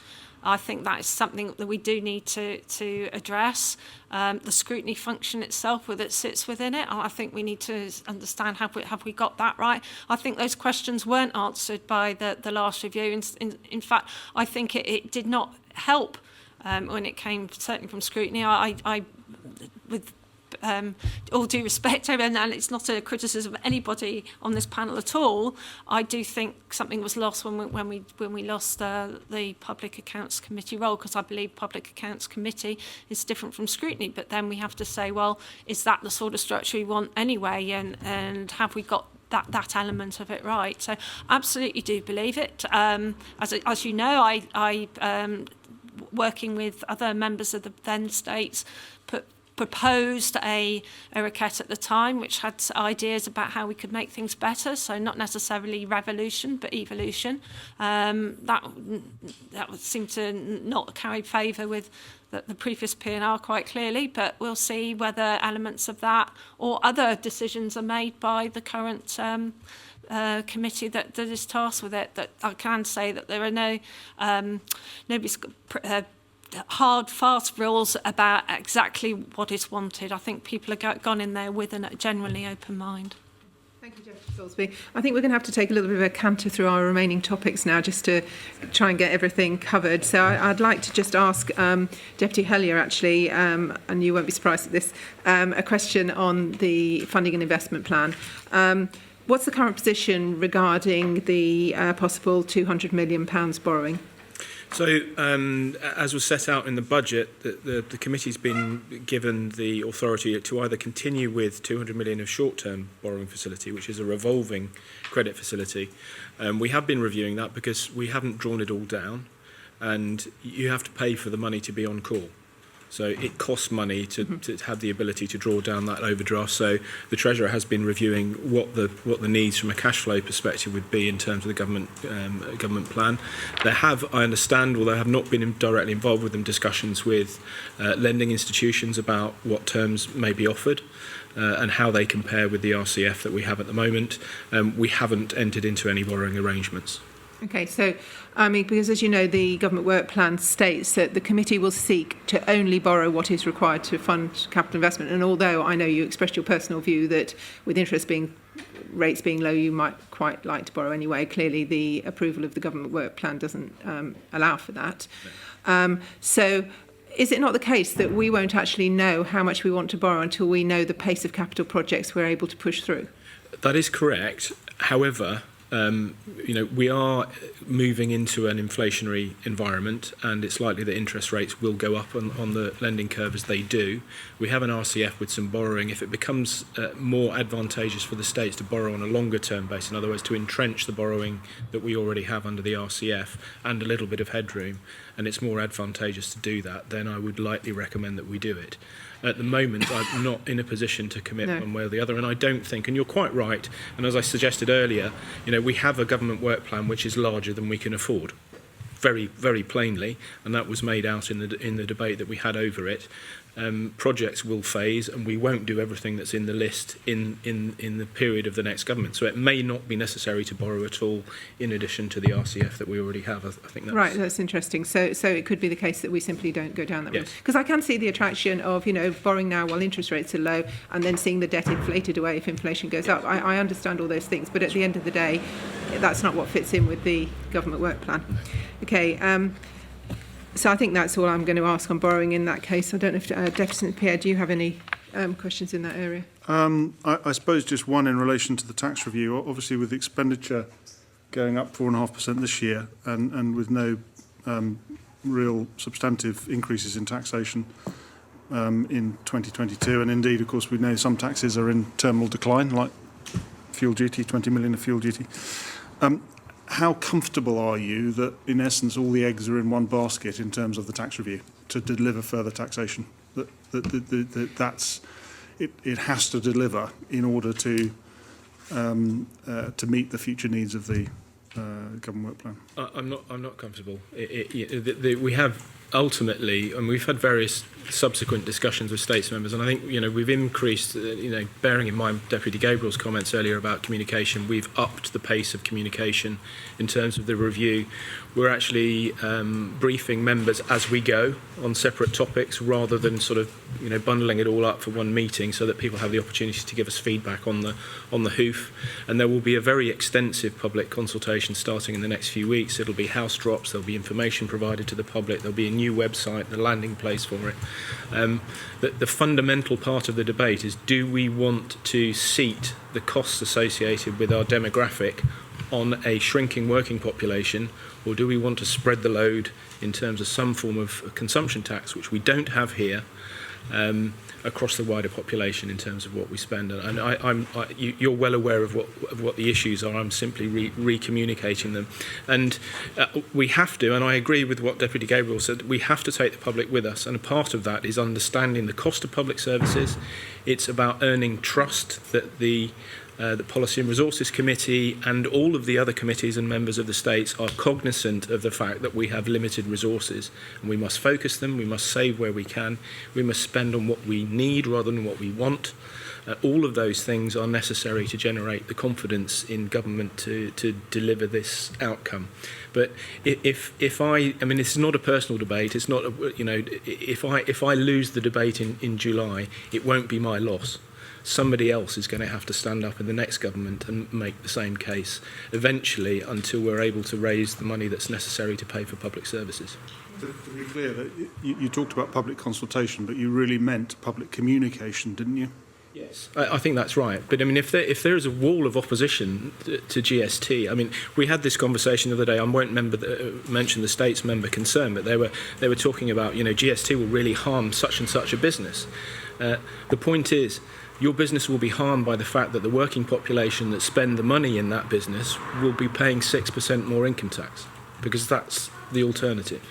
I think that is something that we do need to address. The scrutiny function itself, whether it sits within it, I think we need to understand have we got that right. I think those questions weren't answered by the last review. In fact, I think it did not help when it came certainly from scrutiny. I with all due respect, and it's not a criticism of anybody on this panel at all, I do think something was lost when we lost the Public Accounts Committee role, because I believe Public Accounts Committee is different from scrutiny. But then we have to say, well, is that the sort of structure we want anyway, and have we got that element of it right? So absolutely do believe it. As you know, I working with other members of the then states, proposed a requête at the time, which had ideas about how we could make things better. So not necessarily revolution, but evolution. That would seem to not carry favour with the previous P&R quite clearly, but we'll see whether elements of that or other decisions are made by the current committee that is tasked with it. That I can say that there are nobody's hard, fast rules about exactly what is wanted. I think people have gone in there with a generally open mind. Thank you, Deputy Solsby. I think we're going to have to take a little bit of a canter through our remaining topics now, just to try and get everything covered. So I'd like to just ask Deputy Hellier, actually, and you won't be surprised at this, a question on the funding and investment plan. What's the current position regarding the possible £200 million borrowing? So, as was set out in the budget, the committee's been given the authority to either continue with 200 million of short-term borrowing facility, which is a revolving credit facility. We have been reviewing that because we haven't drawn it all down, and you have to pay for the money to be on call. So it costs money to have the ability to draw down that overdraft. So the Treasurer has been reviewing what the needs from a cash flow perspective would be in terms of the government plan. There have, I understand, although I have not been directly involved with them, discussions with lending institutions about what terms may be offered and how they compare with the RCF that we have at the moment. We haven't entered into any borrowing arrangements. Okay, so, I mean, because as you know, the government work plan states that the committee will seek to only borrow what is required to fund capital investment. And although I know you expressed your personal view that with rates being low, you might quite like to borrow anyway, clearly the approval of the government work plan doesn't allow for that. So is it not the case that we won't actually know how much we want to borrow until we know the pace of capital projects we're able to push through? That is correct. However, we are moving into an inflationary environment, and it's likely that interest rates will go up on the lending curve as they do. We have an RCF with some borrowing. If it becomes more advantageous for the states to borrow on a longer term basis, in other words, to entrench the borrowing that we already have under the RCF and a little bit of headroom, and it's more advantageous to do that, then I would likely recommend that we do it. At the moment, I'm not in a position to commit one way or the other, and I don't think, and you're quite right, and as I suggested earlier, we have a government work plan which is larger than we can afford. very, very plainly, and that was made out in the debate that we had over it. Projects will phase, and we won't do everything that's in the list in the period of the next government. So it may not be necessary to borrow at all in addition to the RCF that we already have. I think that's... Right, that's interesting. So it could be the case that we simply don't go down that route. Yes. Because I can see the attraction of, borrowing now while interest rates are low and then seeing the debt inflated away if inflation goes up. I understand all those things, but at the end of the day, that's not what fits in with the government work plan. Okay, so I think that's all I'm going to ask on borrowing in that case. I don't know if Deputy Pierre, do you have any questions in that area? I suppose just one in relation to the tax review. Obviously, with expenditure going up 4.5% this year and with no real substantive increases in taxation in 2022, and indeed, of course, we know some taxes are in terminal decline, like fuel duty, 20 million of fuel duty. How comfortable are you that, in essence, all the eggs are in one basket in terms of the tax review to deliver further taxation? That's it has to deliver in order to meet the future needs of the government work plan. I'm not comfortable. We have ultimately, and we've had various subsequent discussions with states members, and I think we've increased. Bearing in mind Deputy Gabriel's comments earlier about communication, we've upped the pace of communication in terms of the review. We're actually briefing members as we go on separate topics rather than sort of bundling it all up for one meeting, so that people have the opportunity to give us feedback on the hoof. And there will be a very extensive public consultation starting in the next few weeks. It'll be house drops, there'll be information provided to the public, there'll be a new website, the landing place for it. The fundamental part of the debate is, do we want to seat the costs associated with our demographic on a shrinking working population, or do we want to spread the load in terms of some form of consumption tax, which we don't have here, across the wider population in terms of what we spend? And you're well aware of what the issues are. I'm simply re-communicating them. And we have to, and I agree with what Deputy Gabriel said, we have to take the public with us. And a part of that is understanding the cost of public services. It's about earning trust that the Policy and Resources Committee and all of the other committees and members of the states are cognizant of the fact that we have limited resources, and we must focus them, we must save where we can, we must spend on what we need rather than what we want. All of those things are necessary to generate the confidence in government to deliver this outcome. But if I mean, it's not a personal debate. It's not if I lose the debate in July, it won't be my loss. Somebody else is going to have to stand up in the next government and make the same case eventually, until we're able to raise the money that's necessary to pay for public services. To be clear, that you talked about public consultation, but you really meant public communication, didn't you? Yes, I think that's right. But I mean, if there is a wall of opposition to GST, I mean, we had this conversation the other day. I won't mention the states member concern, but they were talking about GST will really harm such and such a business. The point is, your business will be harmed by the fact that the working population that spend the money in that business will be paying 6% more income tax, because that's the alternative.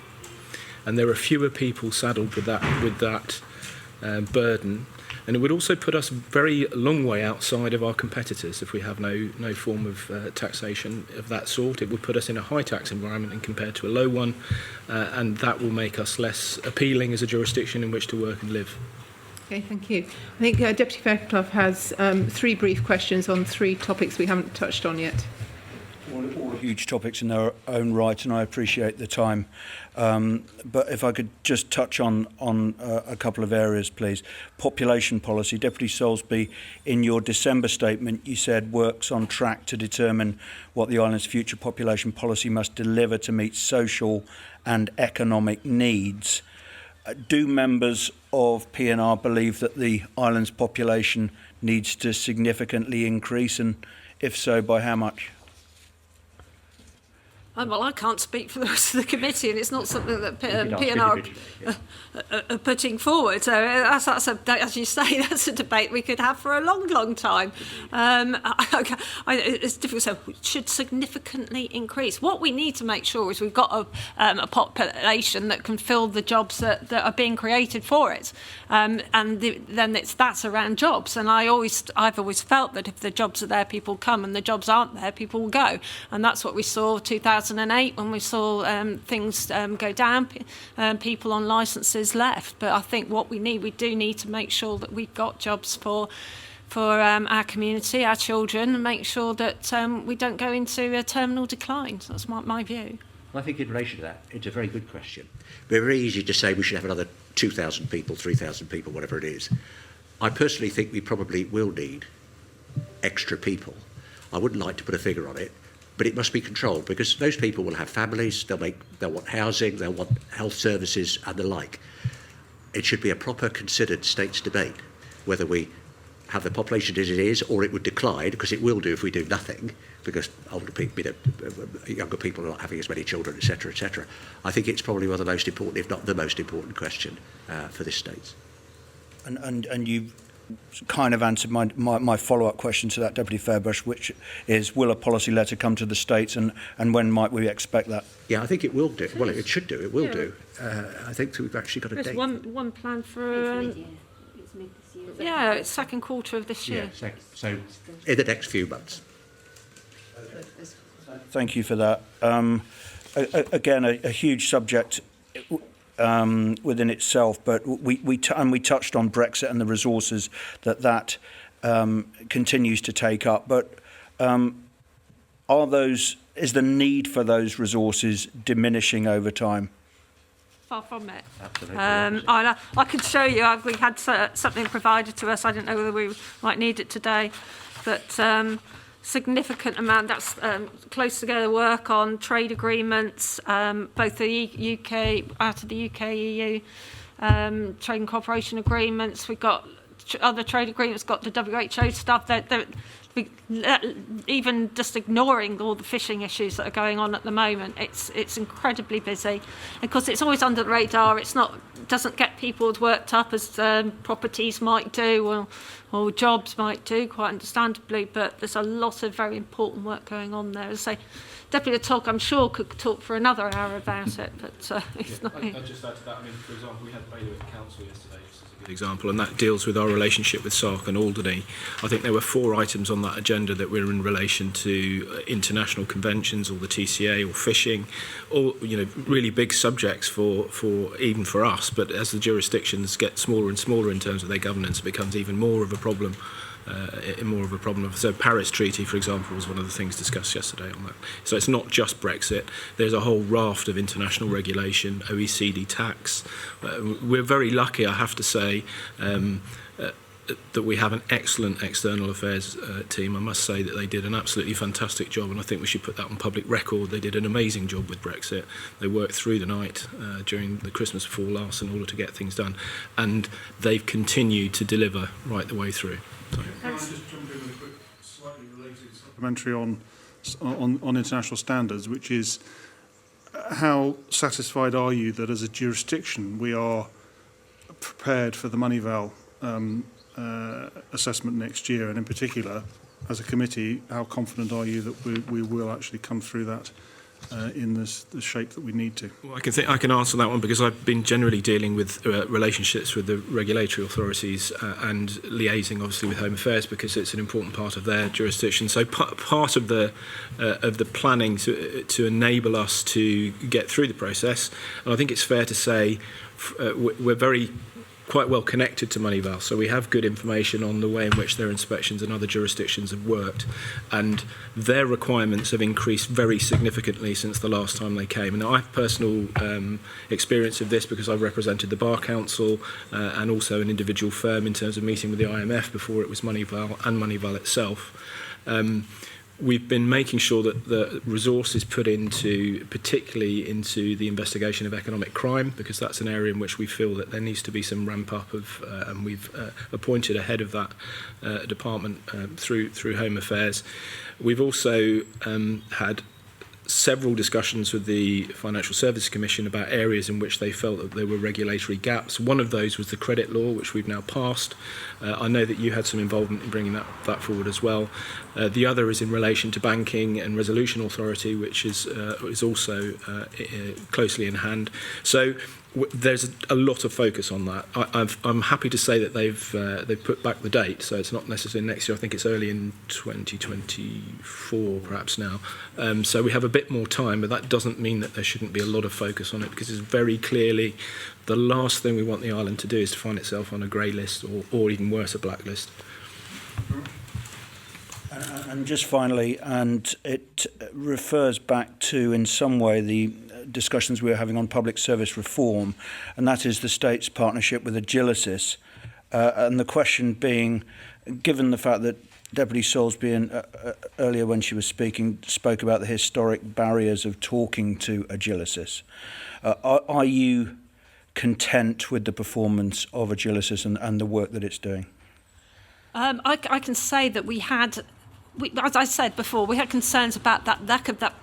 And there are fewer people saddled with that burden. And it would also put us a very long way outside of our competitors if we have no form of taxation of that sort. It would put us in a high tax environment and compared to a low one, and that will make us less appealing as a jurisdiction in which to work and live. Okay, thank you. I think Deputy Fairclough has 3 brief questions on 3 topics we haven't touched on yet. All huge topics in their own right, and I appreciate the time. But if I could just touch on a couple of areas, please. Population policy. Deputy Solsby, in your December statement, you said work's on track to determine what the island's future population policy must deliver to meet social and economic needs. Do members of PNR believe that the island's population needs to significantly increase, and if so, by how much? Well, I can't speak for the rest of the committee, and it's not something that PNR are putting forward. So that's as you say, that's a debate we could have for a long, long time. It's difficult to say. It should significantly increase. What we need to make sure is we've got a population that can fill the jobs that are being created for it, then that's around jobs. And I've always felt that if the jobs are there, people come, and the jobs aren't there, people will go. And that's what we saw 2000. 2008 when we saw things go down, people on licences left. But I think what we do need to make sure that we've got jobs for our community, our children, and make sure that we don't go into a terminal decline. So that's my view. Well, I think in relation to that, it's a very good question. But very easy to say we should have another 2,000 people, 3,000 people, whatever it is. I personally think we probably will need extra people. I wouldn't like to put a figure on it, but it must be controlled, because those people will have families, they'll want housing, they'll want health services and the like. It should be a proper considered states debate, whether we have the population as it is, or it would decline, because it will do if we do nothing, because older people, younger people are not having as many children, etc., etc. I think it's probably one of the most important, if not the most important question for this state. And you've kind of answered my follow-up question to that, Deputy Fairbush, which is, will a policy letter come to the States, and when might we expect that? Yeah, I think it will do. Well, it should do. It will do. I think we've actually got a date. There's one plan for... yeah, it's second quarter of this year. Yeah, so in the next few months. Thank you for that. Again, a huge subject within itself, but we touched on Brexit and the resources that continues to take up. But is the need for those resources diminishing over time? Far from it. Absolutely. I could show you. We had something provided to us. I don't know whether we might need it today, but significant amount. That's close together work on trade agreements, both the UK, out of the UK, EU, trade and cooperation agreements. We've got other trade agreements, got the WHO stuff. Even just ignoring all the fishing issues that are going on at the moment, it's incredibly busy. Because it's always under the radar. Doesn't get people as worked up as properties might do, or jobs might do, quite understandably. But there's a lot of very important work going on there. As I say, Deputy Talk, I'm sure, could talk for another hour about it, but it's not. I'll just add to that. I mean, for example, we had Bailiwick Council yesterday. Example, and that deals with our relationship with Sark and Alderney. I think there were 4 items on that agenda that were in relation to international conventions, or the TCA, or fishing, all really big subjects for even for us. But as the jurisdictions get smaller and smaller in terms of their governance, it becomes even more of a problem. So Paris Treaty, for example, was one of the things discussed yesterday on that. So it's not just Brexit. There's a whole raft of international regulation, OECD tax. We're very lucky, I have to say, that we have an excellent external affairs team. I must say that they did an absolutely fantastic job, and I think we should put that on public record. They did an amazing job with Brexit. They worked through the night during the Christmas before last in order to get things done, and they've continued to deliver right the way through. Can I just jump in with a quick, slightly related supplementary on international standards, which is how satisfied are you that as a jurisdiction we are prepared for the Moneyval assessment next year, and in particular, as a committee, how confident are you that we will actually come through that in the shape that we need to? Well, I can answer that one, because I've been generally dealing with relationships with the regulatory authorities and liaising obviously with Home Affairs, because it's an important part of their jurisdiction. So part of the planning to enable us to get through the process, and I think it's fair to say we're quite well connected to Moneyval, so we have good information on the way in which their inspections and other jurisdictions have worked, and their requirements have increased very significantly since the last time they came. And I have personal experience of this, because I've represented the Bar Council and also an individual firm in terms of meeting with the IMF before it was Moneyval and Moneyval itself. We've been making sure that the resources put particularly into the investigation of economic crime, because that's an area in which we feel that there needs to be some ramp up of, and we've appointed a head of that department through Home Affairs. We've also had several discussions with the Financial Services Commission about areas in which they felt that there were regulatory gaps. One of those was the credit law, which we've now passed. I know that you had some involvement in bringing that forward as well. The other is in relation to banking and resolution authority, which is also closely in hand. So there's a lot of focus on that. I'm happy to say that they've put back the date, so it's not necessarily next year. I think it's early in 2024, perhaps now. So we have a bit more time, but that doesn't mean that there shouldn't be a lot of focus on it, because it's very clearly the last thing we want the island to do is to find itself on a grey list or even worse, a blacklist. And just finally, and it refers back to, in some way, the discussions we were having on public service reform, and that is the state's partnership with Agilicis. And the question being, given the fact that Deputy Solsby earlier when she was speaking spoke about the historic barriers of talking to Agilicis, are you content with the performance of Agilicis and the work that it's doing? I can say that as I said before, we had concerns about that lack of that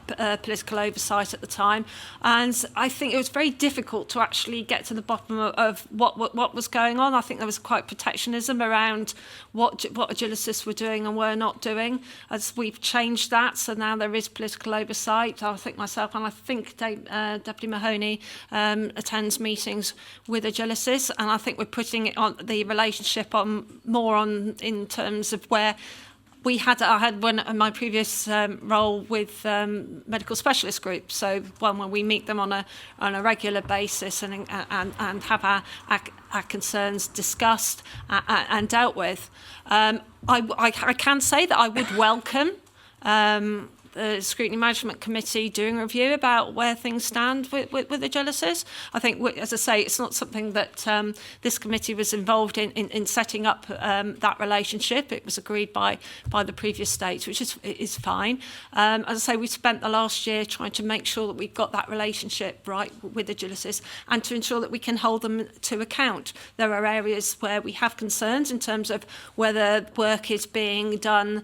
political oversight at the time, and I think it was very difficult to actually get to the bottom of what was going on. I think there was quite protectionism around what Agilicis were doing and were not doing. As we've changed that, so now there is political oversight. I think myself and I think Deputy Mahoney attends meetings with Agilicis, and I think we're putting it on the relationship more on in terms of where. I had one in my previous role with medical specialist groups, so one where we meet them on a regular basis and have our concerns discussed and dealt with. I can say that I would welcome the Scrutiny Management Committee doing a review about where things stand with Agilicis. I think, as I say, it's not something that this committee was involved in setting up that relationship. It was agreed by the previous states, which is fine. As I say, we spent the last year trying to make sure that we've got that relationship right with Agilicis and to ensure that we can hold them to account. There are areas where we have concerns in terms of whether work is being done,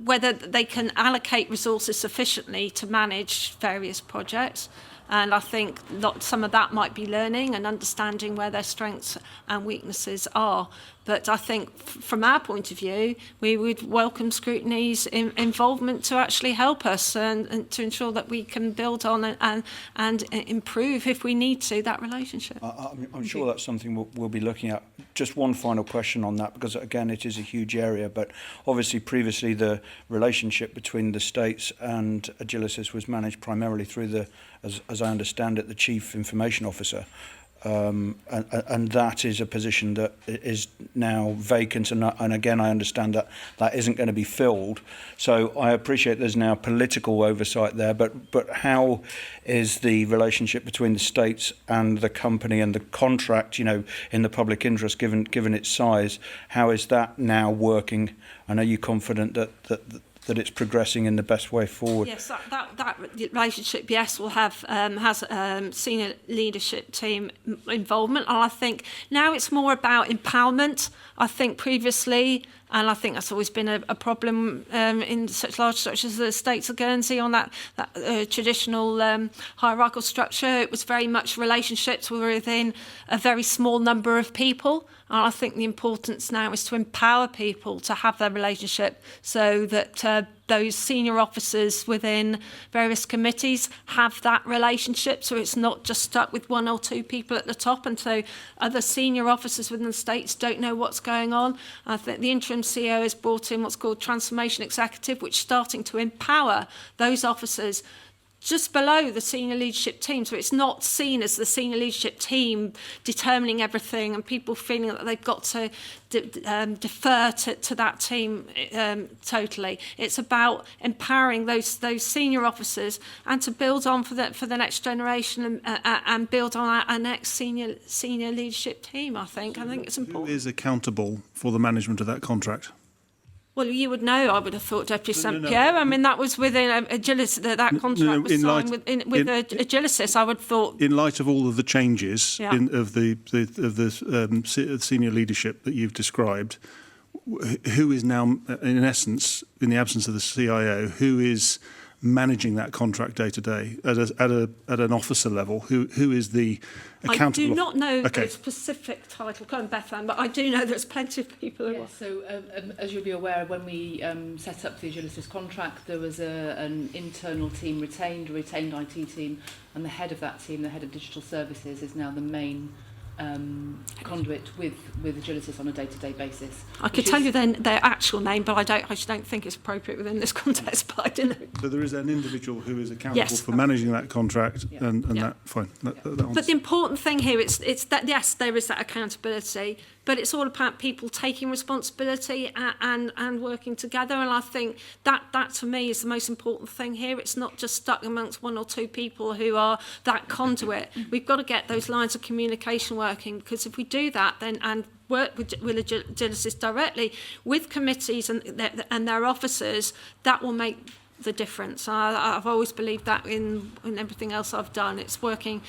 whether they can allocate resources sufficiently to manage various projects. And I think some of that might be learning and understanding where their strengths and weaknesses are. But I think from our point of view, we would welcome Scrutiny's involvement to actually help us and to ensure that we can build on and improve, if we need to, that relationship. I'm sure that's something we'll be looking at. Just one final question on that, because again, it is a huge area, but obviously previously the relationship between the states and Agilicis was managed primarily through as I understand it, the Chief Information Officer. And that is a position that is now vacant, and again I understand that isn't going to be filled. So I appreciate there's now political oversight there, but how is the relationship between the states and the company and the contract, in the public interest, given its size? How is that now working? And are you confident that it's progressing in the best way forward? Yes, that relationship, yes, will have has senior leadership team involvement, and I think now it's more about empowerment. I think previously, and I think that's always been a problem in such large structures as the States of Guernsey on that traditional hierarchical structure. It was very much relationships were within a very small number of people. And I think the importance now is to empower people to have their relationship so that those senior officers within various committees have that relationship, so it's not just stuck with one or two people at the top, and so other senior officers within the states don't know what's going on. I think the interim CEO has brought in what's called Transformation Executive, which is starting to empower those officers just below the senior leadership team. So it's not seen as the senior leadership team determining everything and people feeling that they've got to defer to that team totally. It's about empowering those senior officers and to build on for the next generation and build on our next senior leadership team. I think it's important. Who is accountable for the management of that contract? Well, you would know, I would have thought, Deputy St Pierre. I mean, that was within Agilicis, that contract was signed with Agilicis. I would have thought. In light of all of the changes of the senior leadership that you've described, who is now, in essence, in the absence of the CIO, who is managing that contract day to day at an officer level? Who is the accountable? I do not know okay. the specific title, Bethan, but I do know there's plenty of people who Yeah, are. so as you'll be aware, when we set up the Agilicis contract, there was an internal team retained, a retained IT team, and the head of that team, the head of digital services, is now the main conduit with Agilicis on a day-to-day basis. I could tell you then their actual name, but I don't think it's appropriate within this context. But I don't know. So there is an individual who is accountable Yes. for managing that contract, Yeah. and Yeah. that fine. That But the important thing here is that yes, there is that accountability, but it's all about people taking responsibility and working together. And I think that to me is the most important thing here. It's not just stuck amongst one or two people who are that conduit. We've got to get those lines of communication working, because if we do that, then and work with Agilicis directly with committees and their officers, that will make the difference. I've always believed that in everything else I've done. It's working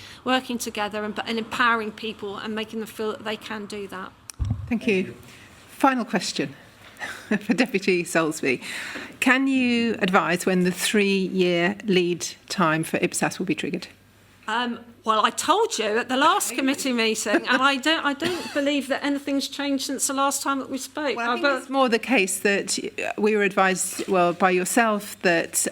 together and empowering people and making them feel that they can do that. Thank you. Final question for Deputy Solsby. Can you advise when the 3-year lead time for IPSAS will be triggered? Well, I told you at the last committee meeting, and I don't believe that anything's changed since the last time that we spoke. Well, I think it's more the case that we were advised, well, by yourself, that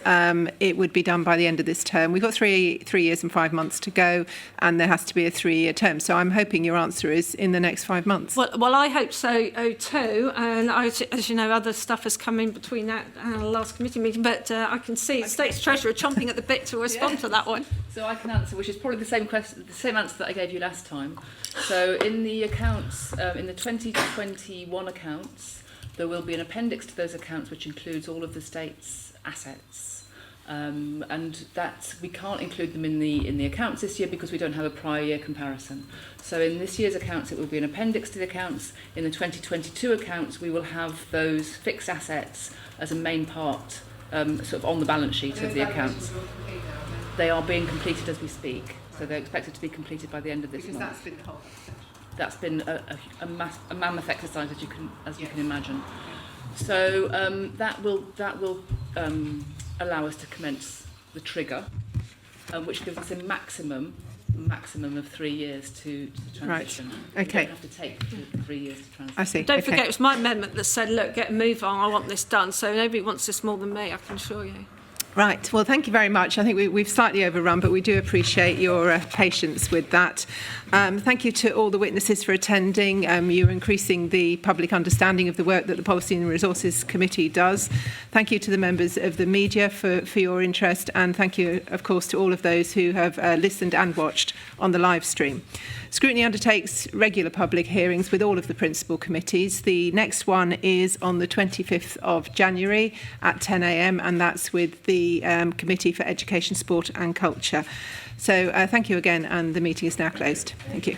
it would be done by the end of this term. We've got 3 years and 5 months to go, and there has to be a 3-year term. So I'm hoping your answer is in the next 5 months. Well, I hope so too. And as you know, other stuff has come in between that and the last committee meeting. But I can see State's Treasurer chomping at the bit to respond to that one. So I can answer, which is probably the same question, the same answer that I gave you last time. So in the accounts, in the 2021 accounts, there will be an appendix to those accounts which includes all of the state's assets. And that we can't include them in the accounts this year because we don't have a prior year comparison. So in this year's accounts, it will be an appendix to the accounts. In the 2022 accounts, we will have those fixed assets as a main part, sort of on the balance sheet of the accounts. They are being completed as we speak, so they're expected to be completed by the end of this month. That's been the whole That's been a mammoth exercise, as you can imagine. So that will allow us to commence the trigger, which gives us a maximum of 3 years to transition. Right. Okay. You don't have to take 3 years to transition. I see. Don't Okay. forget, it was my amendment that said, look, get a move on, I want this done. So nobody wants this more than me, I can assure you. Right. Well, thank you very much. I think we've slightly overrun, but we do appreciate your patience with that. Thank you to all the witnesses for attending. You're increasing the public understanding of the work that the Policy and Resources Committee does. Thank you to the members of the media for your interest, and thank you, of course, to all of those who have listened and watched on the live stream. Scrutiny undertakes regular public hearings with all of the principal committees. The next one is on the 25th of January at 10 a.m, and that's with the Committee for Education, Sport and Culture. So thank you again, and the meeting is now closed. Thank you.